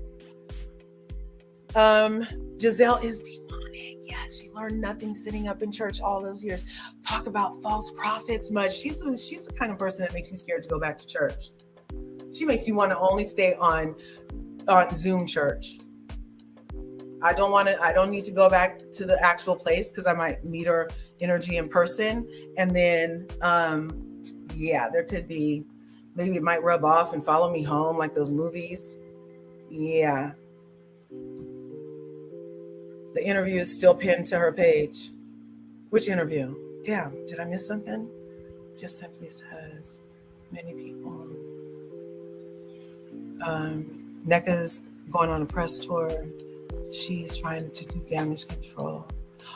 Gizzelle is demonic. Yeah, she learned nothing sitting up in church all those years. Talk about false prophets much. She's the kind of person that makes you scared to go back to church. She makes you want to only stay on Zoom church. I don't need to go back to the actual place because I might meet her energy in person. And then, there could be, maybe it might rub off and follow me home like those movies. Yeah. The interview is still pinned to her page. Which interview? Damn, did I miss something? Just simply says, many people. NECA's going on a press tour. She's trying to do damage control.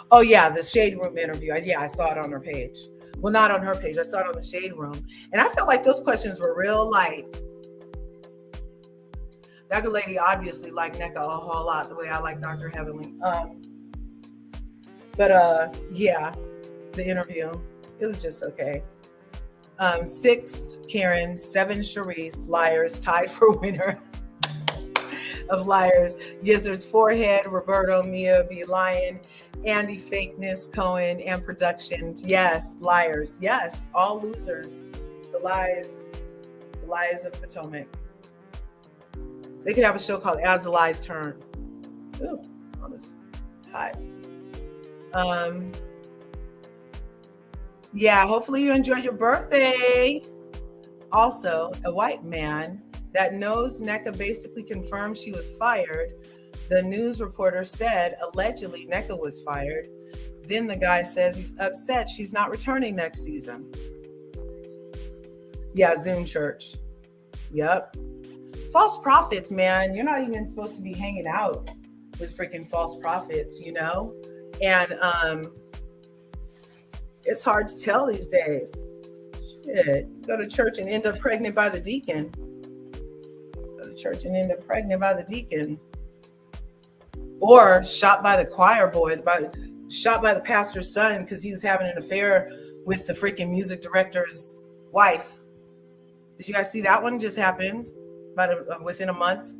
Oh yeah, the Shade Room interview. Yeah, I saw it on her page. Well, not on her page. I saw it on the Shade Room. And I felt like those questions were real light. That good lady obviously liked NECA a whole lot, the way I like Dr. Heavenly. Yeah, the interview, it was just okay. 6 Karen, 7 Charisse, liars, tied for winner of liars. Gizzard's forehead, Roberto, Mia, B. Lion, Andy, fakeness, Cohen, and productions. Yes, liars. Yes, all losers. The lies of Potomac. They could have a show called As the Lies Turn. Ooh, honest. Hi. Yeah, hopefully you enjoy your birthday. Also, a white man that knows NECA basically confirmed she was fired. The news reporter said allegedly NECA was fired. Then the guy says he's upset she's not returning next season. Yeah, Zoom church. Yep. False prophets, man. You're not even supposed to be hanging out with freaking false prophets, you know? And it's hard to tell these days. Shit. Go to church and end up pregnant by the deacon. Go to church and end up pregnant by the deacon. Or shot by the choir boy, shot by the pastor's son because he was having an affair with the freaking music director's wife. Did you guys see that one just happened within a month?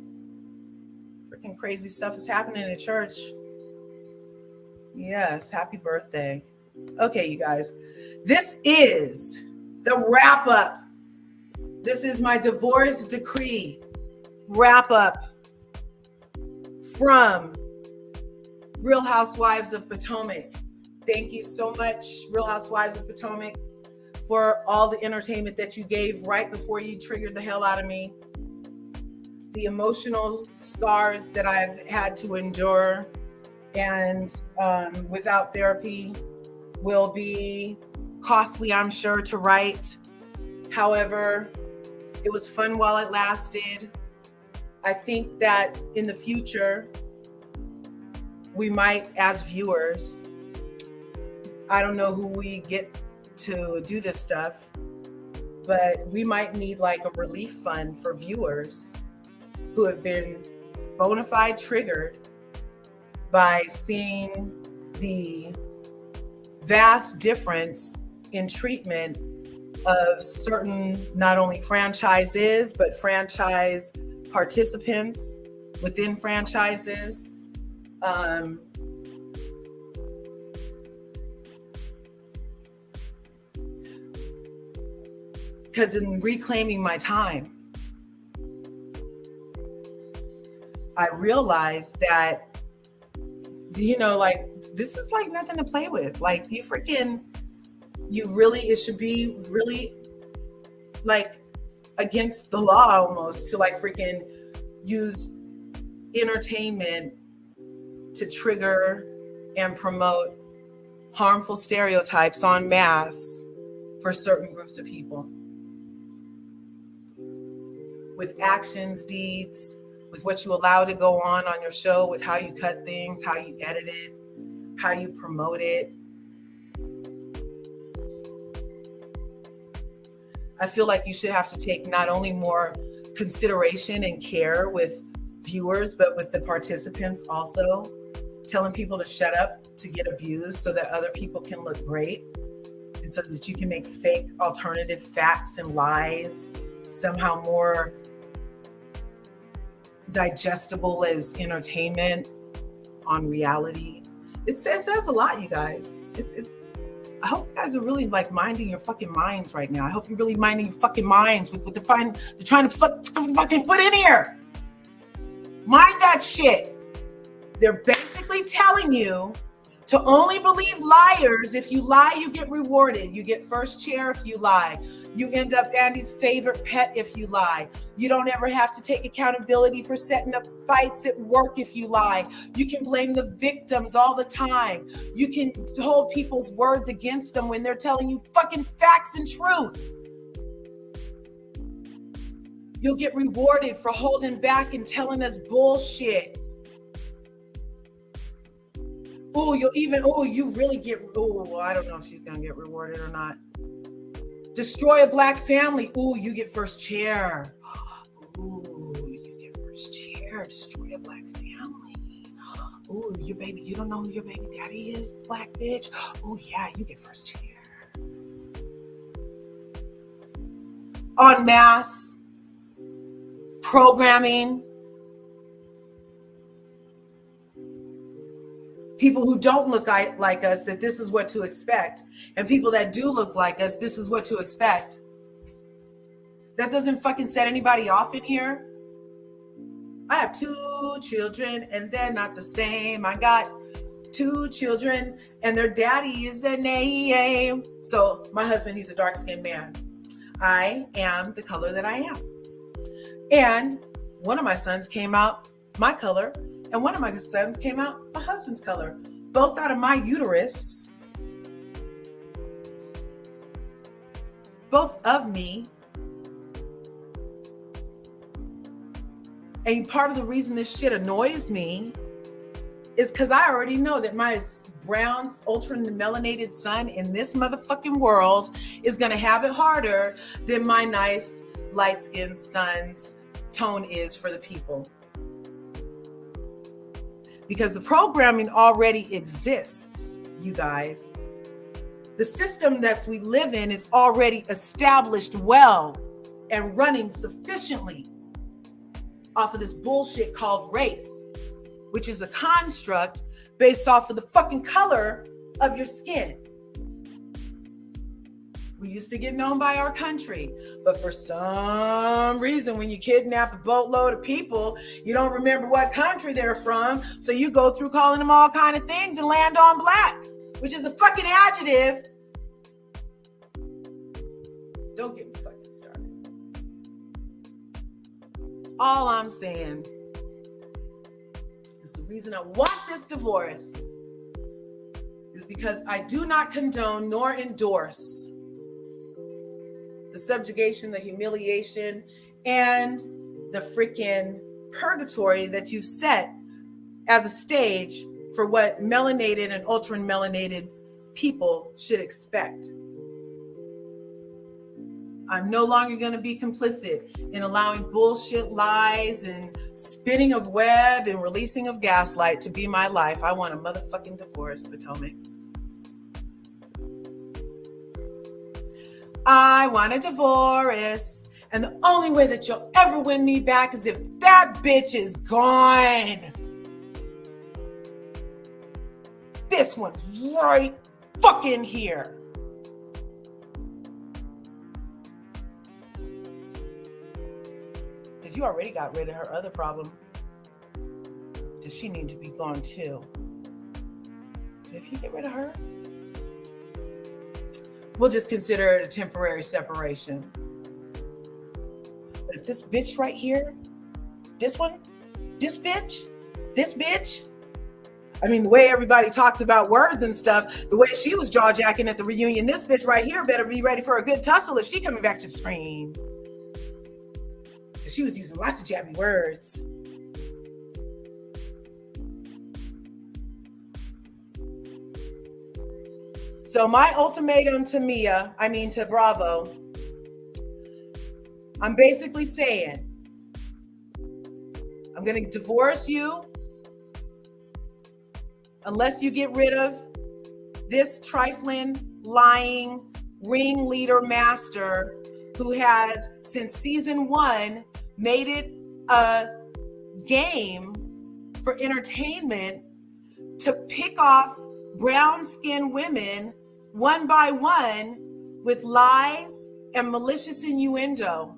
Freaking crazy stuff is happening in church. Yes, happy birthday. Okay, you guys, this is the wrap up. This is my divorce decree wrap up from Real Housewives of Potomac. Thank you so much, Real Housewives of Potomac, for all the entertainment that you gave right before you triggered the hell out of me. The emotional scars that I've had to endure and without therapy will be costly, I'm sure, to write. However, it was fun while it lasted. I think that in the future, we might, as viewers, I don't know who we get to do this stuff, but we might need like a relief fund for viewers who have been bona fide triggered by seeing the vast difference in treatment of certain, not only franchises, but franchise participants within franchises. Because in reclaiming my time, I realized that, you know, like, this is like nothing to play with. Like, it should be really like against the law almost to like freaking use entertainment to trigger and promote harmful stereotypes en masse for certain groups of people. With actions, deeds, with what you allow to go on your show, with how you cut things, how you edit it, how you promote it. I feel like you should have to take not only more consideration and care with viewers, but with the participants also, telling people to shut up to get abused so that other people can look great, and so that you can make fake alternative facts and lies somehow more digestible as entertainment on reality. It says a lot, you guys. I hope you guys are really like minding your fucking minds right now. I hope you're really minding your fucking minds with what they're trying to fucking put in here. Mind that shit. They're basically telling you to only believe liars. If you lie, you get rewarded. You get first chair if you lie. You end up Andy's favorite pet if you lie. You don't ever have to take accountability for setting up fights at work if you lie. You can blame the victims all the time. You can hold people's words against them when they're telling you fucking facts and truth. You'll get rewarded for holding back and telling us bullshit. You really get, I don't know if she's going to get rewarded or not. Destroy a black family. You get first chair. You get first chair. Destroy a black family. Your baby, you don't know who your baby daddy is, black bitch. Yeah, you get first chair. En masse. Programming. People who don't look like us, that this is what to expect. And people that do look like us, this is what to expect. That doesn't fucking set anybody off in here. I have 2 children and they're not the same. I got 2 children and their daddy is their name. So my husband, he's a dark-skinned man. I am the color that I am. And one of my sons came out my color, and one of my sons came out my husband's color. Both out of my uterus. Both of me. And part of the reason this shit annoys me is because I already know that my brown, ultra melanated son in this motherfucking world is going to have it harder than my nice light-skinned son's tone is for the people. Because the programming already exists, you guys. The system that we live in is already established well and running sufficiently off of this bullshit called race, which is a construct based off of the fucking color of your skin. We used to get known by our country, but for some reason, when you kidnap a boatload of people, you don't remember what country they're from, so you go through calling them all kind of things and land on black, which is a fucking adjective. Don't get me fucking started. All I'm saying is the reason I want this divorce is because I do not condone nor endorse the subjugation, the humiliation, and the freaking purgatory that you've set as a stage for what melanated and ultra melanated people should expect. I'm no longer going to be complicit in allowing bullshit lies and spinning of web and releasing of gaslight to be my life. I want a motherfucking divorce, Potomac. I want a divorce, and the only way that you'll ever win me back is if that bitch is gone. This one right fucking here. Because you already got rid of her other problem. Because she needs to be gone too. But if you get rid of her, we'll just consider it a temporary separation. But if this bitch right here, this one, this bitch, I mean, the way everybody talks about words and stuff, the way she was jaw-jacking at the reunion, this bitch right here better be ready for a good tussle if she coming back to the screen. Because she was using lots of jabby words. So my ultimatum to Bravo, I'm basically saying, I'm going to divorce you unless you get rid of this trifling, lying ringleader master who has, since season 1, made it a game for entertainment to pick off brown-skinned women one by one with lies and malicious innuendo.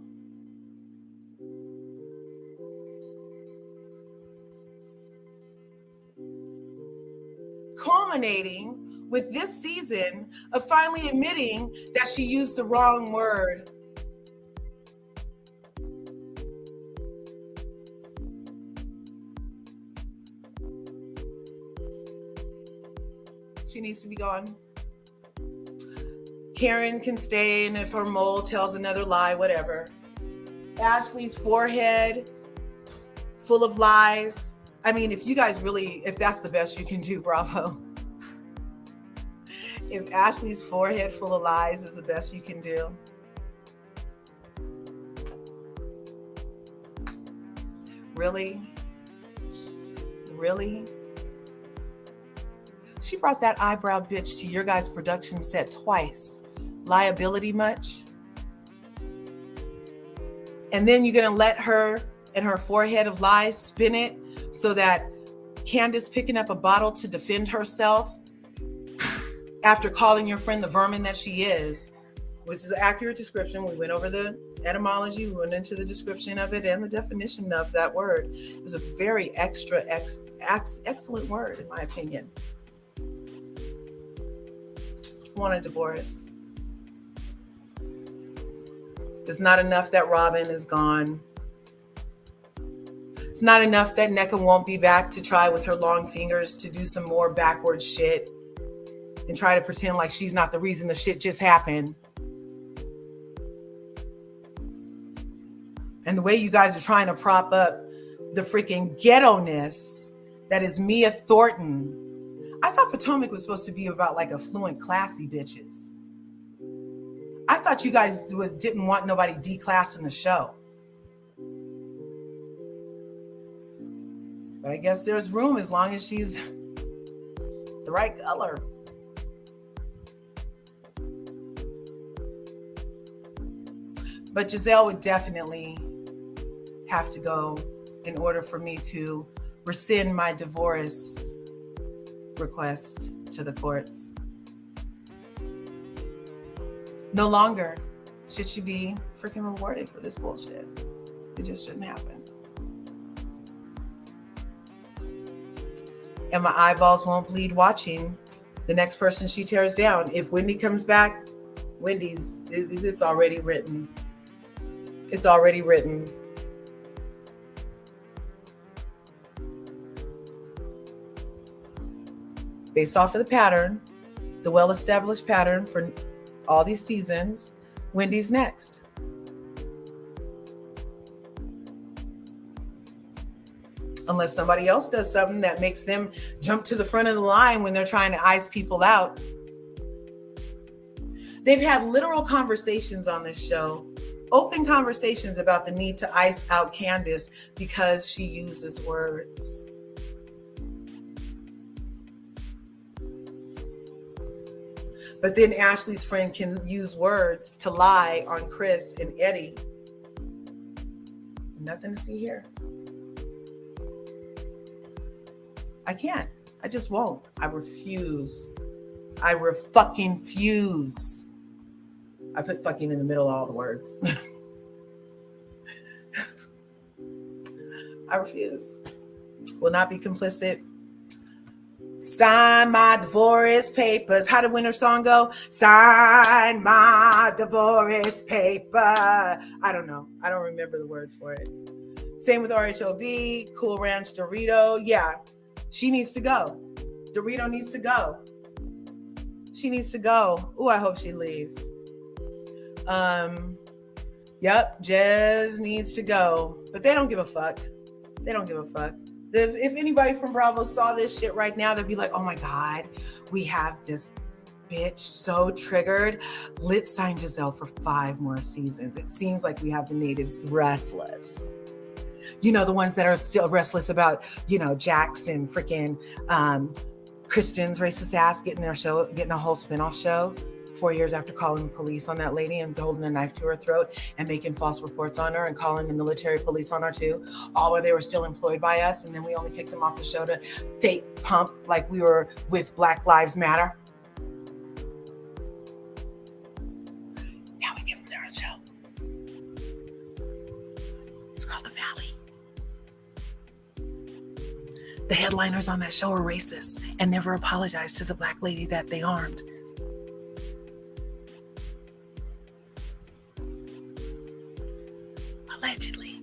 culminating with this season of finally admitting that she used the wrong word. She needs to be gone. Karen can stay, and if her mole tells another lie, whatever. Ashley's forehead full of lies. I mean, if you guys really, if that's the best you can do, bravo. If Ashley's forehead full of lies is the best you can do. Really? Really? She brought that eyebrow bitch to your guys' production set twice. Liability much? And then you're going to let her and her forehead of lies spin it so that Candace picking up a bottle to defend herself after calling your friend the vermin that she is, which is an accurate description. We went over the etymology, we went into the description of it and the definition of that word. It was a very excellent word, in my opinion. Want a divorce. It's not enough that Robin is gone. It's not enough that Nneka won't be back to try with her long fingers to do some more backward shit and try to pretend like she's not the reason the shit just happened. And the way you guys are trying to prop up the freaking ghetto-ness that is Mia Thornton. I thought Potomac was supposed to be about like affluent, classy bitches. I thought you guys didn't want nobody D-class in the show. But I guess there's room as long as she's the right color. But Gizzelle would definitely have to go in order for me to rescind my divorce request to the courts. No longer should she be freaking rewarded for this bullshit. It just shouldn't happen. And my eyeballs won't bleed watching the next person she tears down. If Wendy comes back, Wendy's, it's already written. It's already written. Based off of the pattern, the well-established pattern for all these seasons, Wendy's next. Unless somebody else does something that makes them jump to the front of the line when they're trying to ice people out. They've had literal conversations on this show, open conversations about the need to ice out Candace because she uses words. But then Ashley's friend can use words to lie on Chris and Eddie. Nothing to see here. I can't. I just won't. I refuse. I fucking fuse. I put fucking in the middle of all the words. I refuse. Will not be complicit. Sign my divorce papers. How did Winter Song go? Sign my divorce paper. I don't know. I don't remember the words for it. Same with RHOP, Cool Ranch Dorito. Yeah, she needs to go. Dorito needs to go. She needs to go. Ooh, I hope she leaves. Yep, Jez needs to go. But they don't give a fuck. They don't give a fuck. If anybody from Bravo saw this shit right now, they'd be like, oh my God, we have this bitch so triggered. Let's sign Gizzelle for 5 more seasons. It seems like we have the natives restless. You know, the ones that are still restless about, you know, Jackson, freaking Kristen's racist ass getting a whole spinoff show 4 years after calling the police on that lady and holding a knife to her throat and making false reports on her and calling the military police on her too, all while they were still employed by us. And then we only kicked them off the show to fake pump like we were with Black Lives Matter. Now we give them their own show. It's called The Valley. The headliners on that show are racist and never apologized to the black lady that they armed. Allegedly.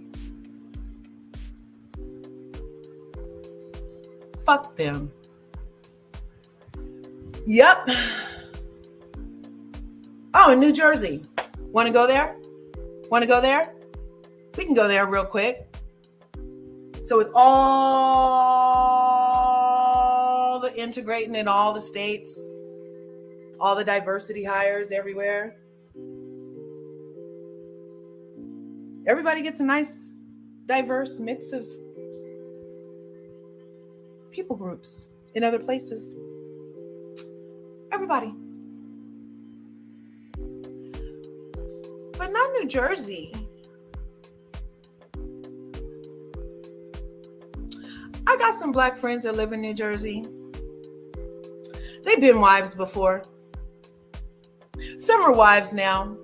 Fuck them. Yep. Oh, in New Jersey. Want to go there? Want to go there? We can go there real quick. So with all the integrating in all the states, all the diversity hires everywhere, everybody gets a nice, diverse mix of people groups in other places. Everybody. But not New Jersey. I got some black friends that live in New Jersey. They've been wives before. Some are wives now.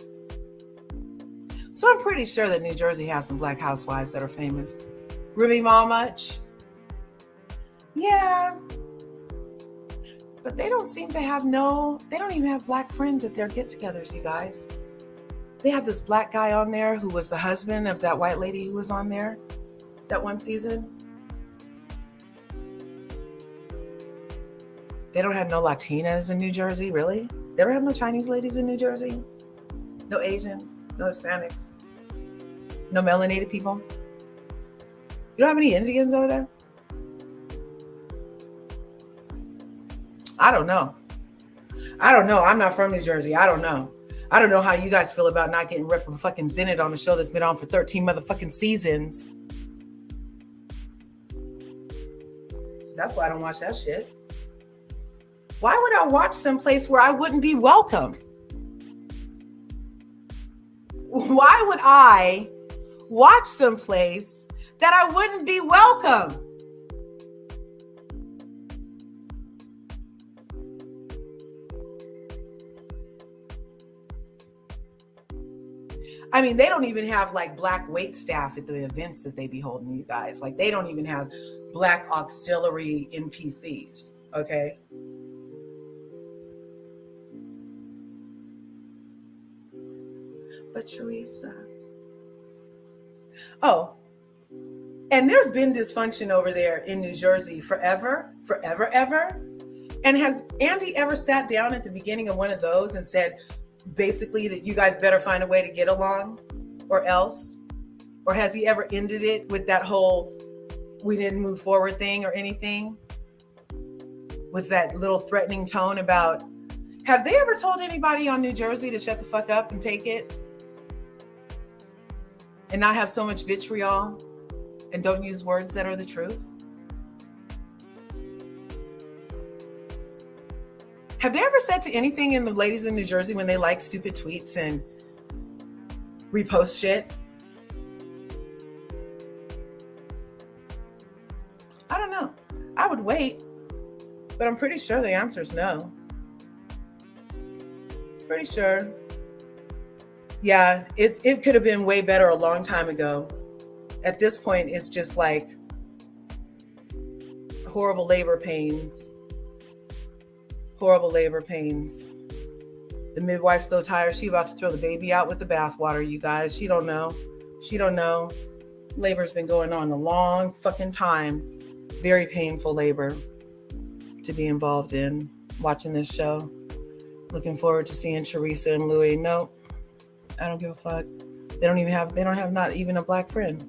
So I'm pretty sure that New Jersey has some black housewives that are famous. Remy Ma much? Yeah. But they don't seem to have they don't even have black friends at their get-togethers, you guys. They had this black guy on there who was the husband of that white lady who was on there that one season. They don't have no Latinas in New Jersey, really? They don't have no Chinese ladies in New Jersey? No Asians? No Hispanics? No melanated people? You don't have any Indians over there? I don't know. I'm not from New Jersey. I don't know. I don't know how you guys feel about not getting fucking Zenit on a show that's been on for 13 motherfucking seasons. That's why I don't watch that shit. Why would I watch someplace where I wouldn't be welcome? Why would I watch someplace that I wouldn't be welcome? I mean, they don't even have like black wait staff at the events that they be holding, you guys. Like, they don't even have black auxiliary NPCs, okay? But Teresa. Oh, and there's been dysfunction over there in New Jersey forever. And has Andy ever sat down at the beginning of one of those and said, basically, that you guys better find a way to get along or else? Or has he ever ended it with that whole we didn't move forward thing or anything? With that little threatening tone about, have they ever told anybody on New Jersey to shut the fuck up and take it? And not have so much vitriol and don't use words that are the truth? Have they ever said to anything in the ladies in New Jersey when they like stupid tweets and repost shit? I don't know. I would wait, but I'm pretty sure the answer is no. Pretty sure. Yeah, it could have been way better a long time ago. At this point, it's just like horrible labor pains. Horrible labor pains. The midwife's so tired, she about to throw the baby out with the bathwater, you guys. She don't know. Labor's been going on a long fucking time. Very painful labor to be involved in. Watching this show. Looking forward to seeing Teresa and Louie. Nope. I don't give a fuck. They don't have not even a black friend.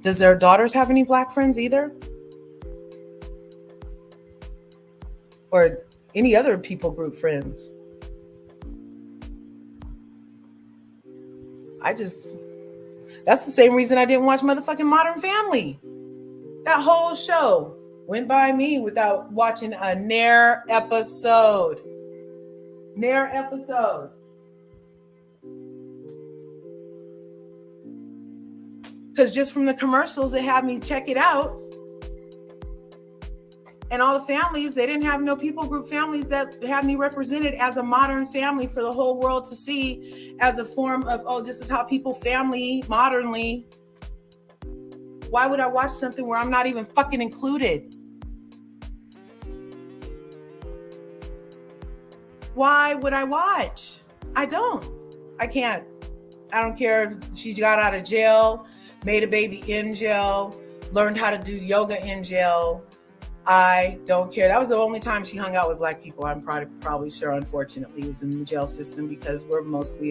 Does their daughters have any black friends either? Or any other people group friends? That's the same reason I didn't watch motherfucking Modern Family. That whole show went by me without watching a Nair episode. Because just from the commercials, it had me check it out. And all the families, they didn't have no people group families that had me represented as a modern family for the whole world to see as a form of, oh, this is how people family modernly. Why would I watch something where I'm not even fucking included? Why would I watch? I don't. I can't. I don't care if she got out of jail, made a baby in jail, learned how to do yoga in jail. I don't care. That was the only time she hung out with black people. I'm probably sure, unfortunately, was in the jail system because we're most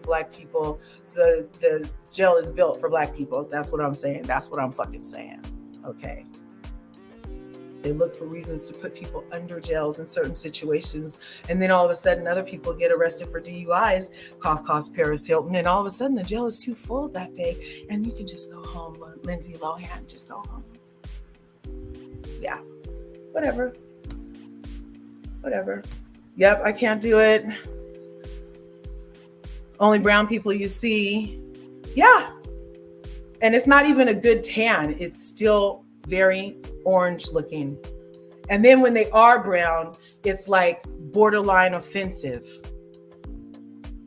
black people. So the jail is built for black people. That's what I'm saying. That's what I'm fucking saying. Okay. They look for reasons to put people under jails in certain situations. And then all of a sudden, other people get arrested for DUIs, cough, Paris Hilton. And all of a sudden, the jail is too full that day. And you can just go home. Lindsay Lohan, just go home. Yeah, whatever. Yep, I can't do it. Only brown people you see. Yeah. And it's not even a good tan. It's still very orange looking. And then when they are brown, it's like borderline offensive.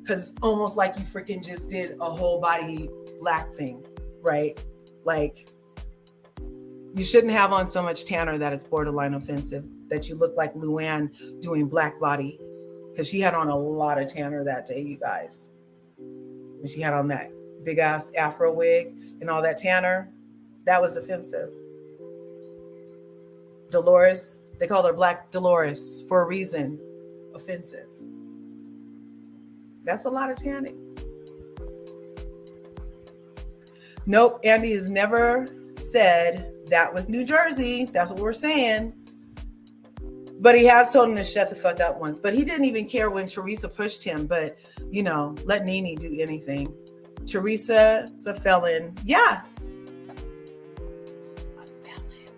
Because it's almost like you freaking just did a whole body black thing, right? Like, you shouldn't have on so much tanner that it's borderline offensive, that you look like Luann doing black body. Because she had on a lot of tanner that day, you guys. And she had on that big ass afro wig and all that tanner. That was offensive. Dolores, they called her Black Dolores for a reason. Offensive. That's a lot of tanning. Nope, Andy has never said that with New Jersey. That's what we're saying. But he has told him to shut the fuck up once. But he didn't even care when Teresa pushed him. But, let Nene do anything. Teresa's a felon. Yeah. A felon.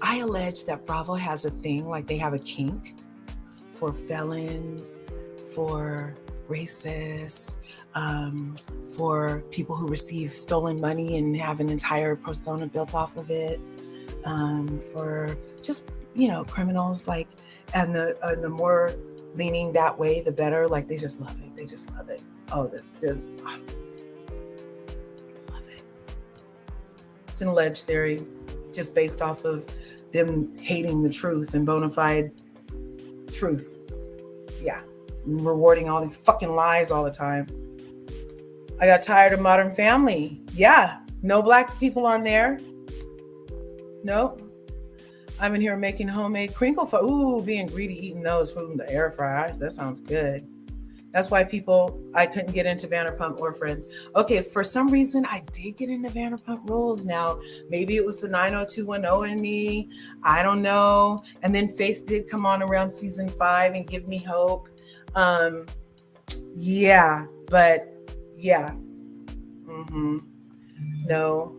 I allege that Bravo has a thing, like they have a kink for felons, for racists, for people who receive stolen money and have an entire persona built off of it, for just, criminals, like, and the more leaning that way, the better. Like, they just love it. They just love it. Oh, love it. It's an alleged theory, just based off of them hating the truth and bona fide truth. Yeah. Rewarding all these fucking lies all the time. I got tired of Modern Family. Yeah. No black people on there. Nope. I'm in here making homemade crinkle fry. Ooh, being greedy, eating those from the air fryer. That sounds good. That's why I couldn't get into Vanderpump or Friends. Okay, for some reason, I did get into Vanderpump Rules now. Maybe it was the 90210 in me. I don't know. And then Faith did come on around season 5 and give me hope. Yeah. Mm-hmm. No.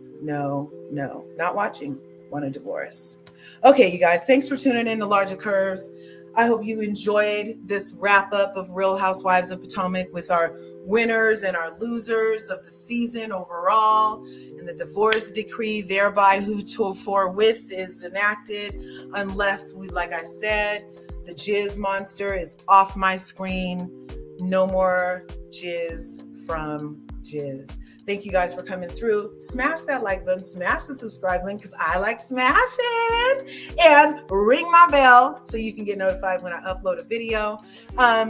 Not watching. Want a divorce. Okay, you guys, thanks for tuning in to LRGA Curves. I hope you enjoyed this wrap up of Real Housewives of Potomac with our winners and our losers of the season overall, and the divorce decree thereby who to forthwith is enacted, unless like I said, the jizz monster is off my screen. No more jizz from jizz. Thank you guys for coming through. Smash that like button, smash the subscribe link because I like smashing, and ring my bell so you can get notified when I upload a video.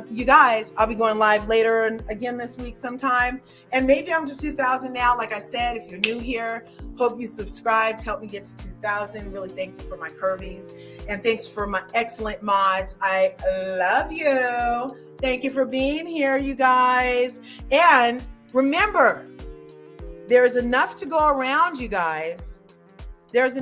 You guys, I'll be going live later and again this week sometime. And maybe I'm to 2,000 now. Like I said, if you're new here, hope you subscribed. Help me get to 2,000. Really thankful for my Curvies. And thanks for my excellent mods. I love you. Thank you for being here, you guys. And remember, there's enough to go around, you guys. There's